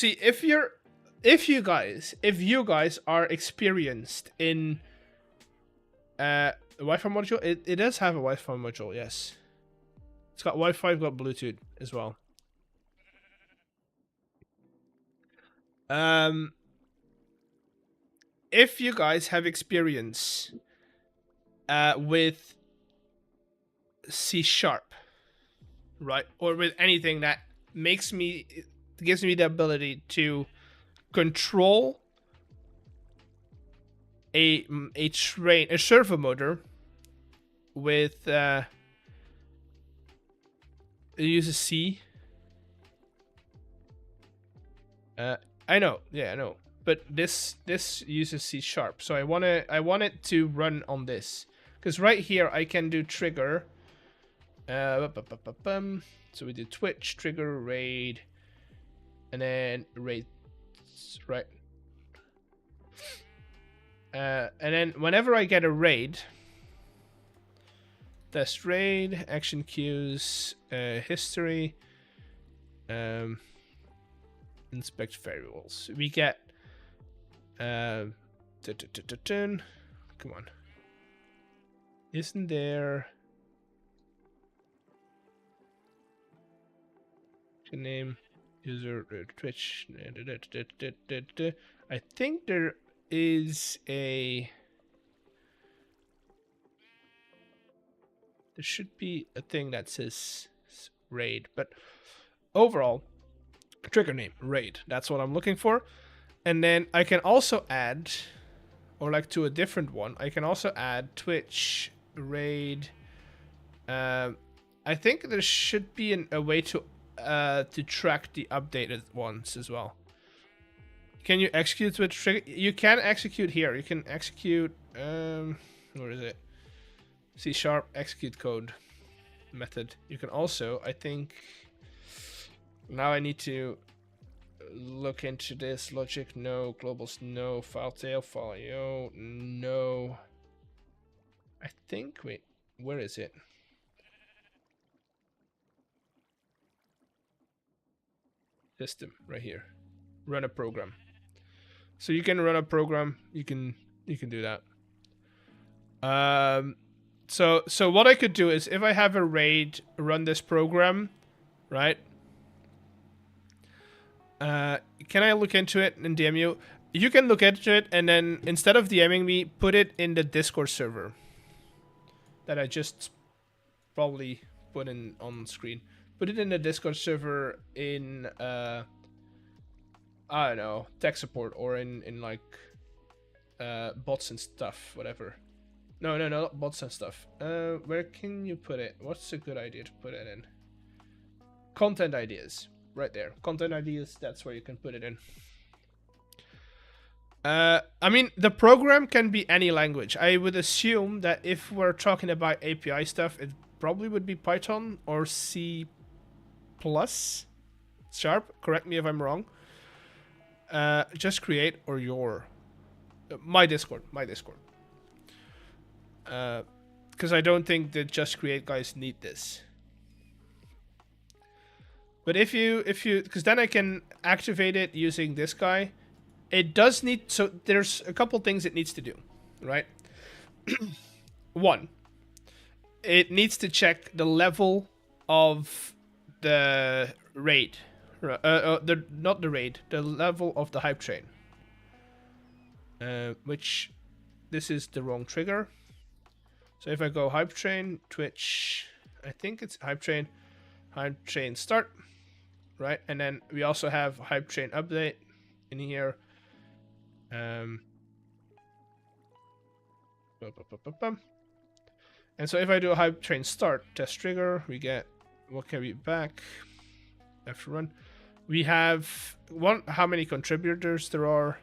if you guys are experienced in Wi-Fi module, it does have a Wi-Fi module, yes. It's got Wi-Fi, got Bluetooth as well. If you guys have experience with C#, right, or with anything that gives me the ability to control a servo motor with it uses C. I know, but this uses C#, so I want it to run on this, because right here I can do trigger. So we do Twitch, trigger, raid, and then raid, right? And then whenever I get a raid, test raid, action queues, history, inspect variables. We get come on. Isn't there name user Twitch? I think there is there should be a thing that says raid, but overall trigger name raid, that's what I'm looking for. And then I can also add, or like to a different one, I can also add Twitch raid. I think there should be a way to track the updated ones as well. Can you execute with trigger? You can execute here. You can execute where is it? C# execute code method. You can also, I think, now I need to look into this. Logic, no. Globals, no. File tail, file, no. I think, wait, where is it? System, right here. Run a program. So you can run a program. You can do that. So what I could do is, if I have a raid run this program, right? Can I look into it and DM you? You can look into it, and then instead of DMing me, put it in the Discord server that I just probably put in on screen. Put it in the Discord server in I don't know, tech support, or in like bots and stuff, whatever. No, not bots and stuff. Where can you put it? What's a good idea to put it in? Content ideas, right there. Content ideas, that's where you can put it in. I mean, the program can be any language. I would assume that if we're talking about API stuff, it probably would be Python or C++. Sharp, correct me if I'm wrong. Just create or your my Discord. Because I don't think the Just Create guys need this. But if you, because then I can activate it using this guy. It does need, so there's a couple things it needs to do, right? One, it needs to check the level of the raid, not the raid, the level of the hype train. Which, this is the wrong trigger. So if I go hype train, Twitch, I think it's hype train start. right? And then we also have hype train update in here. And so if I do a hype train start test trigger, we get what can we back after run. We have how many contributors there are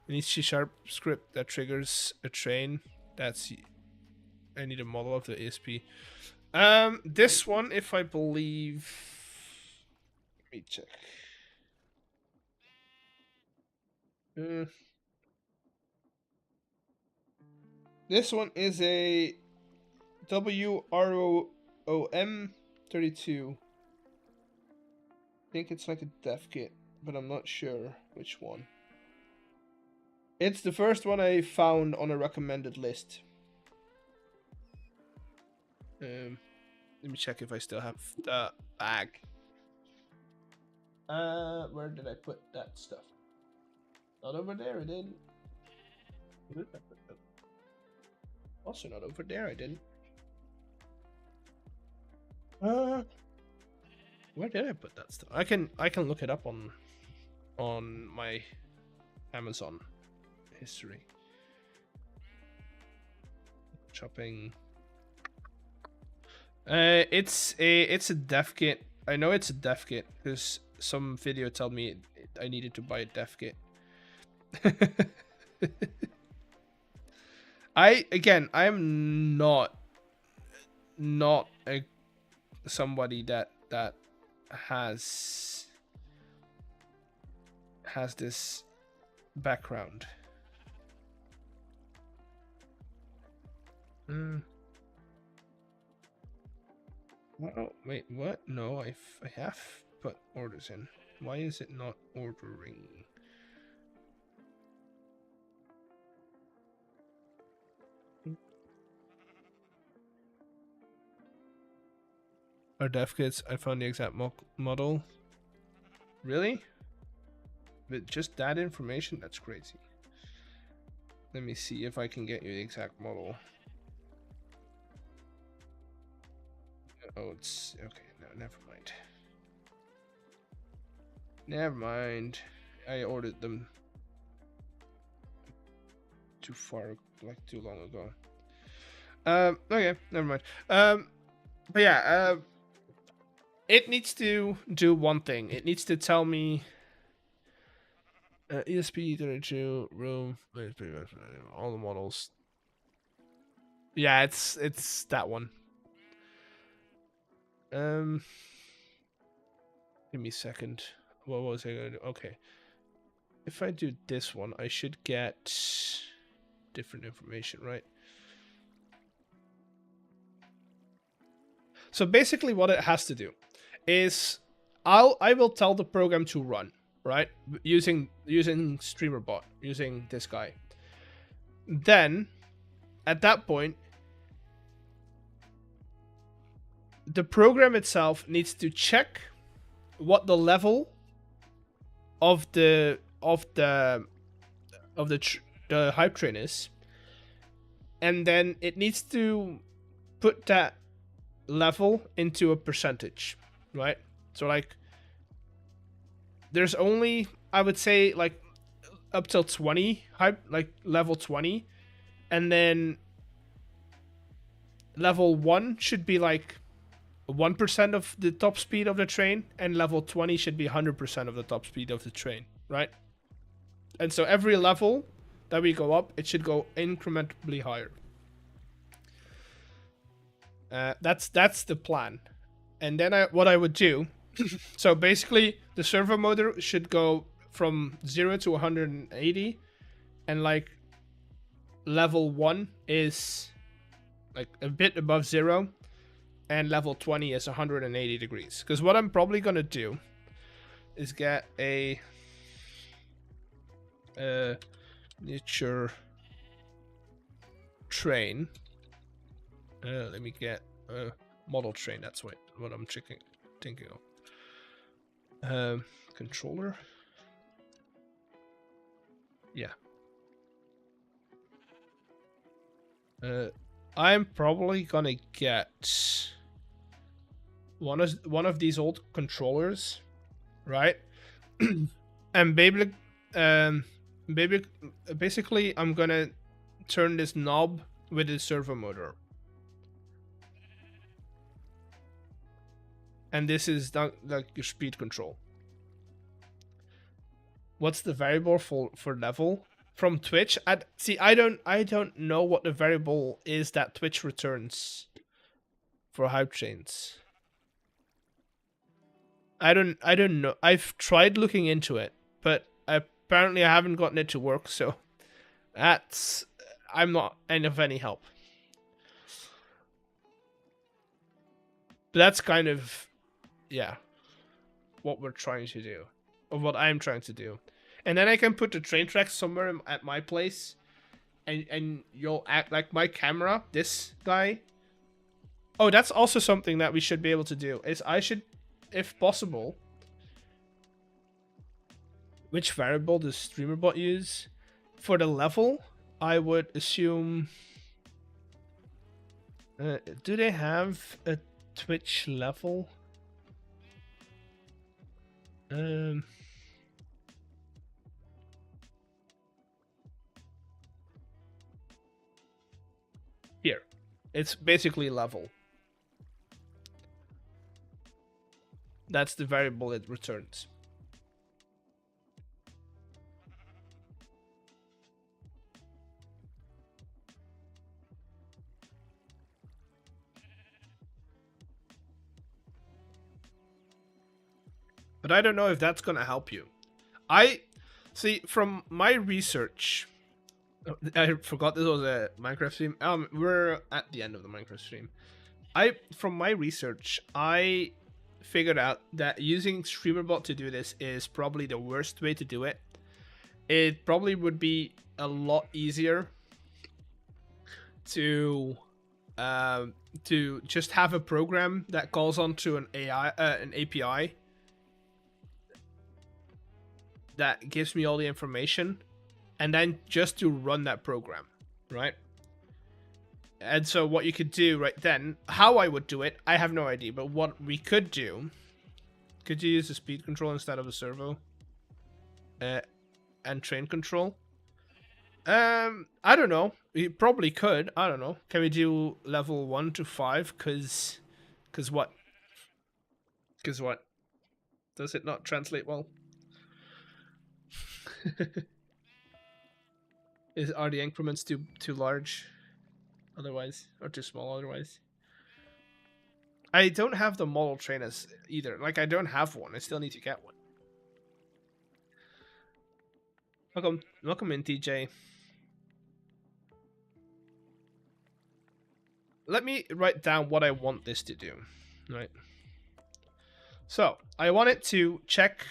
in each C# script that triggers a train. That's I need a model of the ESP. This one, if I believe, let me check. This one is a WROM32. I think it's like a dev kit, but I'm not sure which one. It's the first one I found on a recommended list. Let me check if I still have the bag. Where did I put that stuff? Not over there, I didn't. Where did I put that? Also not over there, I didn't. Where did I put that stuff? I can look it up on my Amazon history. Shopping. It's a dev kit. I know it's a dev kit because some video told me I needed to buy a dev kit. I'm not somebody that has this background. Oh, wait, what? No, I have put orders in. Why is it not ordering? Our dev kits, I found the exact model. Really? With just that information? That's crazy. Let me see if I can get you the exact model. Oh, it's okay. No, never mind. Never mind. I ordered them too long ago. Okay, never mind. But yeah, it needs to do one thing. It needs to tell me ESP32 room, all the models. Yeah, it's that one. Give me a second. What was I gonna do? Okay. If I do this one, I should get different information, right? So basically what it has to do is I will tell the program to run, right? Using StreamerBot, using this guy. Then at that point, the program itself needs to check what the level of the hype train is, and then it needs to put that level into a percentage, right? So like there's only, I would say, like up till 20 hype, like level 20, and then level 1 should be like 1% of the top speed of the train, and level 20 should be 100% of the top speed of the train, right? And so every level that we go up, it should go incrementally higher. That's the plan. And then what I would do, so basically the servo motor should go from 0 to 180, and like level 1 is like a bit above 0, and level 20 is 180 degrees. Because what I'm probably gonna do is get a miniature train. Let me get a model train. That's what I'm thinking of. Controller. Yeah. I'm probably gonna get one of these old controllers right? And um, baby, basically, I'm gonna turn this knob with the servo motor, and this is like your speed control. What's the variable for level from Twitch? I don't know what the variable is that Twitch returns for hype trains. I don't know. I've tried looking into it, but apparently I haven't gotten it to work, so I'm not of any help. But that's kind of, yeah, what we're trying to do, or what I'm trying to do. And then I can put the train tracks somewhere at my place, and you'll act like my camera, this guy. Oh, that's also something that we should be able to do, is I should, if possible, which variable does StreamerBot use? For the level, I would assume, do they have a Twitch level? Here, it's basically level. That's the variable it returns. But I don't know if that's gonna help you. I see from my research. I forgot this was a Minecraft stream. We're at the end of the Minecraft stream. From my research, I figured out that using StreamerBot to do this is probably the worst way to do it. It probably would be a lot easier to just have a program that calls onto an API that gives me all the information, and then just to run that program, right? And so what you could do right then, how I would do it, I have no idea, but what we could do, could you use the speed control instead of a servo? And train control? I don't know. You probably could. I don't know. Can we do level 1 to 5? Cause what? Cause what? Does it not translate well? Are the increments too large otherwise, or too small otherwise? I don't have the model trainers either. Like, I don't have one. I still need to get one. Welcome in, TJ. Let me write down what I want this to do. Right. So I want it to check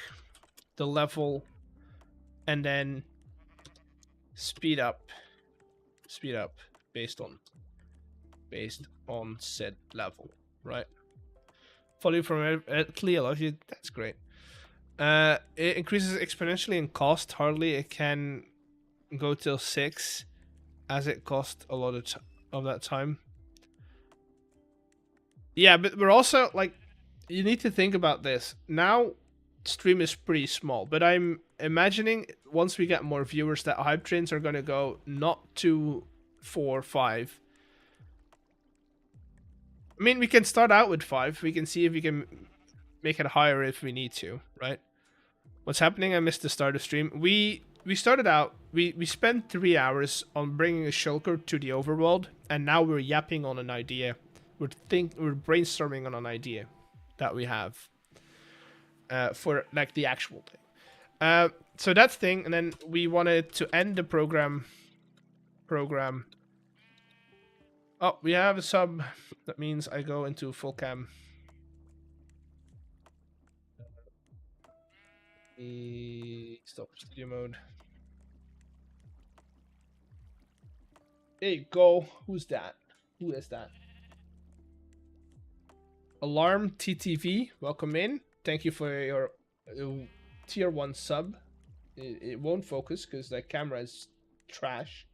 the level and then speed up based on said level, right? Follow from Clea, love you. That's great. It increases exponentially in cost. Hardly it can go till 6, as it cost a lot of that time. Yeah, but we're also like, you need to think about this now. Stream is pretty small, but I'm imagining once we get more viewers that hype trains are going to go not to 4 or 5. I mean, we can start out with 5. We can see if we can make it higher if we need to, right? What's happening? I missed the start of stream. We started out, we spent 3 hours on bringing a shulker to the overworld, and now we're yapping on an idea. We're brainstorming on an idea that we have. For like the actual thing. So that's thing, and then we wanted to end the program. Oh, we have a sub. That means I go into full cam. Stop studio mode. Hey, go. Who's that? Who is that? Alarm TTV. Welcome in. Thank you for your tier 1 sub. It won't focus because the camera is trash.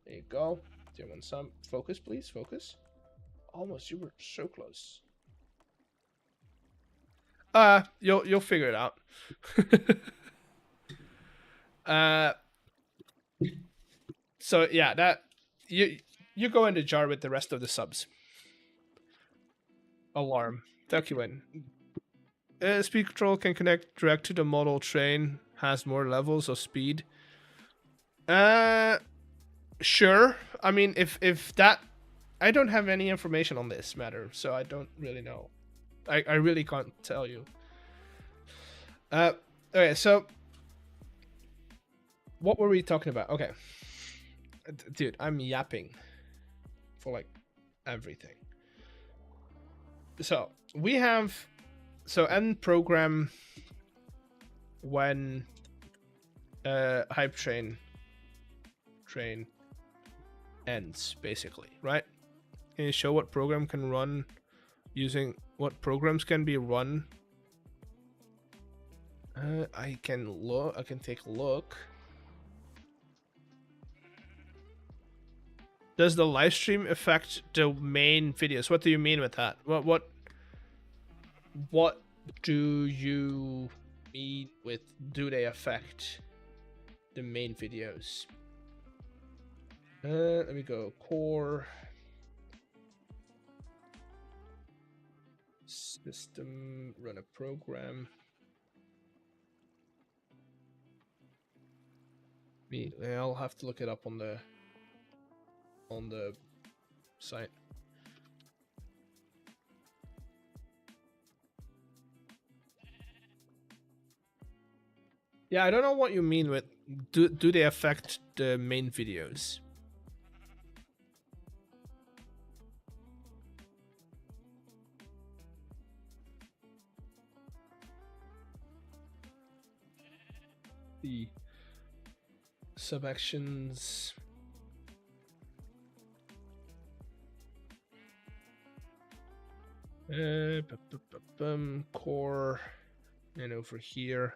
There you go. Tier 1 sub. Focus, please. Focus. Almost. You were so close. You'll figure it out. So yeah, that you go in the jar with the rest of the subs. Alarm. Tuck you in. Speed control can connect direct to the model train. Has more levels of speed. Sure. I mean, if that, I don't have any information on this matter, so I don't really know. I really can't tell you. Okay, so what were we talking about? Okay, dude, I'm yapping for like everything. So we have end program when hype train ends, basically, right? Can you show what program can run using what programs can be run? I can look. I can take a look. Does the live stream affect the main videos? What do you mean with that? What do you mean with do they affect the main videos? Let me go core system, run a program. I'll have to look it up on the site. Yeah, I don't know what you mean with do they affect the main videos? The sub actions. Core, and over here.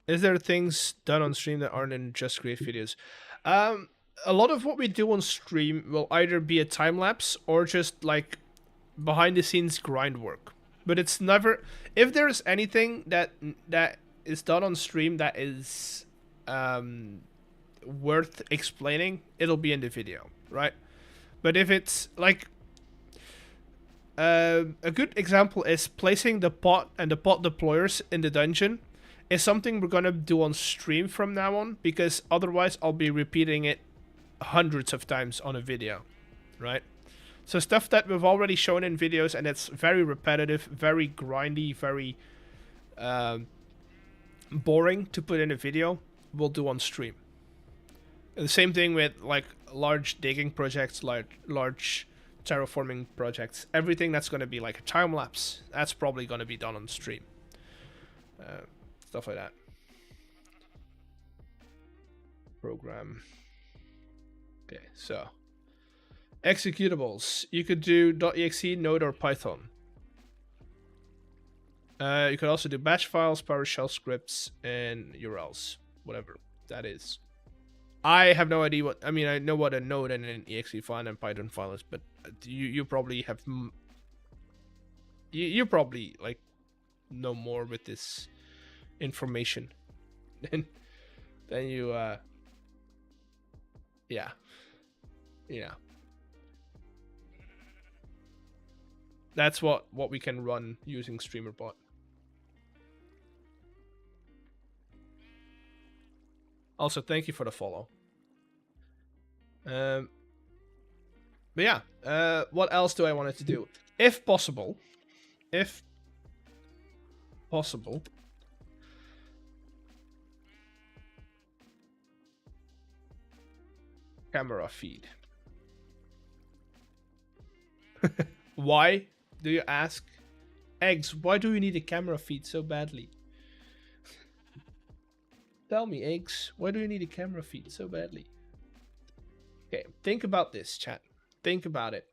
Is there things done on stream that aren't in just Create videos? A lot of what we do on stream will either be a time lapse or just like behind the scenes grind work. But it's never, if there's anything that is done on stream that is worth explaining, it'll be in the video, right? But if it's like a good example is placing the pot and the pot deployers in the dungeon is something we're gonna do on stream from now on, because otherwise I'll be repeating it hundreds of times on a video, right? So stuff that we've already shown in videos and it's very repetitive, very grindy, very boring to put in a video, we'll do on stream. And the same thing with like large digging projects, large terraforming projects. Everything that's going to be like a time lapse, that's probably going to be done on stream. Stuff like that. Program. Okay, so executables. You could do .exe, Node, or Python. You could also do batch files, PowerShell scripts, and URLs, whatever that is. I have no idea what, I mean, I know what a Node and an exe file and Python file is, but you probably have, you probably like know more with this information than you, yeah. That's what we can run using StreamerBot. Also, thank you for the follow. But yeah, what else do I want it to do? If possible, camera feed. Why, do you ask? Eggs, why do you need a camera feed so badly? Tell me, Eggs, why do you need a camera feed so badly? Okay, think about this, chat. Think about it.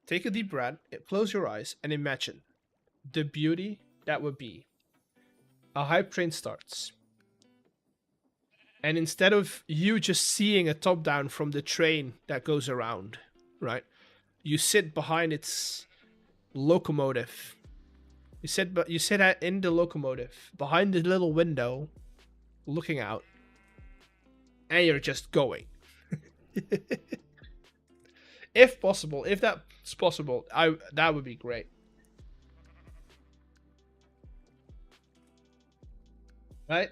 Take a deep breath, close your eyes, and imagine the beauty that would be. A hype train starts. And instead of you just seeing a top down from the train that goes around, right? You sit behind its locomotive You sit at in the locomotive behind the little window, looking out, and you're just going. If possible, if that's possible, that would be great. Right?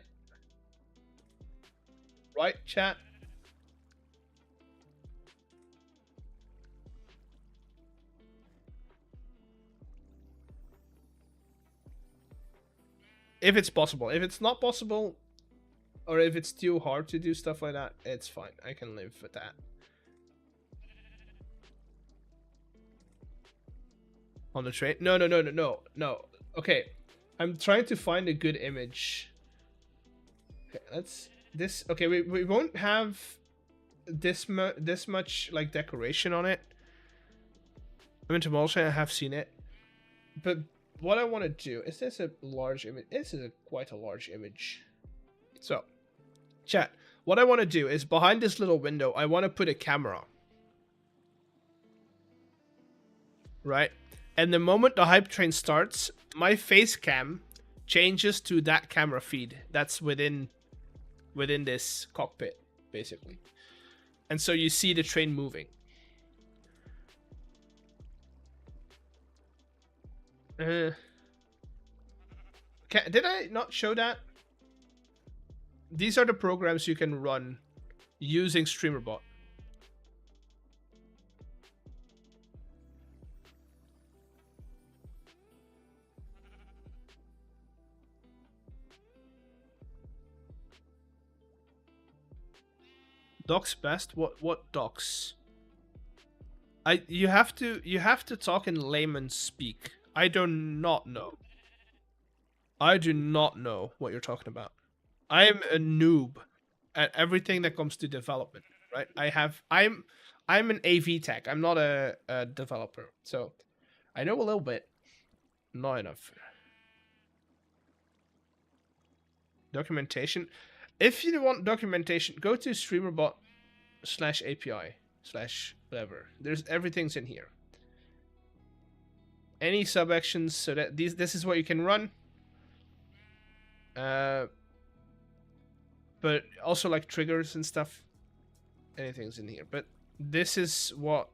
Right, chat? If it's possible. If it's not possible, or if it's too hard to do stuff like that, it's fine. I can live with that. On the train? No. Okay. I'm trying to find a good image. Okay, okay, we won't have this much like decoration on it. I mean, tomorrow I have seen it. But what I want to do, is this a large image? This is quite a large image. So, chat, what I want to do is behind this little window, I want to put a camera. Right? And the moment the hype train starts, my face cam changes to that camera feed that's within this cockpit, basically. And so you see the train moving. Did I not show that? These are the programs you can run using StreamerBot. Docs best? What docs? You have to talk in layman's speak. I do not know. I do not know what you're talking about. I am a noob at everything that comes to development, right? I'm an AV tech. I'm not a developer. So I know a little bit. Not enough. Documentation. If you want documentation, go to streamerbot/API/whatever. Everything's in here. Any sub actions, so that this is what you can run. But also like triggers and stuff. Anything's in here. But this is what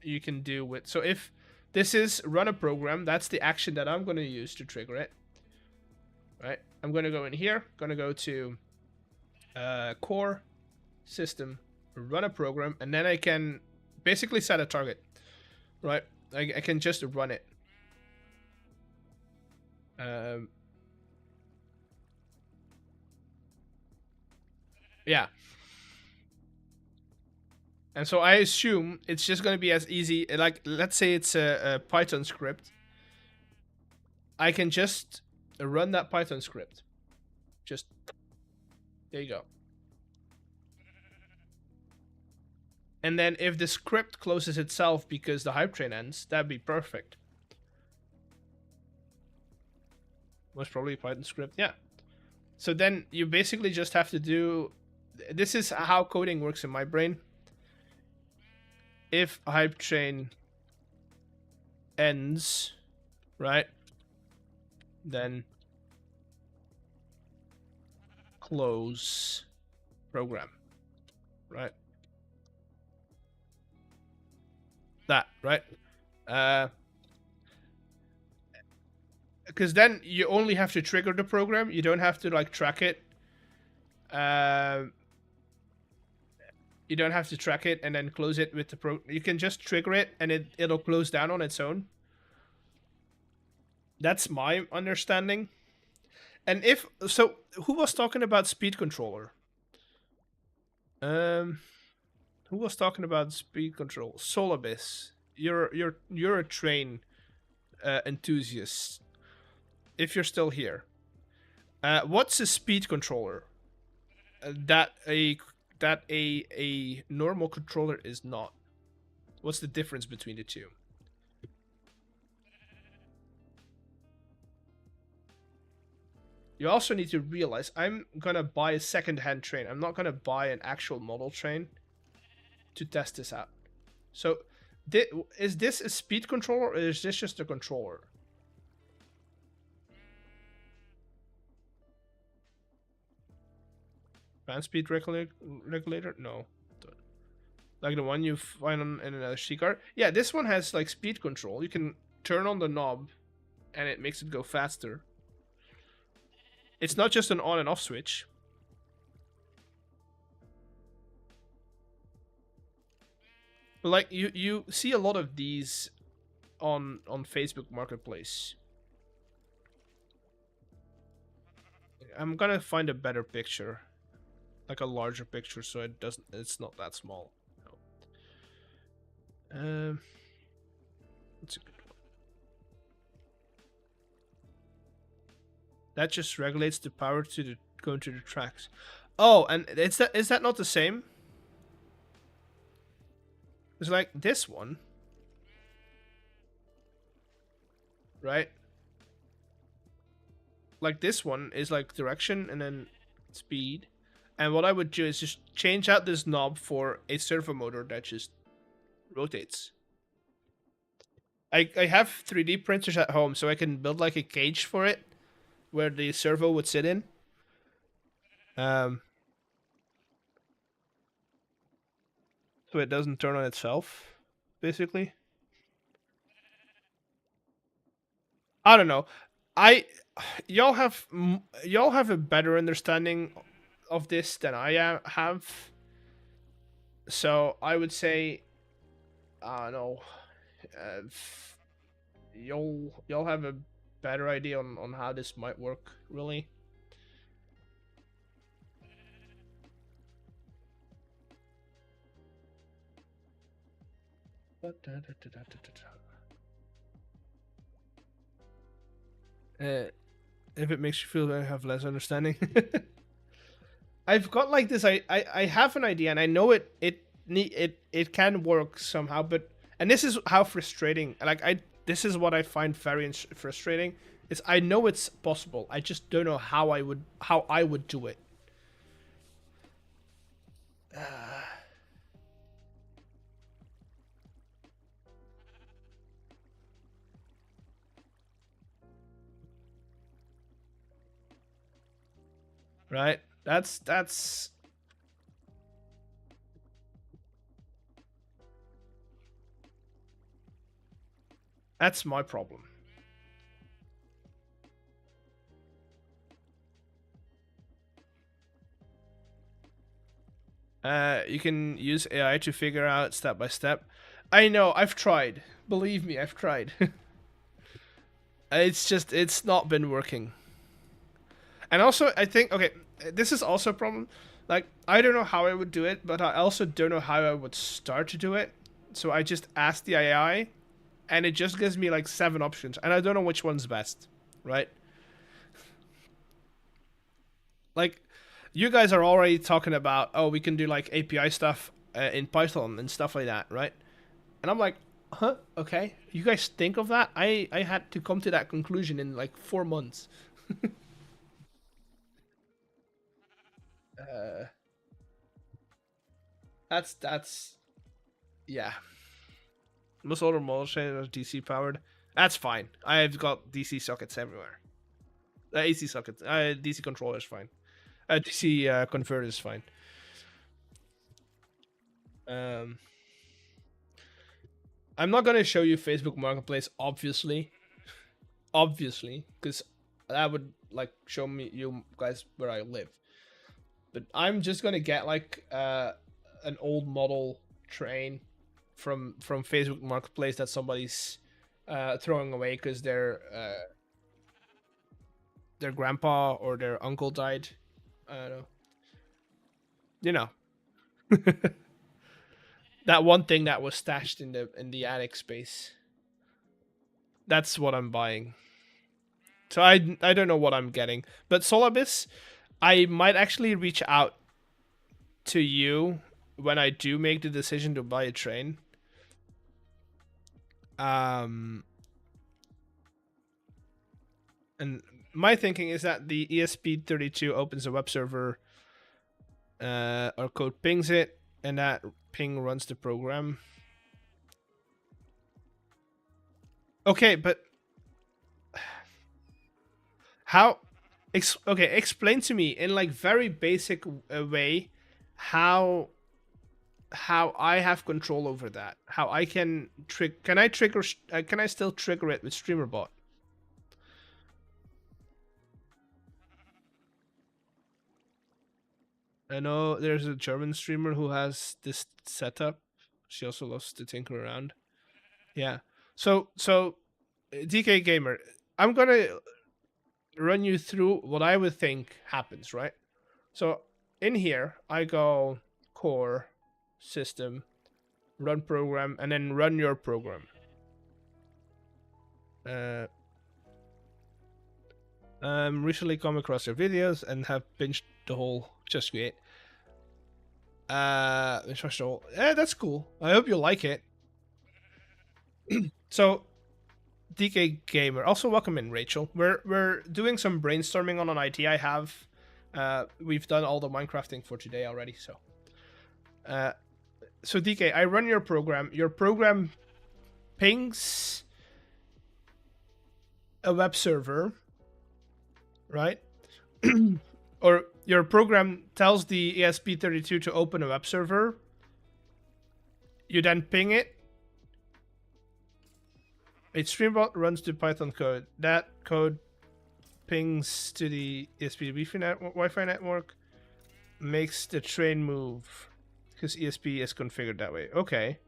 you can do with. So if this is run a program, that's the action that I'm going to use to trigger it. Right? I'm going to go in here. Going to go to core system, run a program, and then I can basically set a target. Right? I can just run it. Yeah. And so I assume it's just going to be as easy, like, let's say it's a Python script. I can just run that Python script. Just, there you go. And then if the script closes itself because the hype train ends, that'd be perfect. Most probably a Python script, yeah. So then you basically just have to do... This is how coding works in my brain. If a hype train ends, right, then close program, right? That, right? Because then you only have to trigger the program. You don't have to like track it. You don't have to track it and then close it with the You can just trigger it and it'll close down on its own. That's my understanding. And if so, who was talking about speed controller? Who was talking about speed control? Solabis, you're a train enthusiast. If you're still here, what's a speed controller? That a normal controller is not. What's the difference between the two? You also need to realize I'm gonna buy a second-hand train. I'm not gonna buy an actual model train to test this out. So, is this a speed controller or is this just a controller? Fan speed regulator? No. Like the one you find in a C car? Yeah, this one has like speed control. You can turn on the knob and it makes it go faster. It's not just an on and off switch. But like you see a lot of these on Facebook Marketplace. I'm gonna find a better picture. Like a larger picture so it's not that small. No. That's a good one. That just regulates the power to going to the tracks. Oh, and is that not the same? It's like this one, right? Like this one is like direction and then speed. And what I would do is just change out this knob for a servo motor that just rotates. I have 3D printers at home, so I can build like a cage for it where the servo would sit in. So it doesn't turn on itself, basically. I don't know. Y'all have a better understanding of this than I have. So I would say, I don't know. Y'all have a better idea on how this might work, really. If it makes you feel I have less understanding. I've got like this. I have an idea and I know it can work somehow, but and this is how frustrating. Like this is what I find very frustrating. Is I know it's possible. I just don't know how I would do it. Right? That's my problem. You can use AI to figure out step by step. I know, I've tried. Believe me, I've tried. It's not been working. And also, I think, okay, this is also a problem. Like, I don't know how I would do it, but I also don't know how I would start to do it. So I just asked the AI, and it just gives me like 7 options, and I don't know which one's best, right? Like, you guys are already talking about, oh, we can do like API stuff in Python and stuff like that, right? And I'm like, huh, okay. You guys think of that? I had to come to that conclusion in like 4 months. That's yeah. Most older models are DC powered. That's fine. I've got DC sockets everywhere. AC sockets. DC controller is fine. DC converter is fine. I'm not gonna show you Facebook Marketplace, obviously, because that would like show me you guys where I live. But I'm just gonna get like an old model train from Facebook Marketplace that somebody's throwing away because their grandpa or their uncle died. I don't know. You know. That one thing that was stashed in the attic space. That's what I'm buying. So I don't know what I'm getting. But Solabis, I might actually reach out to you when I do make the decision to buy a train. And my thinking is that the ESP32 opens a web server, our code pings it, and that ping runs the program. Okay, but how Okay, explain to me in like very basic way how I have control over that. How I can can I trigger can I still trigger it with StreamerBot? I know there's a German streamer who has this setup. She also loves to tinker around. Yeah. So DK Gamer, I'm gonna run you through what I would think happens, right? So in here, I go core, system, run program, and then run your program. Recently come across your videos and have binged the whole Just Create. That's cool. I hope you like it. So DK Gamer. Also welcome in, Rachel. We're doing some brainstorming on an idea I have. We've done all the Minecrafting for today already, so. So DK, I run your program. Your program pings a web server, right? Or your program tells the ESP32 to open a web server. You then ping it. A StreamBot runs the Python code. That code pings to the ESP Wi-Fi network, makes the train move because ESP is configured that way. Okay.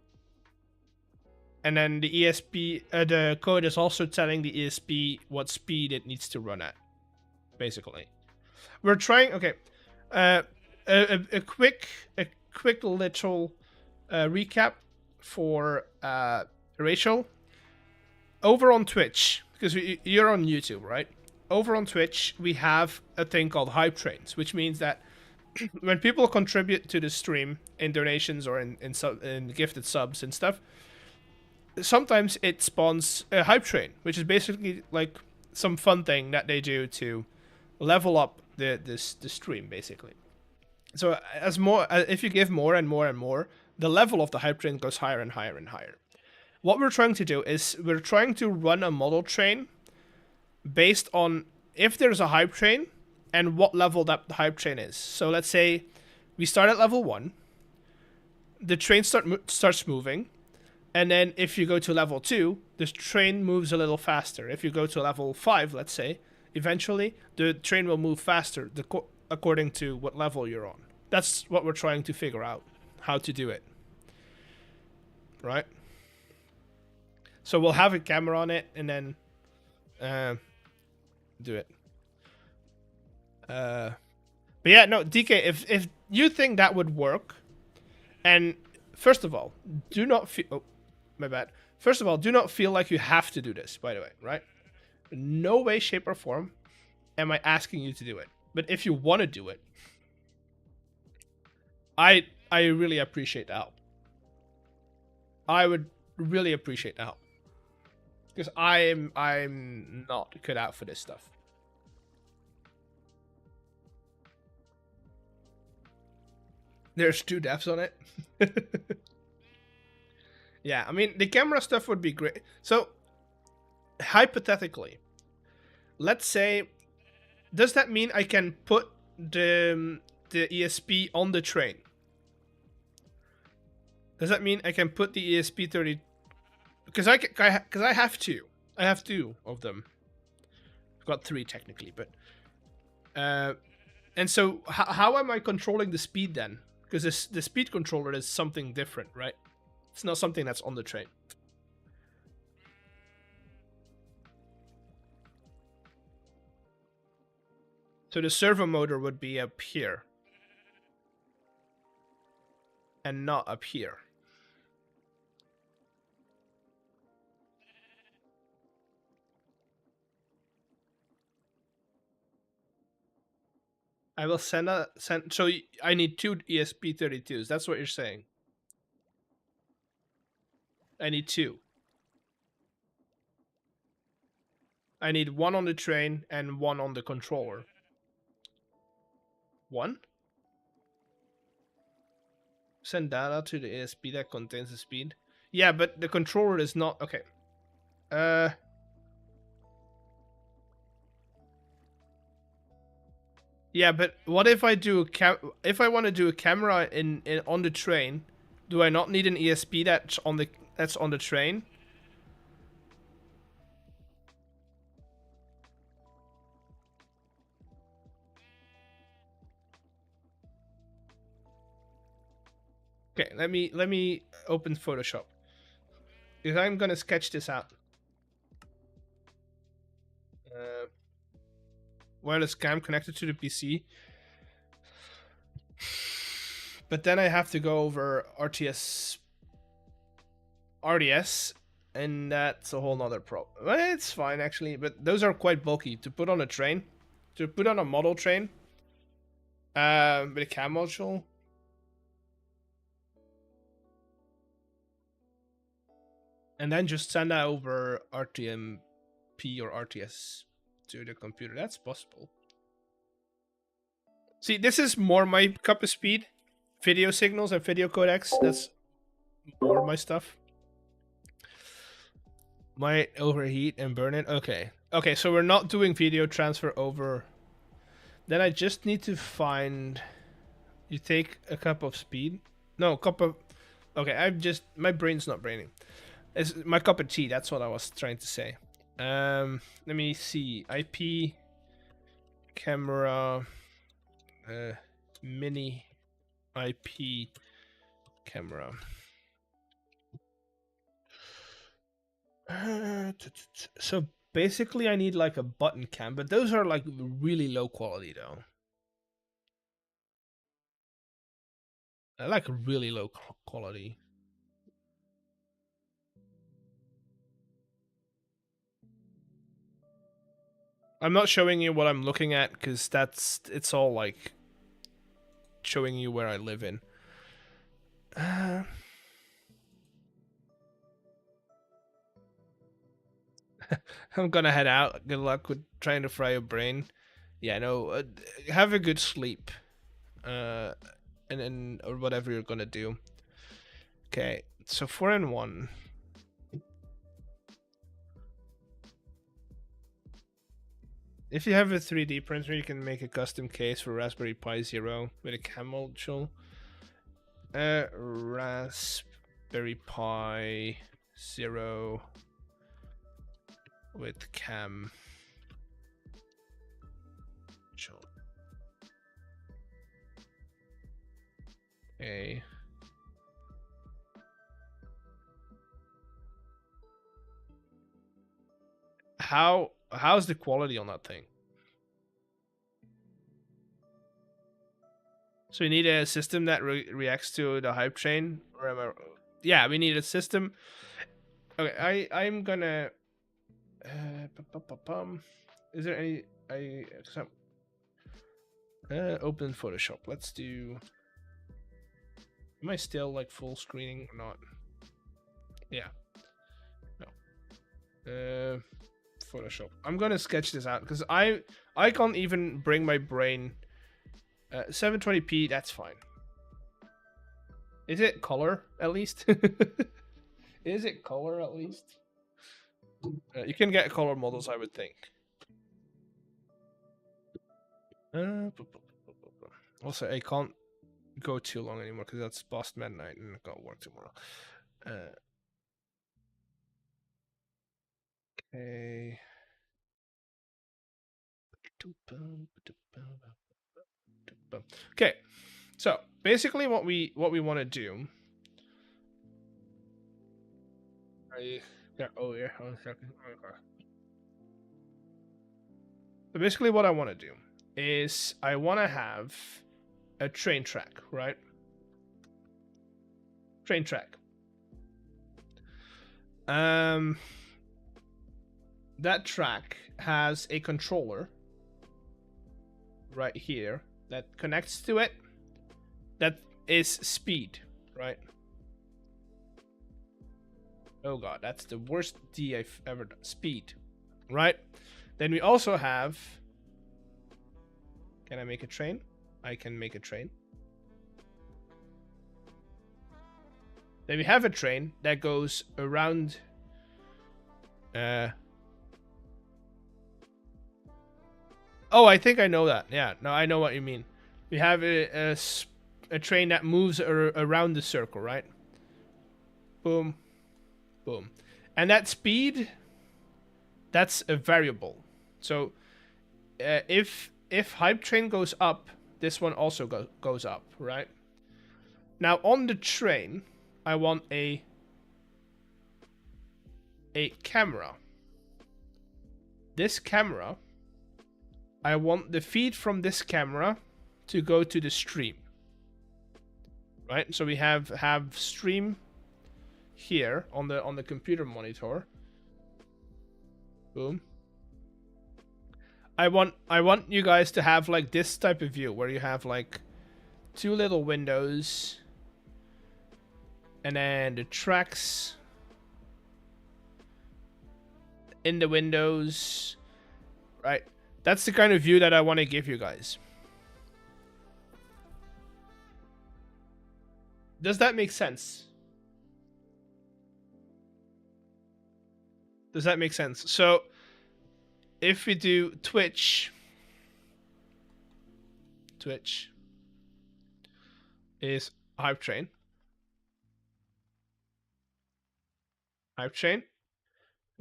And then the ESP, the code is also telling the ESP what speed it needs to run at, basically. We're trying. Okay, a quick little recap for Rachel. Over on Twitch, because you're on YouTube, right? Over on Twitch, we have a thing called hype trains, which means that when people contribute to the stream in donations or in gifted subs and stuff, sometimes it spawns a hype train, which is basically like some fun thing that they do to level up the stream, basically. So if you give more and more and more, the level of the hype train goes higher and higher and higher. What we're trying to do is we're trying to run a model train based on if there's a hype train and what level that the hype train is. So let's say we start at level 1, the train starts moving, and then if you go to level 2, the train moves a little faster. If you go to level 5, let's say, eventually the train will move faster according to what level you're on. That's what we're trying to figure out, how to do it. Right? So we'll have a camera on it and then do it. But yeah, no, DK, if you think that would work, and first of all, do not feel... Oh, my bad. First of all, do not feel like you have to do this, by the way, right? No way, shape, or form am I asking you to do it. But if you want to do it, I really appreciate the help. I would really appreciate the help. Because I'm not cut out for this stuff. There's 2 devs on it. Yeah, I mean, the camera stuff would be great. So, hypothetically, let's say, does that mean I can put the ESP on the train? Does that mean I can put the ESP30? Because I have 2. I have 2 of them. I've got 3 technically, but and so how am I controlling the speed then? Because the speed controller is something different, right? It's not something that's on the train. So the servo motor would be up here. And not up here. I will send. So I need 2 ESP32s. That's what you're saying. I need 2. I need 1 on the train and 1 on the controller. 1? Send data to the ESP that contains the speed. Yeah, but the controller is not... Okay. Yeah, but what if I do if I want to do a camera in on the train? Do I not need an ESP that's on the train? Okay, let me open Photoshop. Because I'm gonna sketch this out. Wireless cam connected to the PC. But then I have to go over RDS, and that's a whole nother problem. Well, it's fine actually, but those are quite bulky to put on a train, to put on a model train. With a cam module. And then just send that over RTMP or RTS to the computer. That's possible. See, this is more my cup of speed. Video signals and video codecs. That's more my stuff. Might overheat and burn it. Okay. Okay, so we're not doing video transfer over. Then I just need to find... You take a cup of speed. No, cup of... Okay, my brain's not braining. It's my cup of tea, that's what I was trying to say. Let me see. IP... Camera... mini... IP... Camera... So basically I need like a button cam, but those are like really low quality though. I like really low quality. I'm not showing you what I'm looking at because it's all like showing you where I live in. I'm gonna head out. Good luck with trying to fry your brain. Yeah, no, have a good sleep. And then, or whatever you're gonna do. Okay, so 4-in-1. If you have a 3D printer, you can make a custom case for Raspberry Pi Zero with a cam module. Raspberry Pi Zero with cam. Okay. How's the quality on that thing? So we need a system that reacts to the hype train, or am I? Yeah, we need a system. Okay, I'm gonna. Is there any? Open Photoshop. Let's do. Am I still like full screening or not? Yeah. No. Photoshop. I'm gonna sketch this out because I can't even bring my brain. 720p. That's fine. Is it color at least? Is it color at least? You can get color models, I would think. Also, I can't go too long anymore because that's past midnight and I've got work tomorrow. Okay. Okay. So basically, what we want to do. Yeah. Oh yeah. 1 second. Okay. So basically, what I want to do is I want to have a train track, right? Train track. That track has a controller right here that connects to it. That is speed, right? Oh god, that's the worst D I've ever done. Speed, right? Then we also have... Can I make a train? I can make a train. Then we have a train that goes around... Oh, I think I know that. Yeah, no, I know what you mean. We have a train that moves around the circle, right? Boom, boom. And that speed, that's a variable. So if hype train goes up, this one also goes up, right? Now on the train, I want a camera. This camera, I want the feed from this camera to go to the stream. Right? So we have stream here on the computer monitor. Boom. I want you guys to have like this type of view where you have like two little windows and then the tracks in the windows, right? That's the kind of view that I want to give you guys. Does that make sense? Does that make sense? So if we do Twitch is hype train. Hype train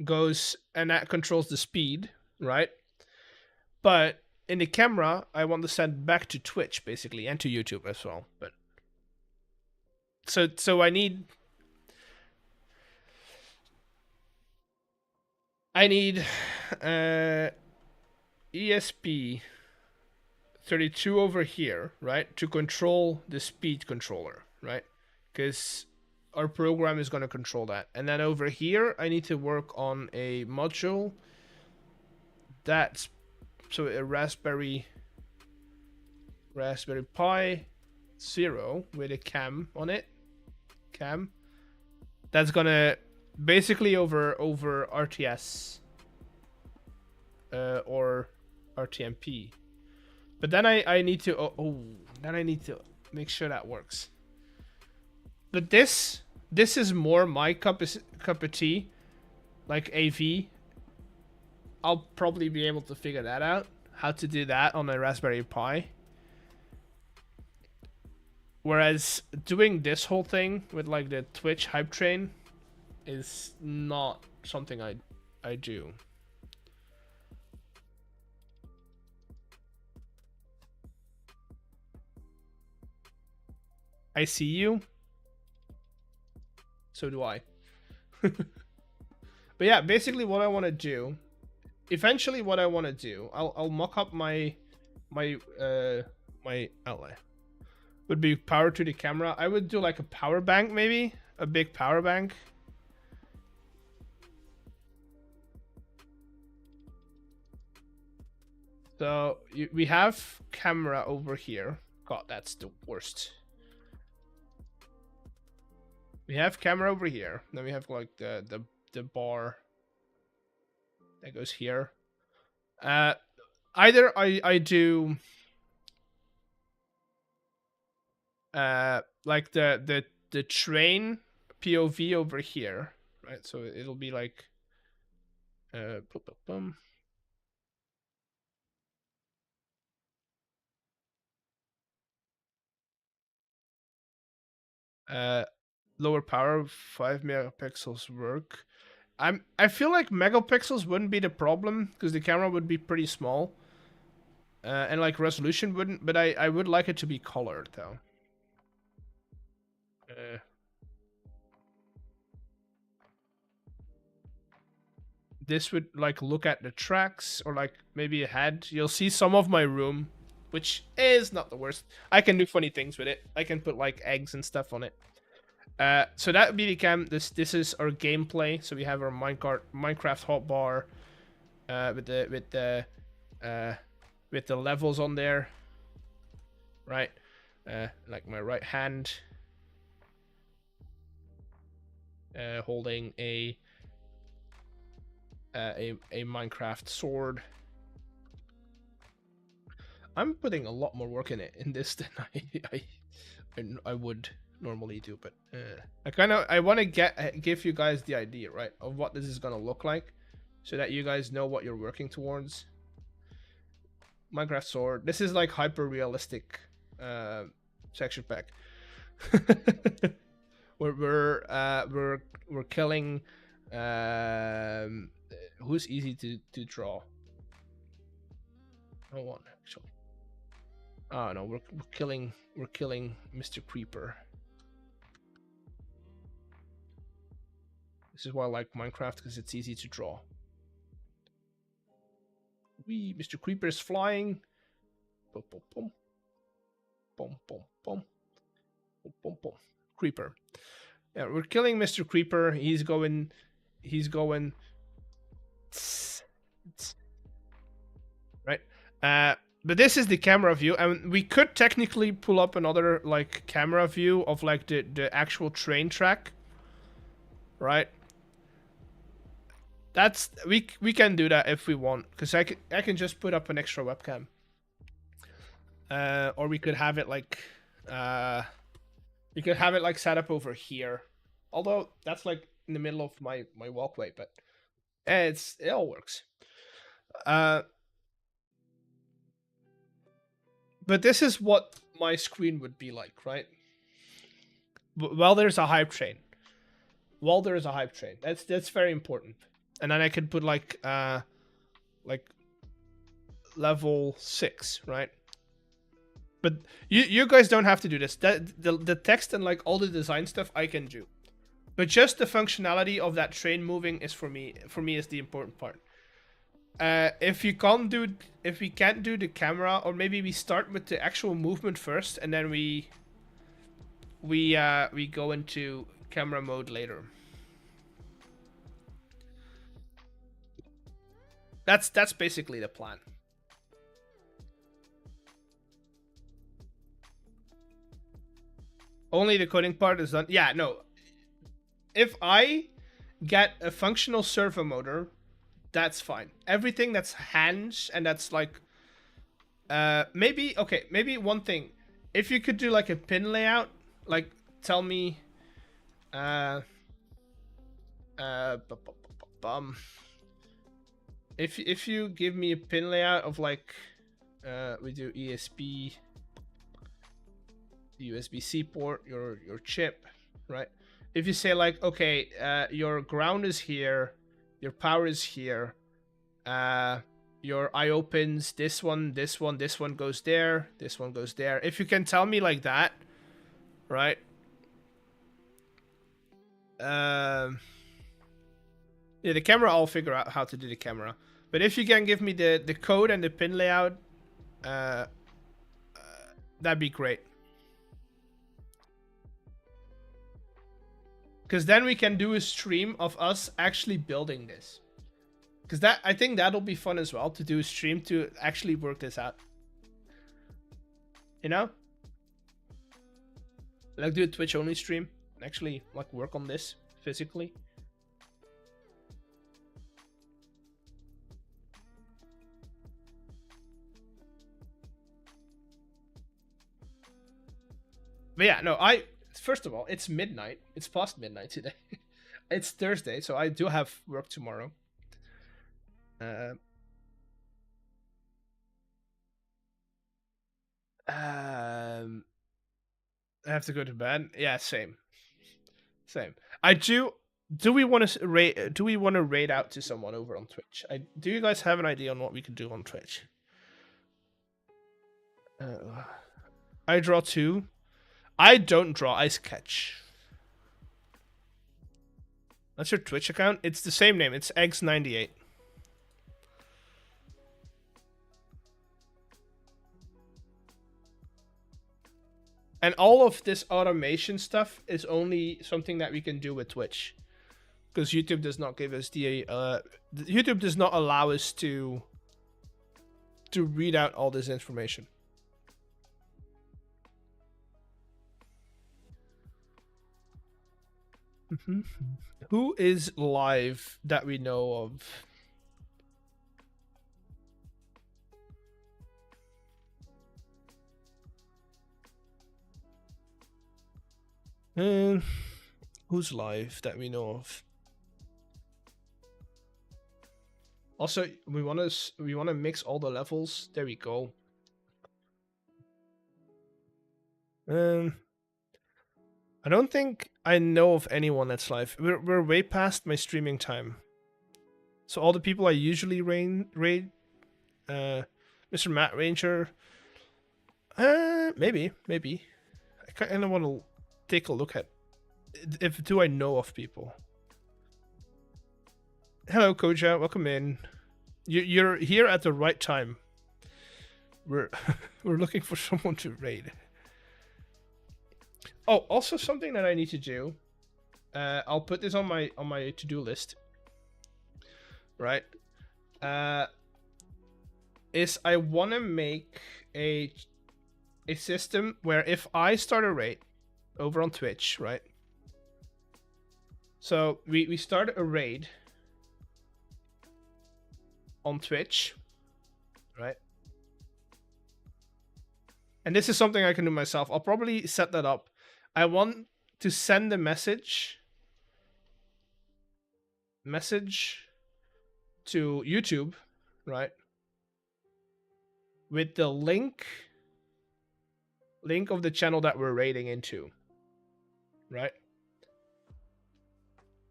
goes, and that controls the speed, right? But in the camera, I want to send back to Twitch basically, and to YouTube as well. But so I need ESP 32 over here, right, to control the speed controller, right? Because our program is going to control that. And then over here, I need to work on a module that's, so a Raspberry Pi 0 with a cam on it. That's gonna basically over RTS or RTMP. But then I need to then I need to make sure that works. But this is more my cup of tea, like AV. I'll probably be able to figure that out, how to do that on a Raspberry Pi. Whereas doing this whole thing with like the Twitch hype train is not something I do. I see you. So do I. But yeah, basically what I want to do, eventually what I want to do, I'll mock up my outlet. Would be power to the camera. I would do like a power bank, maybe a big power bank. So we have camera over here. God, that's the worst. We have camera over here. Then we have like the bar that goes here. Either I do like the train POV over here, right? So it'll be like lower power, 5 megapixels work. I feel like megapixels wouldn't be the problem because the camera would be pretty small, and like resolution wouldn't. But I would like it to be colored though. This would like look at the tracks or like maybe ahead. You'll see some of my room, which is not the worst. I can do funny things with it. I can put like eggs and stuff on it. So that would be the cam. This is our gameplay. So we have our Minecraft hotbar with the levels on there, right? Like my right hand holding a Minecraft sword. I'm putting a lot more work in this than I would normally do, but I want to give you guys the idea, right, of what this is gonna look like, so that you guys know what you're working towards. Minecraft sword. This is like hyper realistic texture pack. we're killing who's easy to draw. No one actually. Oh no, we're killing Mr. Creeper. This is why I like Minecraft, because it's easy to draw. Wee, Mr. Creeper is flying. Boom, boom, boom. Boom, boom, boom. Boom, boom, boom. Creeper. Yeah, we're killing Mr. Creeper. He's going. Right. But this is the camera view, and we could technically pull up another like camera view of like the actual train track. Right. That's we can do that if we want, because I can just put up an extra webcam. Or we could have it like set up over here. Although that's like in the middle of my walkway, but it all works. But this is what my screen would be like, right? Well, there's a hype train. That's very important. And then I could put like level 6, right? But you guys don't have to do this. The text and like all the design stuff I can do. But just the functionality of that train moving is for me is the important part. If we can't do the camera, or maybe we start with the actual movement first, and then we go into camera mode later. That's basically the plan. Only the coding part is done. Yeah, no. If I get a functional servo motor, that's fine. Everything that's hands and that's like maybe one thing. If you could do like a pin layout, like tell me if you give me a pin layout of like we do USB-C port, your chip, right? If you say like, okay, your ground is here, your power is here, your I/O pins, this one goes there, this one goes there. If you can tell me like that, right? Yeah, the camera, I'll figure out how to do the camera. But if you can give me the code and the pin layout, that'd be great. Because then we can do a stream of us actually building this. Because I think that'll be fun as well, to do a stream to actually work this out. You know? Like do a Twitch only stream and actually like work on this physically. But yeah, no, first of all, it's midnight. It's past midnight today. It's Thursday, so I do have work tomorrow. I have to go to bed. Yeah, same. I do. Do we want to raid out to someone over on Twitch? Do you guys have an idea on what we can do on Twitch? I draw 2. I don't draw, I sketch. That's your Twitch account? It's the same name. It's eggs98. And all of this automation stuff is only something that we can do with Twitch. Because YouTube does not give us YouTube does not allow us to read out all this information. Who is live that we know of? Who's live that we know of? Also, we want to mix all the levels. There we go. I don't think I know of anyone that's live. We're way past my streaming time. So all the people I usually raid, Mr. Matt Ranger, maybe. I kind of want to take a look at do I know of people. Hello, Koja. Welcome in. You're here at the right time. We're we're looking for someone to raid. Oh, also something that I need to do. I'll put this on my to-do list. Right. Is I want to make a system where if I start a raid over on Twitch, right? So we start a raid on Twitch, right? And this is something I can do myself. I'll probably set that up. I want to send a message to YouTube, right? With the link of the channel that we're raiding into, right?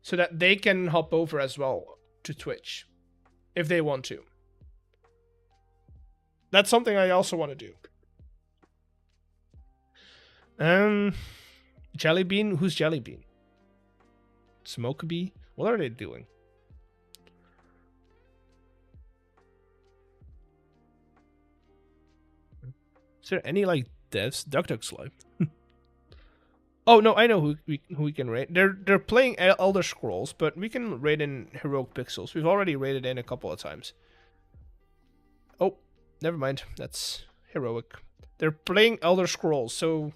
So that they can hop over as well to Twitch if they want to. That's something I also want to do. Jellybean? Who's Jellybean? Smokebee? What are they doing? Is there any like devs? Duck's live. Oh no, I know who we can raid. They're playing Elder Scrolls, but we can raid in Heroic Pixels. We've already raided in a couple of times. Oh, never mind. That's Heroic. They're playing Elder Scrolls, so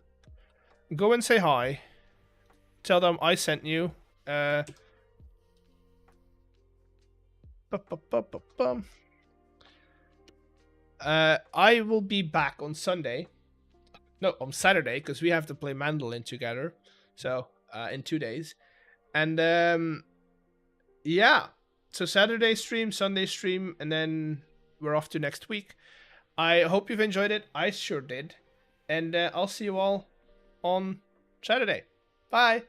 go and say hi. Tell them I sent you. I will be back on Sunday. No, on Saturday, because we have to play Mandolin together. So, in 2 days. And, yeah. So, Saturday stream, Sunday stream, and then we're off to next week. I hope you've enjoyed it. I sure did. And I'll see you all on Saturday. Bye.